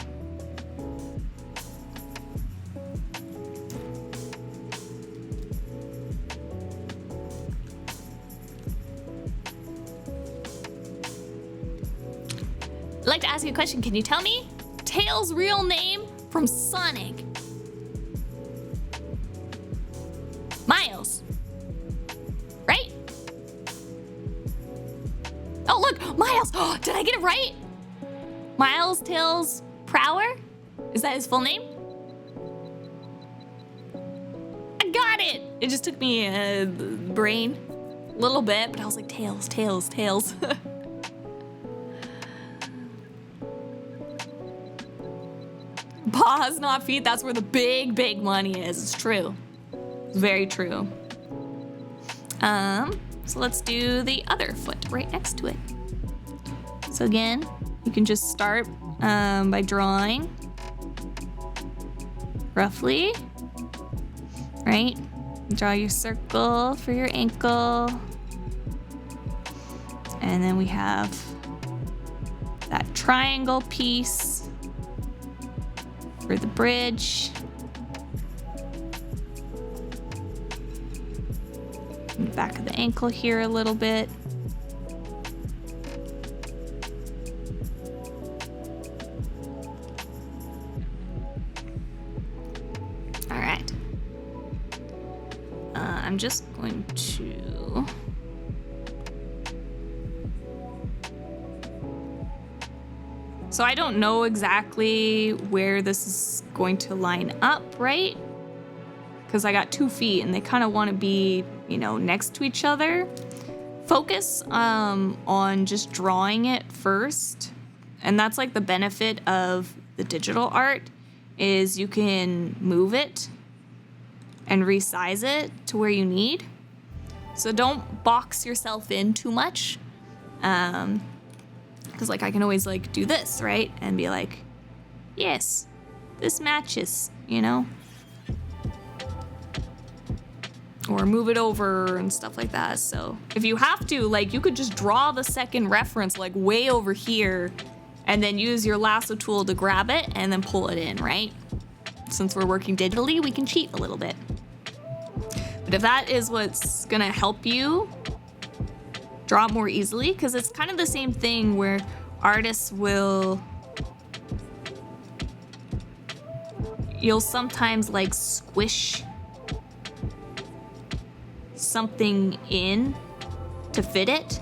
I'd like to ask you a question. Can you tell me Tails' real name from Sonic? Miles. Right? Oh, look, Miles. Oh, did I get it right? Miles Tails Prower? Is that his full name? I got it. It just took me a brain a little bit, but I was like, Tails, Tails, Tails. Paws, not feet. That's where the big, big money is. It's true. It's very true. So let's do the other foot right next to it. So again, you can just start by drawing roughly, right? Draw your circle for your ankle. And then we have that triangle piece for the bridge. Back of the ankle here a little bit. All right. I'm just going to... So I don't know exactly where this is going to line up, right? Because I got 2 feet and they kind of want to be, you know, next to each other. Focus on just drawing it first. And that's like the benefit of the digital art is you can move it and resize it to where you need. So don't box yourself in too much. Because like I can always like do this, right? And be like, yes, this matches, you know? Or move it over and stuff like that. So if you have to, like, you could just draw the second reference like way over here and then use your lasso tool to grab it and then pull it in, right? Since we're working digitally, we can cheat a little bit. But if that is what's gonna help you draw it more easily, because it's kind of the same thing where artists you'll sometimes like squish something in to fit it.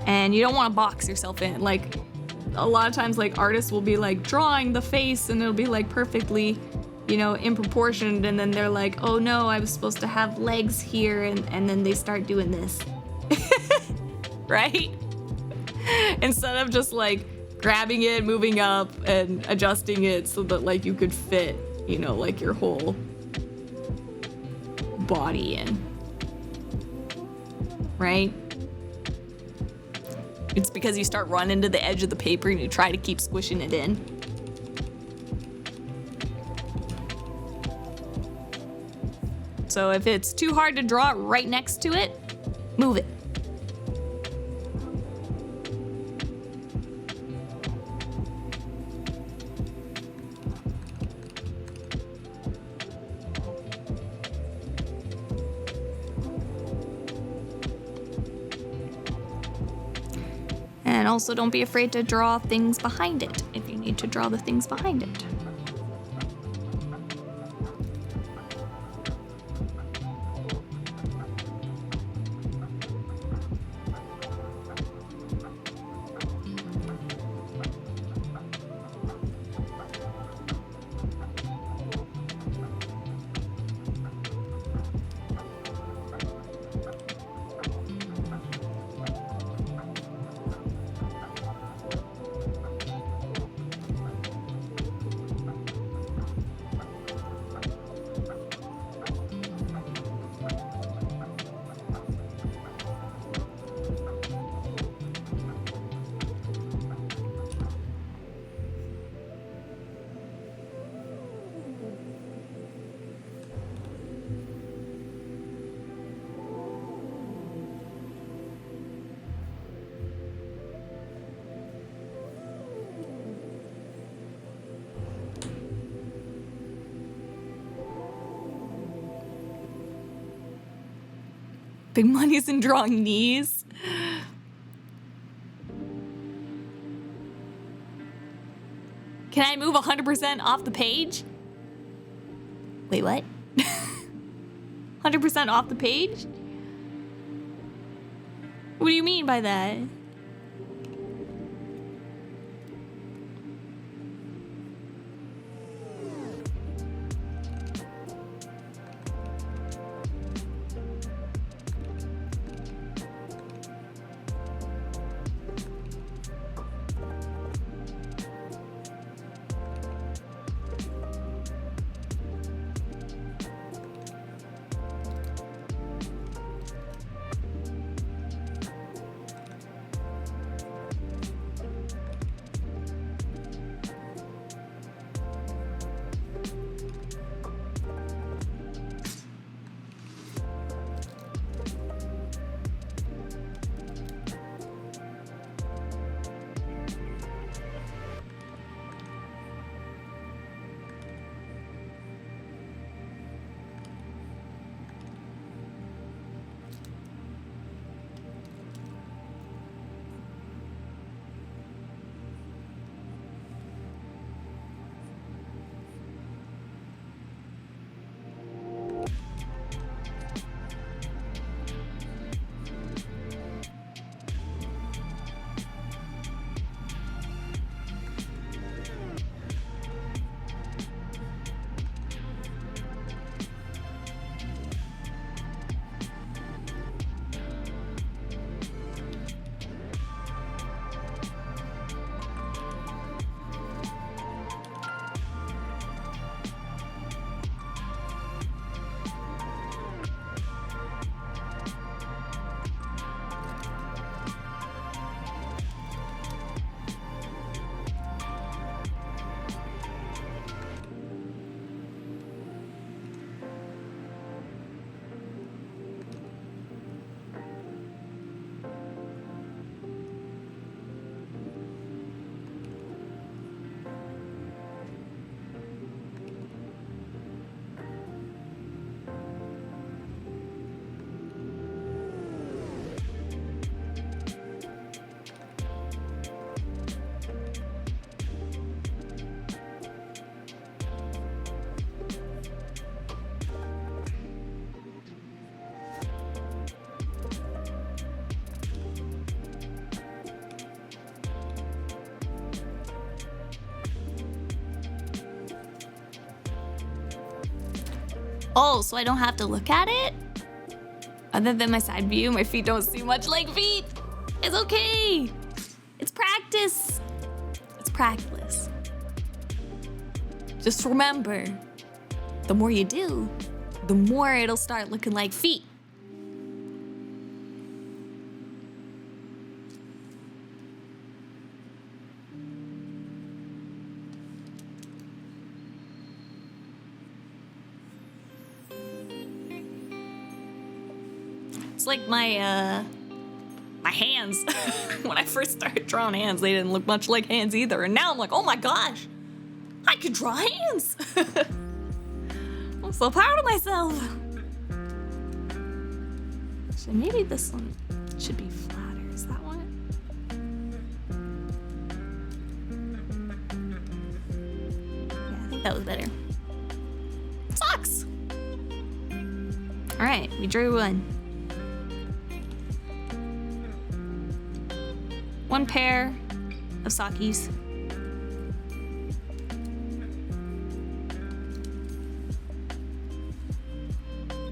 And you don't want to box yourself in. Like a lot of times like artists will be like drawing the face and it'll be like perfectly, you know, in proportion, and then they're like, oh no, I was supposed to have legs here, and then they start doing this. Right? Instead of just like grabbing it, moving up and adjusting it so that like you could fit, you know, like your whole body in. Right? It's because you start running to the edge of the paper and you try to keep squishing it in. So if it's too hard to draw it right next to it, move it. And also don't be afraid to draw things behind it if you need to draw the things behind it. Big money's in drawing knees. Can I move 100% off the page? Wait, what? 100% off the page? What do you mean by that? Oh, so I don't have to look at it? Other than my side view, my feet don't see much like feet. It's okay. It's practice. It's practice. Just remember, the more you do, the more it'll start looking like feet. It's like my hands. When I first started drawing hands, they didn't look much like hands either. And now I'm like, oh my gosh, I could draw hands. I'm so proud of myself. So maybe this one should be flatter. Is that one? Yeah, I think that was better. Socks! All right, we drew one. One pair of sockies.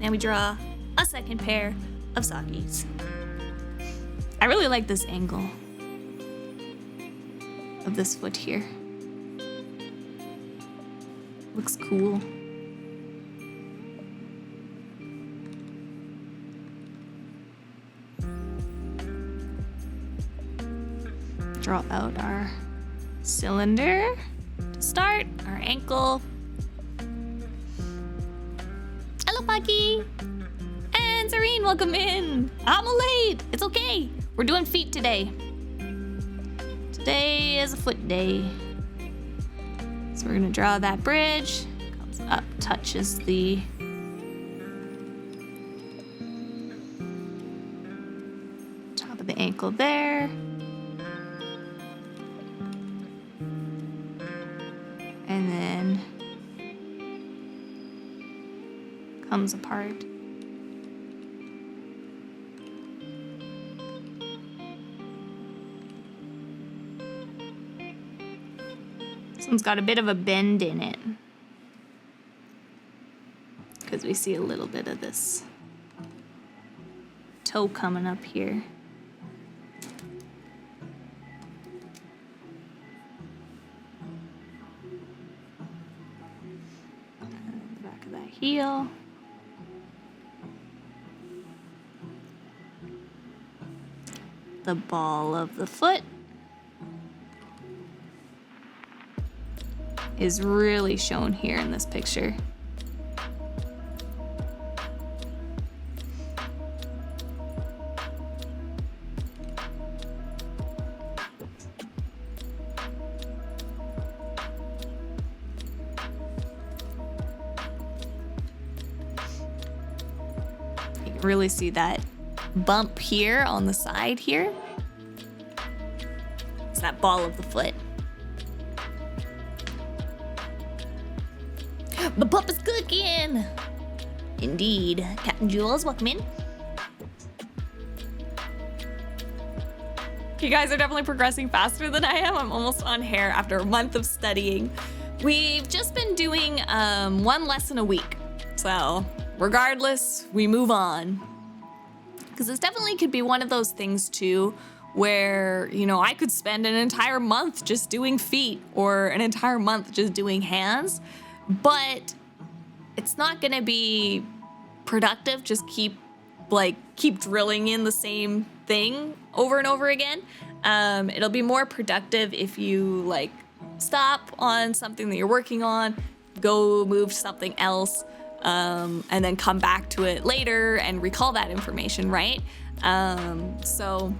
And we draw a second pair of sockies. I really like this angle of this foot here. Looks cool. Draw out our cylinder to start, our ankle. Hello, Bucky. And Serene, welcome in. I'm late. It's okay. We're doing feet today. Today is a foot day. So we're gonna draw that bridge. Comes up, touches the top of the ankle there. And then comes apart. This one's got a bit of a bend in it because we see a little bit of this toe coming up here. Heel. The ball of the foot is really shown here in this picture. Really see that bump here on the side here. It's that ball of the foot. The bump is cooking. Indeed. Captain Jules, welcome in. You guys are definitely progressing faster than I am. I'm almost on hair after a month of studying. We've just been doing one lesson a week. So regardless, we move on. Because this definitely could be one of those things too, where, you know, I could spend an entire month just doing feet or an entire month just doing hands, but it's not gonna be productive. Just keep drilling in the same thing over and over again. It'll be more productive if you stop on something that you're working on, go move to something else, and then come back to it later and recall that information, right? So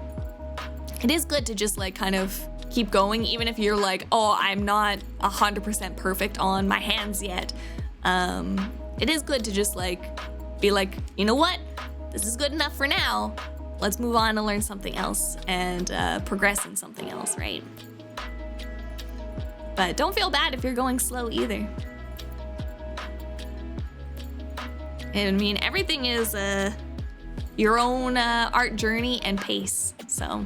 it is good to just kind of keep going, even if you're like, oh, I'm not 100% perfect on my hands yet. It is good to just be like, you know what? This is good enough for now. Let's move on and learn something else and progress in something else, right? But don't feel bad if you're going slow either. I mean, everything is your own art journey and pace, so.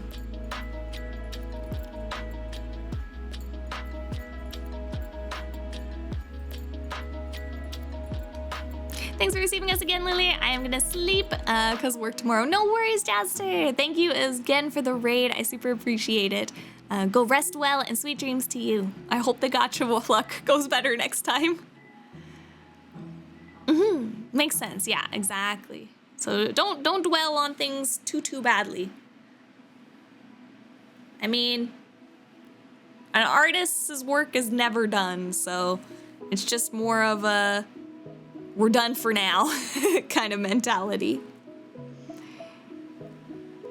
Thanks Yes, again, Lily, I am gonna sleep because work tomorrow. No worries, Jaster. Thank you again for the raid. I super appreciate it. Go rest well and sweet dreams to you. I hope the gacha luck goes better next time. Makes sense. Yeah, exactly. So don't dwell on things too badly. I mean, an artist's work is never done, so it's just more of a we're done for now kind of mentality.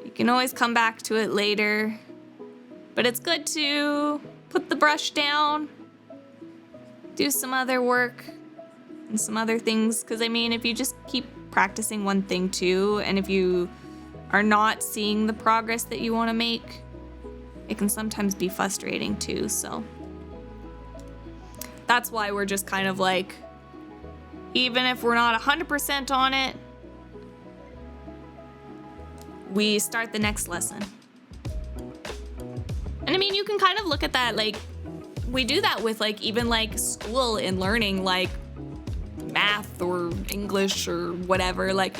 You can always come back to it later, but it's good to put the brush down, do some other work and some other things, because I mean, if you just keep practicing one thing too, and if you are not seeing the progress that you want to make, it can sometimes be frustrating too, so that's why we're just kind of like, even if we're not 100% on it, we start the next lesson. And I mean, you can kind of look at that, like, we do that with like, even like school and learning like math or English or whatever, like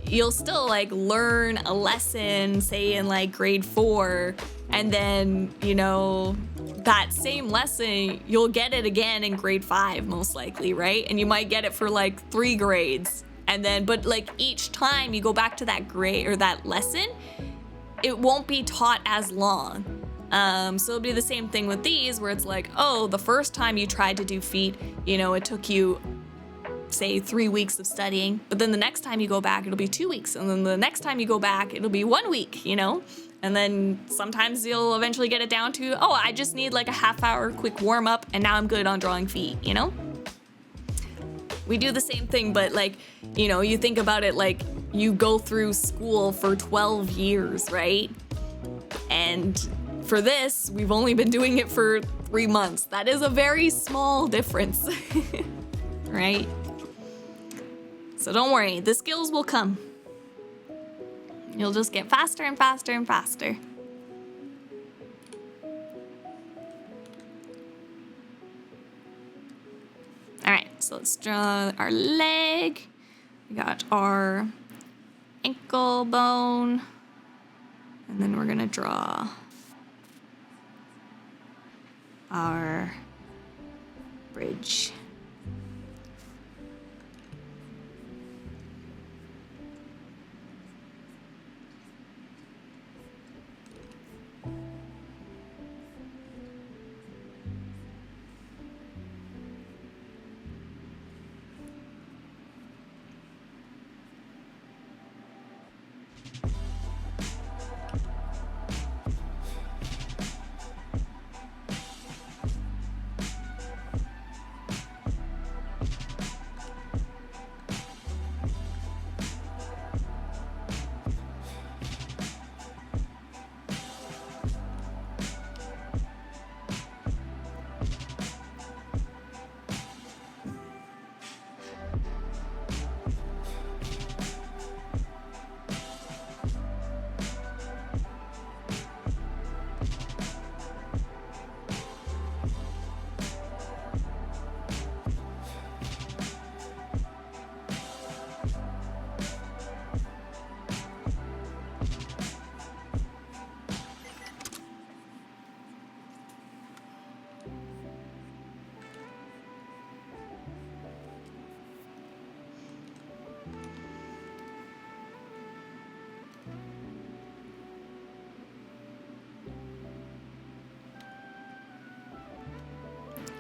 you'll still like learn a lesson, say in like grade 4, and then, you know, that same lesson, you'll get it again in grade 5, most likely, right? And you might get it for like 3 grades. And then, but like each time you go back to that grade or that lesson, it won't be taught as long. So it'll be the same thing with these, where it's like, oh, the first time you tried to do feet, you know, it took you, say, 3 weeks of studying, but then the next time you go back, it'll be 2 weeks. And then the next time you go back, it'll be 1 week, you know? And then sometimes you'll eventually get it down to, oh, I just need like a half-hour quick warm-up and now I'm good on drawing feet, you know? We do the same thing, but like, you know, you think about it like you go through school for 12 years, right? And for this, we've only been doing it for 3 months. That is a very small difference, right? So don't worry, the skills will come. You'll just get faster and faster and faster. All right, so let's draw our leg. We got our ankle bone. And then we're gonna draw our bridge.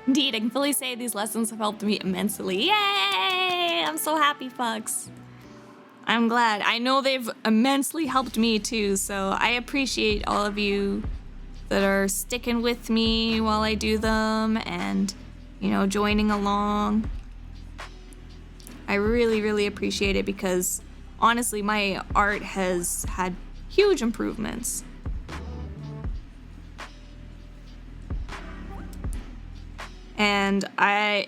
Indeed, I can fully say these lessons have helped me immensely. Yay! I'm so happy, fucks. I'm glad. I know they've immensely helped me too, so I appreciate all of you that are sticking with me while I do them and, you know, joining along. I really, really appreciate it because honestly, my art has had huge improvements. And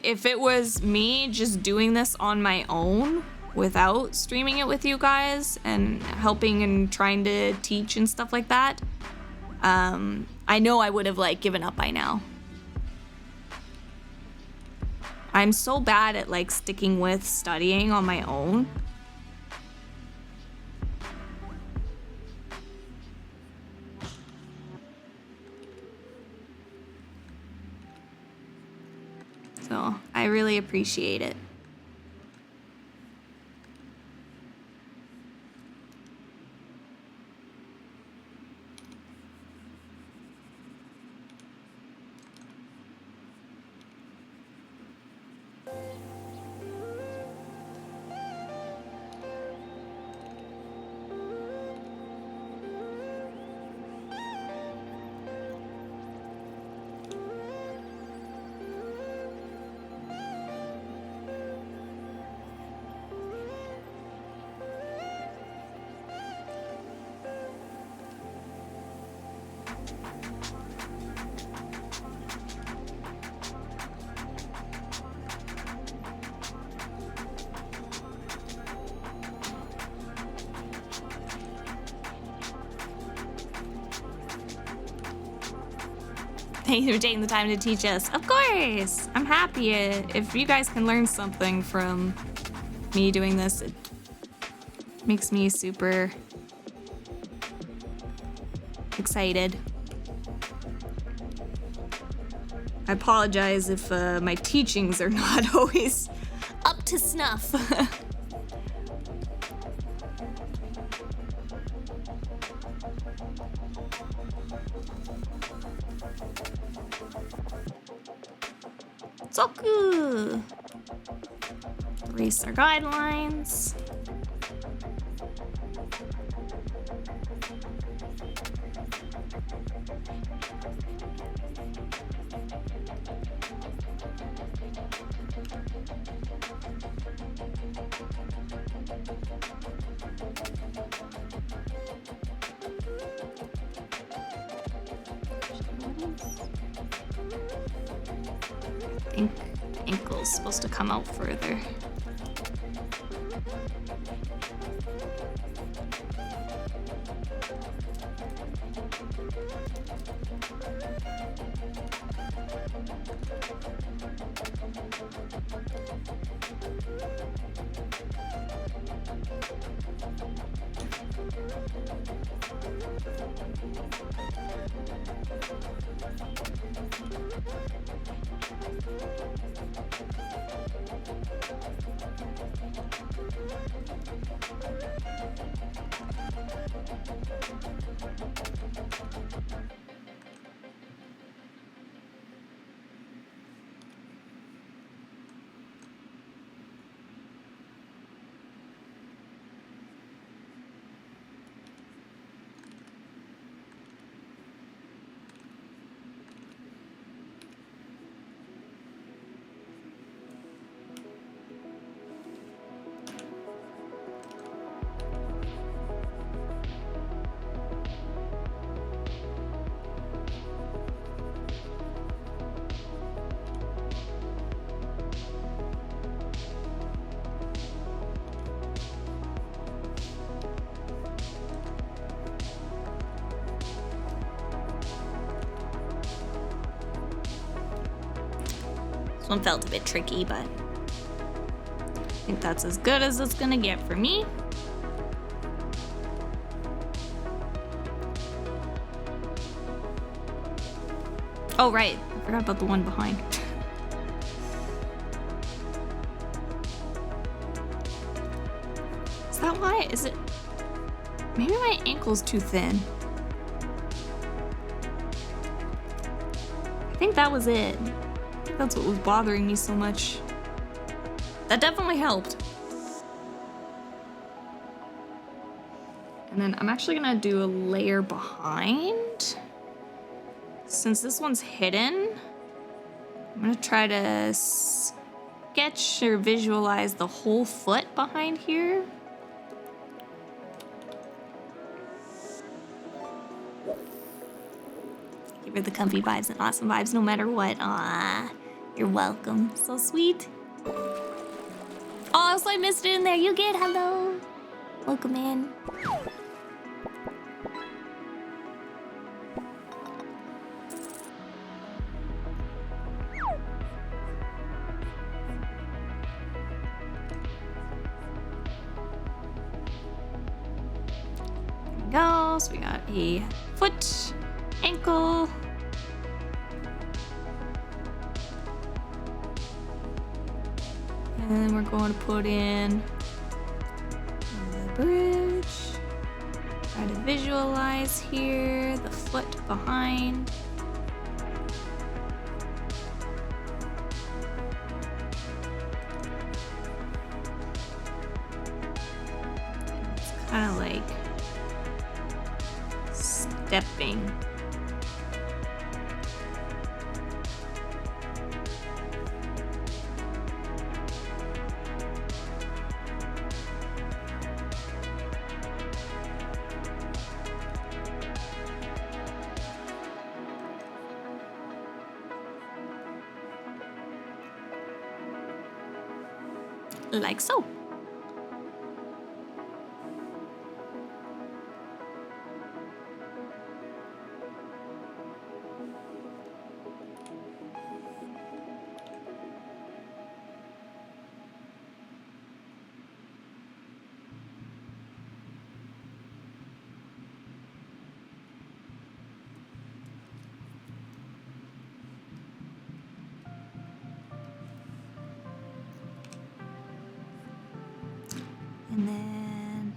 if it was me just doing this on my own without streaming it with you guys and helping and trying to teach and stuff like that, I know I would have like given up by now. I'm so bad at like sticking with studying on my own. So I really appreciate it. Thanks for taking the time to teach us. Of course! I'm happy if you guys can learn something from me doing this. It makes me super excited. I apologize if my teachings are not always up to snuff. Soku! Erase our guidelines. I think the ankle's supposed to come out further. This one felt a bit tricky, but I think that's as good as it's gonna get for me. Oh, right. I forgot about the one behind. Is that why? Is it... Maybe my ankle's too thin. I think that was it. I think that's what was bothering me so much. That definitely helped. And then I'm actually gonna do a layer behind. Since this one's hidden, I'm gonna try to sketch or visualize the whole foot behind here. Give her the comfy vibes and awesome vibes no matter what. Aww, you're welcome. So sweet. Oh, so I missed it in there. You get hello. Welcome in. So we got a foot, ankle, and then we're going to put in the bridge. Try to visualize here the foot behind. It's kind of like stepping. Like so. And then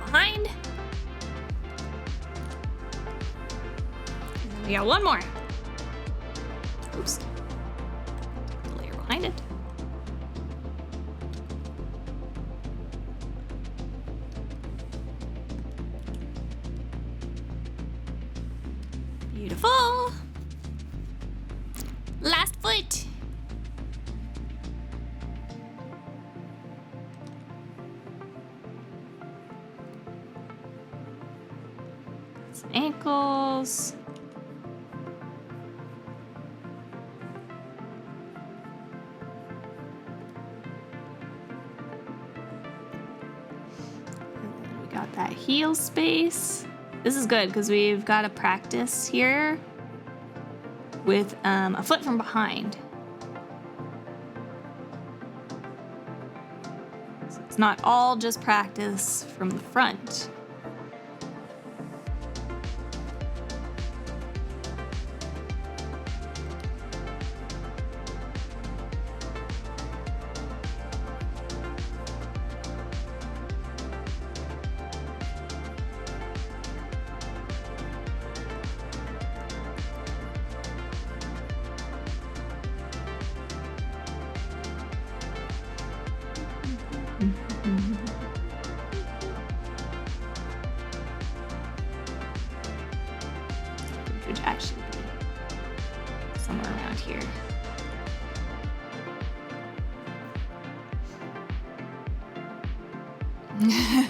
behind. And then we got one more. Oops. The layer behind it. Beautiful. Last foot. Some ankles. And then we got that heel space. This is good because we've got to practice here with a foot from behind. So it's not all just practice from the front. Which would actually be somewhere around here.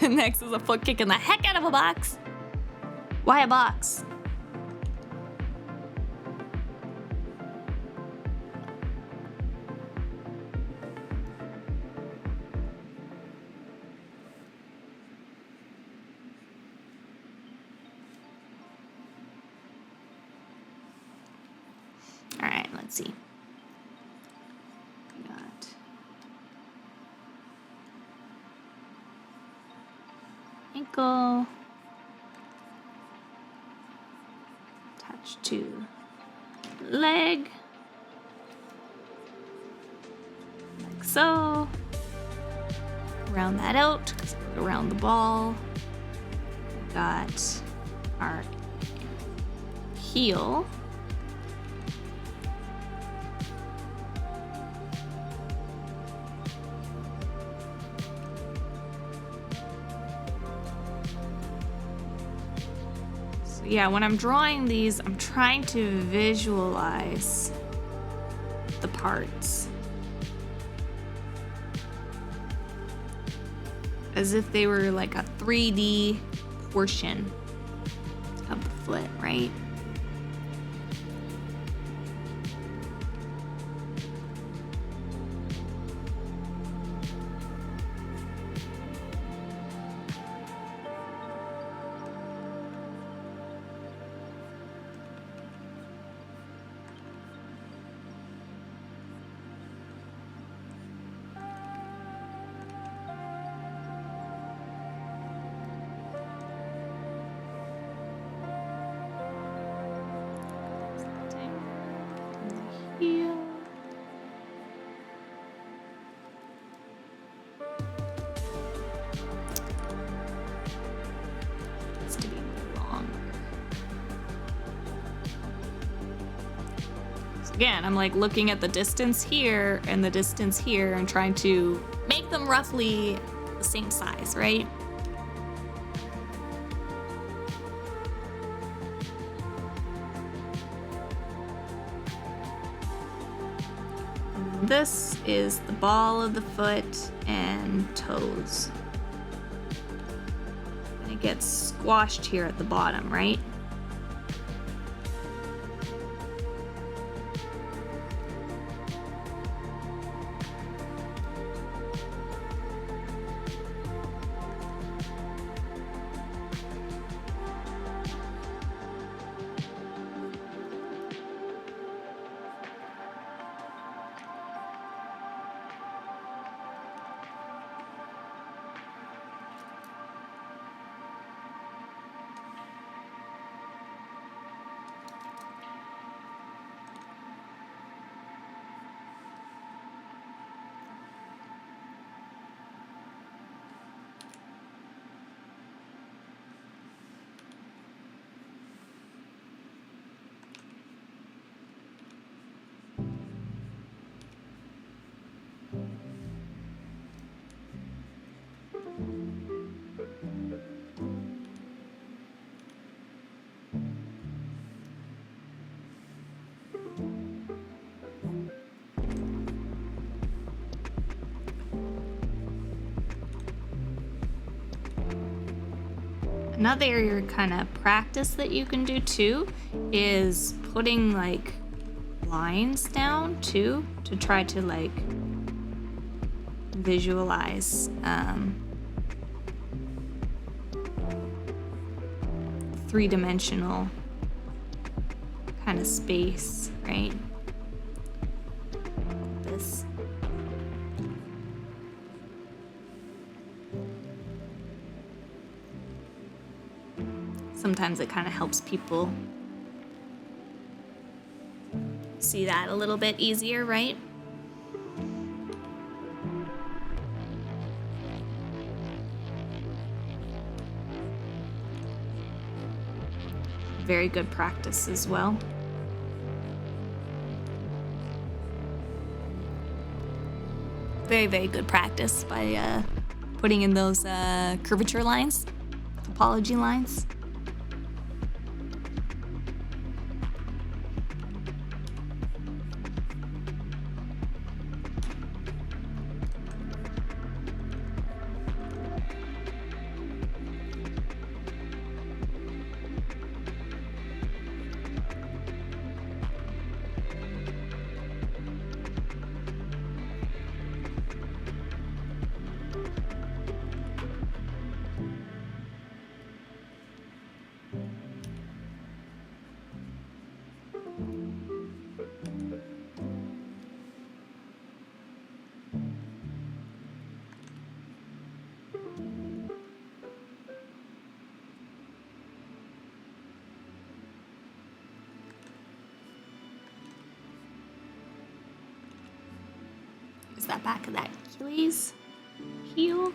Next is a foot kicking the heck out of a box. Why a box? All right, let's see. We got ankle attached to leg, like so. Round that out, around the ball. We got our heel. So yeah, when I'm drawing these, I'm trying to visualize the parts as if they were like a 3D portion of the foot, right? Heel. Needs to be longer. So again, I'm like looking at the distance here and the distance here and trying to make them roughly the same size, right? This is the ball of the foot and toes. And it gets squashed here at the bottom, right? Another kind of practice that you can do too is putting like lines down too to try to like visualize three-dimensional kind of space, right? This. Sometimes it kind of helps people see that a little bit easier, right? Very good practice as well. Very, very good practice by putting in those curvature lines, topology lines. Is that back of that Achilles heel?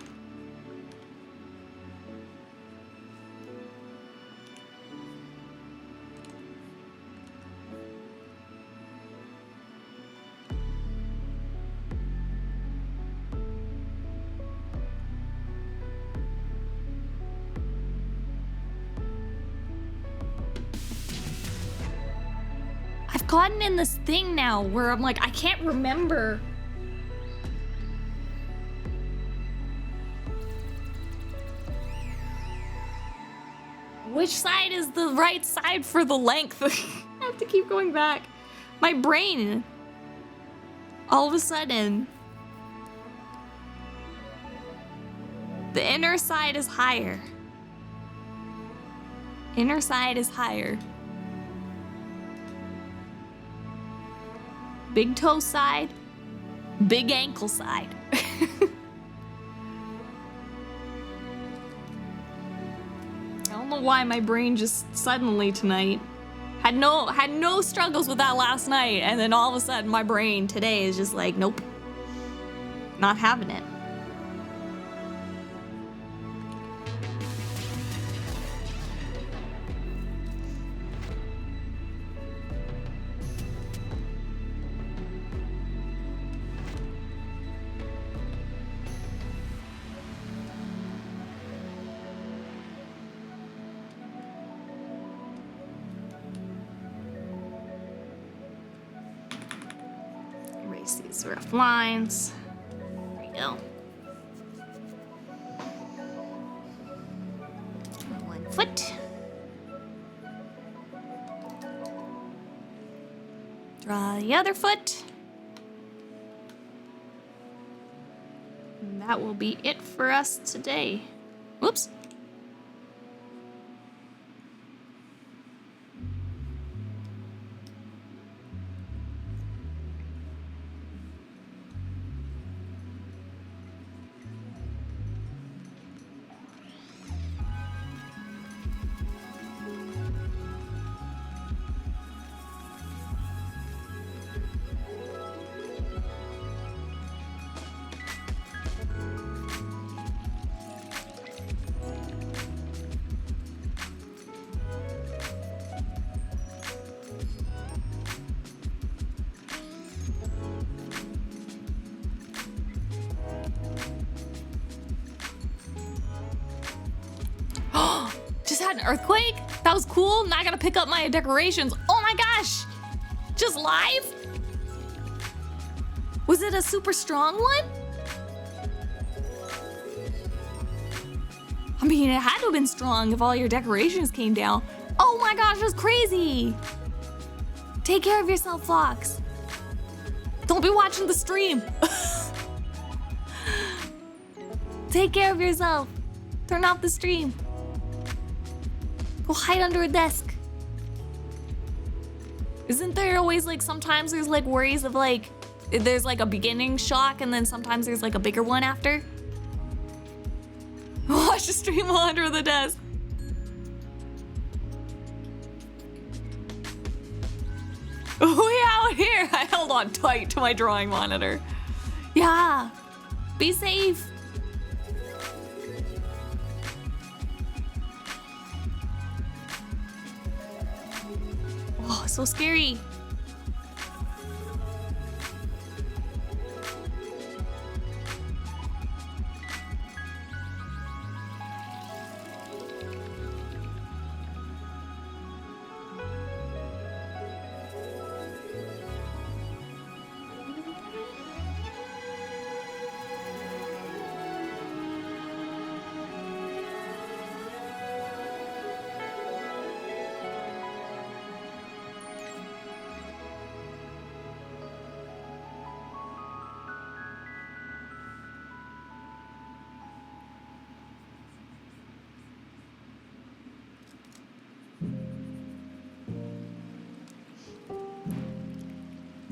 I've gotten in this thing now where I'm like, I can't remember. Which side is the right side for the length? I have to keep going back. My brain, all of a sudden, the inner side is higher. Inner side is higher. Big toe side, big ankle side. I don't know why my brain just suddenly tonight had no struggles with that last night, and then all of a sudden my brain today is just like, nope, not having it. These rough lines. There we go. One foot. Draw the other foot. And that will be it for us today. Whoops. Just had an earthquake? That was cool. Not gonna pick up my decorations. Oh my gosh! Just live? Was it a super strong one? I mean, it had to have been strong if all your decorations came down. Oh my gosh, that's crazy! Take care of yourself, Fox. Don't be watching the stream. Take care of yourself. Turn off the stream. Go hide under a desk. Isn't there always like, sometimes there's like worries of like, there's like a beginning shock and then sometimes there's like a bigger one after? Watch the stream while under the desk. We out here. I held on tight to my drawing monitor. Yeah. Be safe. Oh, so scary.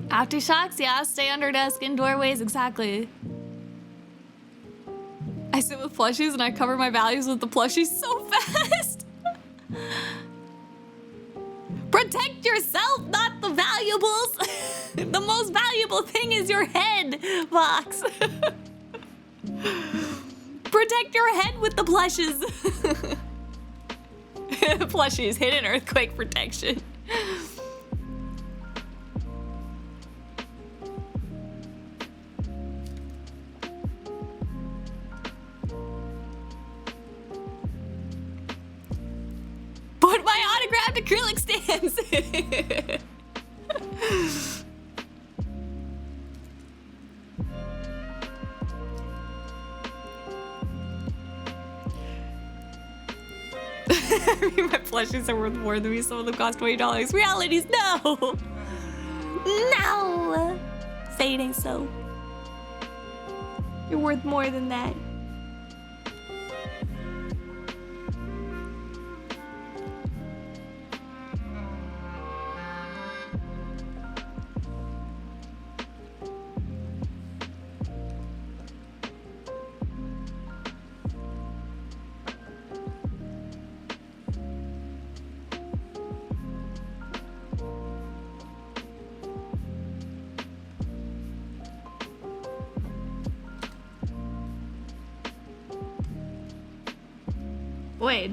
Aftershocks, yeah, stay under desk in doorways, exactly. I sit with plushies and I cover my values with the plushies so fast. Protect yourself, not the valuables. The most valuable thing is your head, Vox. Protect your head with the plushes. Plushies, hidden earthquake protection. Put my autographed acrylic stands. My plushies are worth more than me. Some of them cost $20. Realities, no! No! Say it ain't so. You're worth more than that. Boy,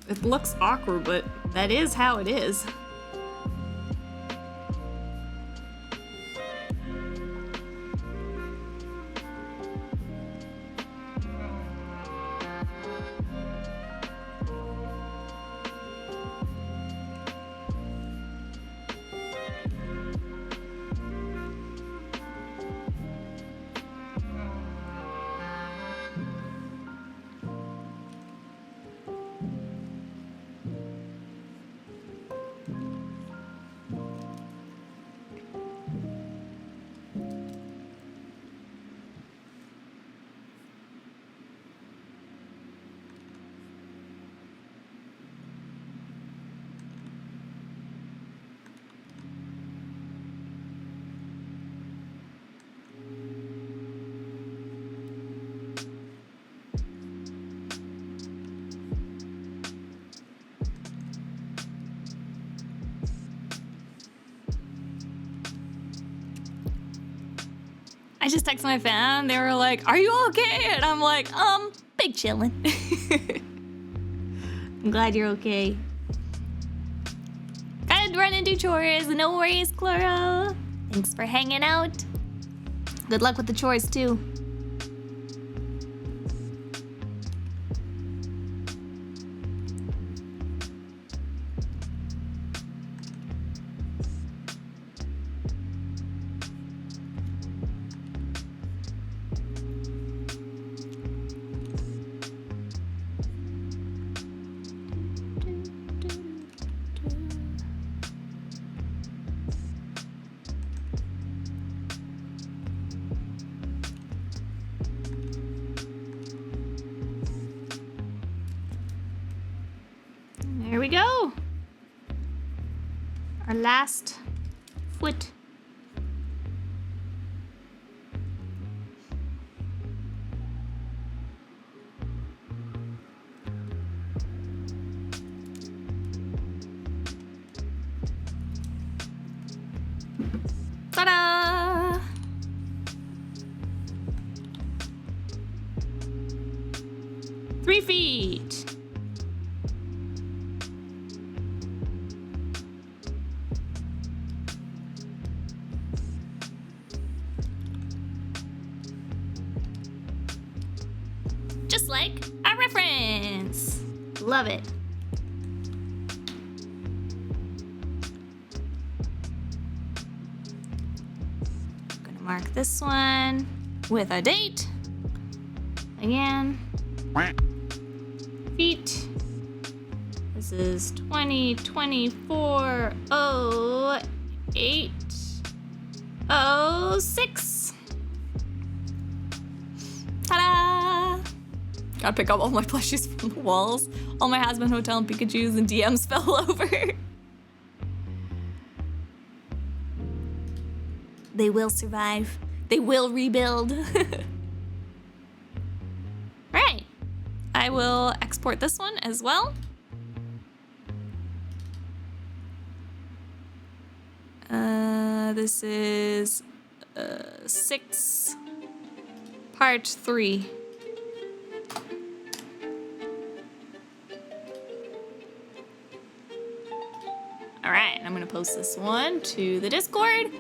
it looks awkward, but that is how it is. I just texted my fan. They were like, "Are you okay?" And I'm like, big chillin'. I'm glad you're okay. Gotta run and do chores. No worries, Cloro. Thanks for hanging out. Good luck with the chores, too. There we go. Our last foot. Ta-da! Three feet. Just like a reference. Love it. I'm gonna mark this one with a date. Again. Feet. This is 2024-08-06. Ta-da! Gotta pick up all my plushies from the walls. All my Hazbin Hotel and Pikachus and DMs fell over. They will survive. They will rebuild. Right. I will export this one as well. This is 6 part 3. All right, I'm gonna post this one to the Discord.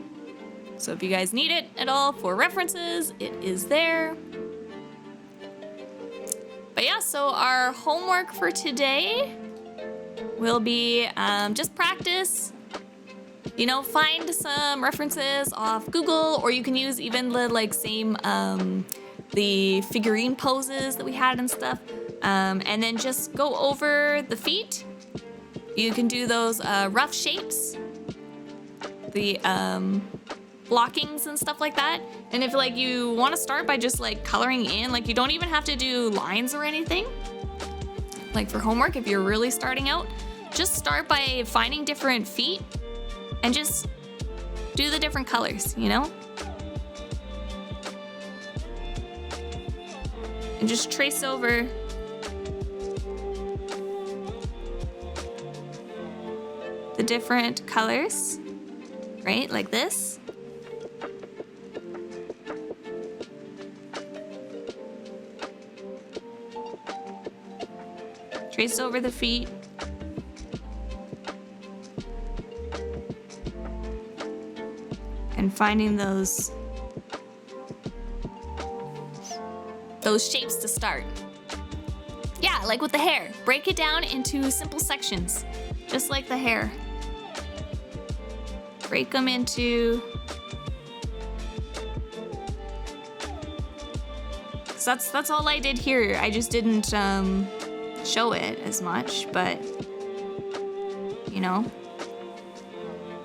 So if you guys need it at all for references, it is there. But yeah, so our homework for today will be just practice you know, find some references off Google, or you can use even the like same the figurine poses that we had and stuff, and then just go over the feet. You can do those rough shapes, the blockings and stuff like that. And if like you want to start by just like coloring in, like you don't even have to do lines or anything. Like for homework, if you're really starting out, just start by finding different feet and just do the different colors, you know? And just trace over the different colors, right? Like this. Trace over the feet. And finding those shapes to start. Yeah, like with the hair. Break it down into simple sections, just like the hair. Break them into... So that's all I did here. I just didn't show it as much, but you know,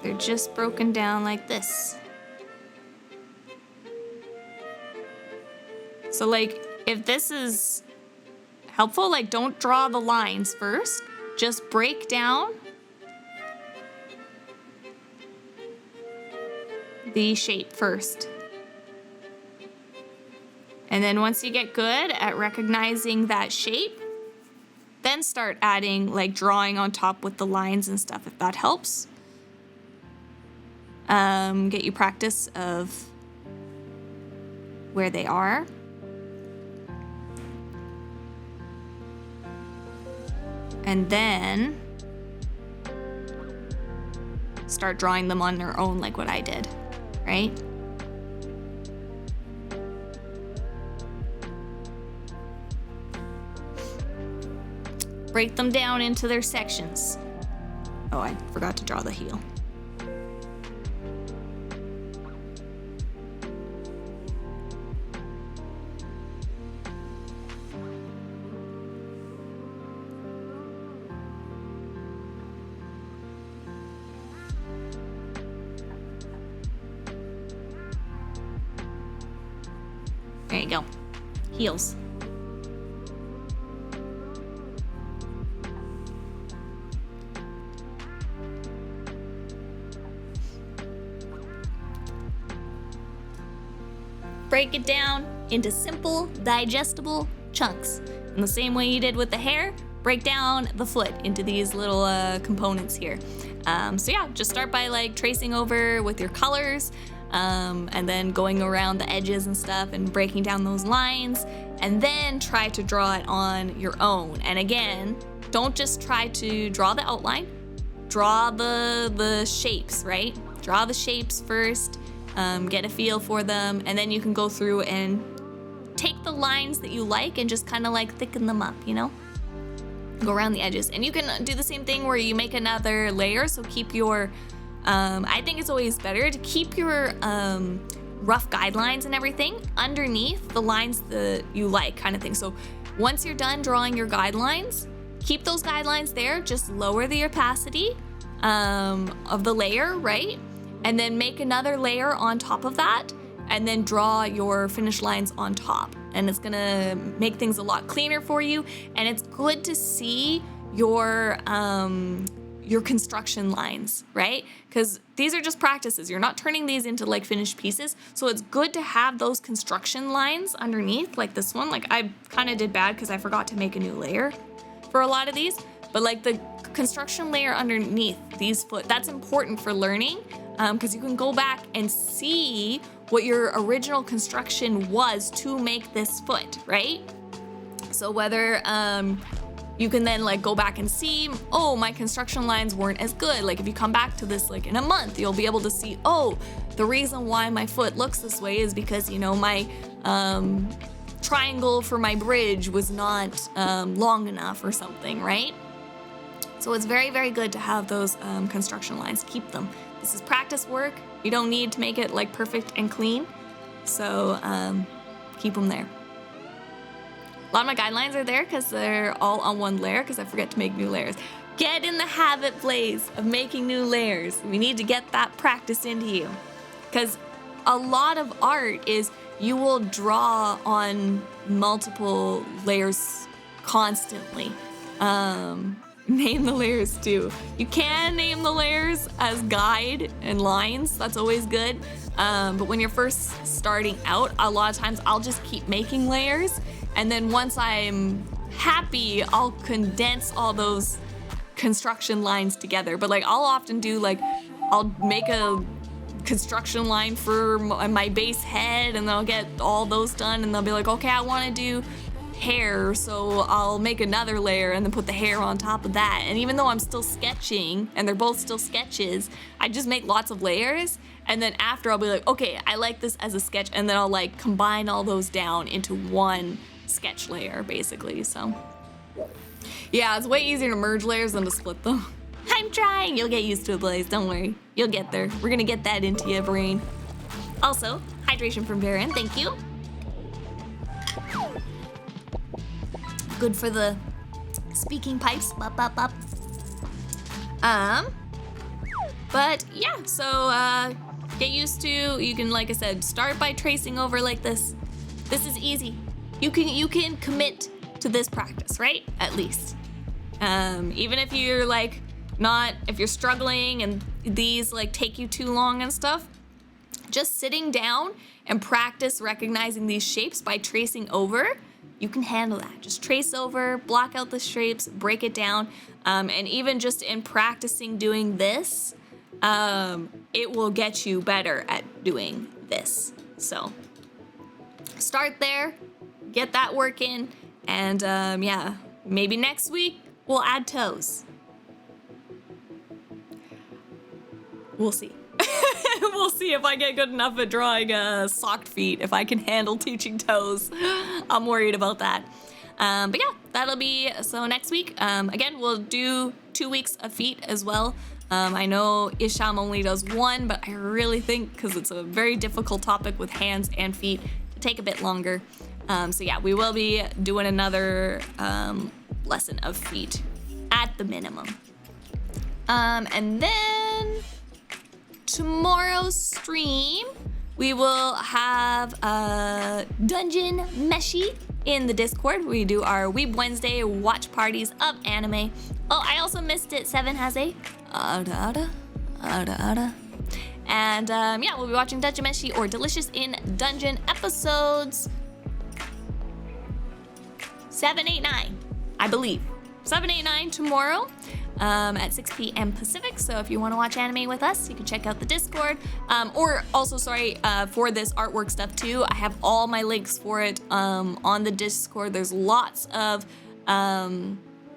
they're just broken down like this. So like, if this is helpful, like don't draw the lines first, just break down the shape first. And then once you get good at recognizing that shape, then start adding, like drawing on top with the lines and stuff, if that helps. Get you practice of where they are. And then start drawing them on their own like what I did, right? Break them down into their sections. Oh, I forgot to draw the heel. There you go. Heels. Break it down into simple, digestible chunks. In the same way you did with the hair, break down the foot into these little components here. So yeah, just start by like tracing over with your colors, and then going around the edges and stuff and breaking down those lines, and then try to draw it on your own. And again, don't just try to draw the outline, draw the shapes, right? Draw the shapes first, get a feel for them, and then you can go through and take the lines that you like and just kind of like thicken them up, you know? Go around the edges. And you can do the same thing where you make another layer, so keep your I think it's always better to keep your rough guidelines and everything underneath the lines that you like, kind of thing. So once you're done drawing your guidelines, keep those guidelines there, just lower the opacity of the layer, right? And then make another layer on top of that, and then draw your finished lines on top. And it's gonna make things a lot cleaner for you, and it's good to see your construction lines, right? Because these are just practices. You're not turning these into like finished pieces. So it's good to have those construction lines underneath, like this one. Like I kind of did bad because I forgot to make a new layer for a lot of these, but like the construction layer underneath these foot, that's important for learning, because you can go back and see what your original construction was to make this foot, right? So whether you can then like go back and see, oh, my construction lines weren't as good. Like if you come back to this like in a month, you'll be able to see, oh, the reason why my foot looks this way is because, you know, my triangle for my bridge was not long enough or something, right? So it's very, very good to have those construction lines. Keep them. This is practice work. You don't need to make it like perfect and clean. So keep them there. A lot of my guidelines are there because they're all on one layer because I forget to make new layers. Get in the habit, Blaze, of making new layers. We need to get that practice into you. Because a lot of art is you will draw on multiple layers constantly. Name the layers too. You can name the layers as guide and lines. That's always good. But when you're first starting out, a lot of times I'll just keep making layers. And then once I'm happy, I'll condense all those construction lines together. But like I'll often do like, I'll make a construction line for my base head and then I'll get all those done and they'll be like, okay, I want to do hair, so I'll make another layer and then put the hair on top of that. And even though I'm still sketching and they're both still sketches, I just make lots of layers. And then after I'll be like, okay, I like this as a sketch. And then I'll like combine all those down into one sketch layer basically. So yeah, it's way easier to merge layers than to split them. I'm trying. You'll get used to it, Blaze. Don't worry. You'll get there. We're gonna get that into your brain. Also, hydration from Baron. Thank you. Good for the speaking pipes. Bop, bop, bop. But yeah, so get used to, you can, like I said, start by tracing over like this. This is easy. You can commit to this practice, right? At least. Even if you're like if you're struggling and these like take you too long and stuff, just sitting down and practice recognizing these shapes by tracing over, you can handle that. Just trace over, block out the shapes, break it down, and even just in practicing doing this, it will get you better at doing this. So start there, get that work in, and yeah, maybe next week we'll add toes. We'll see. We'll see if I get good enough at drawing socked feet, if I can handle teaching toes. I'm worried about that. But yeah, that'll be, so next week, again, we'll do 2 weeks of feet as well. I know Isham only does one, but I really think, because it's a very difficult topic with hands and feet, it'll take a bit longer. So yeah, we will be doing another lesson of feet at the minimum. And then tomorrow's stream, we will have a Dungeon Meshi in the Discord. We do our Weeb Wednesday watch parties of anime. Oh, I also missed it. Seven has a ada. And yeah, we'll be watching Dungeon Meshi or Delicious in Dungeon episodes 7, 8, 9, I believe. 7, 8, 9 tomorrow. At 6 p.m. Pacific. So if you want to watch anime with us, you can check out the Discord. Or also, sorry, for this artwork stuff too, I have all my links for it on the Discord. There's lots of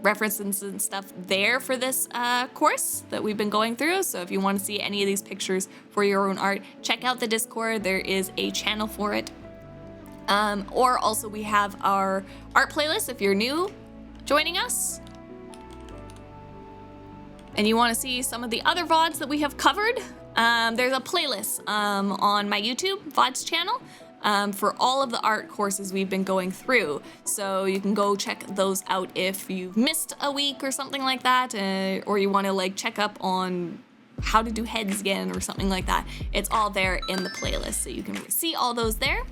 references and stuff there for this course that we've been going through. So if you want to see any of these pictures for your own art, check out the Discord. There is a channel for it. Or also we have our art playlist if you're new joining us. And you want to see some of the other VODs that we have covered, there's a playlist on my YouTube VODs channel for all of the art courses we've been going through. So you can go check those out if you've missed a week or something like that, or you want to like check up on how to do heads again or something like that. It's all there in the playlist, so you can see all those there.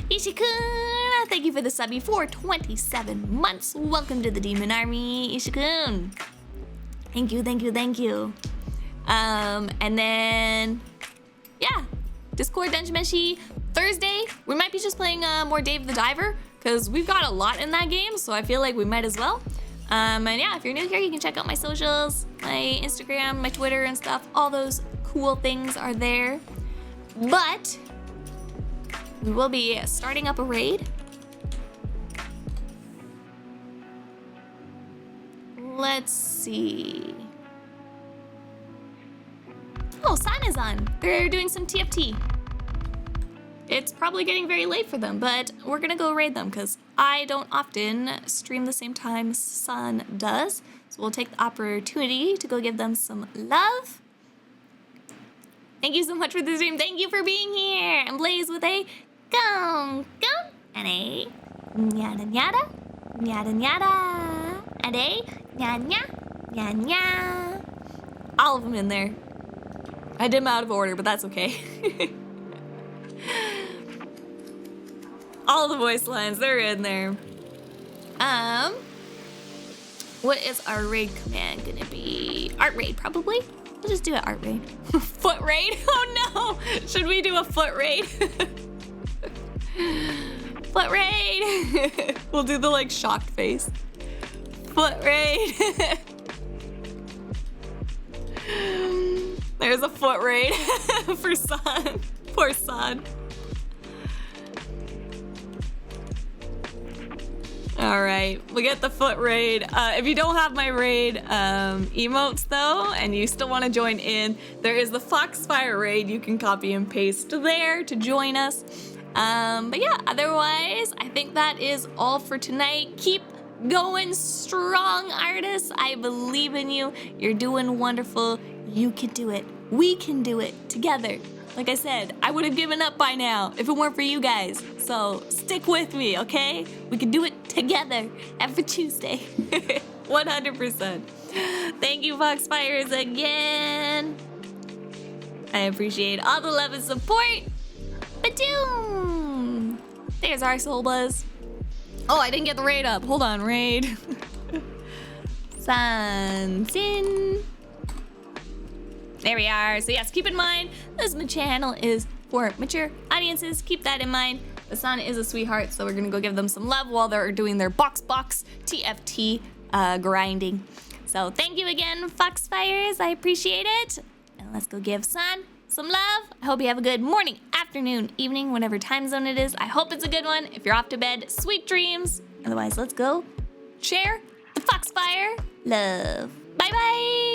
Ishikun, thank you for the subby for 27 months. Welcome to the Demon Army, Ishikun. Thank you, thank you, thank you. And then, yeah, Discord Dungeon Meshi Thursday. We might be just playing more Dave the Diver because we've got a lot in that game, so I feel like we might as well. And yeah, if you're new here, you can check out my socials, my Instagram, my Twitter and stuff. All those cool things are there. But we will be starting up a raid. Let's see. Oh, Sun is on. They're doing some TFT. It's probably getting very late for them, but we're gonna go raid them because I don't often stream the same time Sun does. So we'll take the opportunity to go give them some love. Thank you so much for the stream. Thank you for being here. And Blaze with a gum, gum, and a nyada, nyada, nyada, nyada, and a nya, nya, nya, nya. All of them in there. I did them out of order, but that's okay. All the voice lines, they're in there. What is our raid command gonna be? Art raid, probably? We'll just do an art raid. Foot raid? Oh no! Should we do a foot raid? Foot raid! We'll do the like shocked face. Foot raid! There's a foot raid for San. Poor San. All right, we get the foot raid. If you don't have my raid emotes though, and you still want to join in, there is the Foxfire raid. You can copy and paste there to join us. But yeah, otherwise, I think that is all for tonight. Keep going strong, artists. I believe in you. You're doing wonderful. You can do it. We can do it together. Like I said, I would have given up by now if it weren't for you guys. So stick with me, okay? We can do it together every Tuesday. 100%. Thank you, Foxfires, again. I appreciate all the love and support. Badoom! There's our Soul Buzz. Oh, I didn't get the raid up. Hold on, raid. Sansin. There we are. So yes, keep in mind, this channel is for mature audiences. Keep that in mind. The Sun is a sweetheart, so we're gonna go give them some love while they're doing their box TFT grinding. So thank you again, Foxfires. I appreciate it. And let's go give Sun some love. I hope you have a good morning, afternoon, evening, whatever time zone it is. I hope it's a good one. If you're off to bed, sweet dreams. Otherwise, let's go share the Foxfire love. Bye-bye.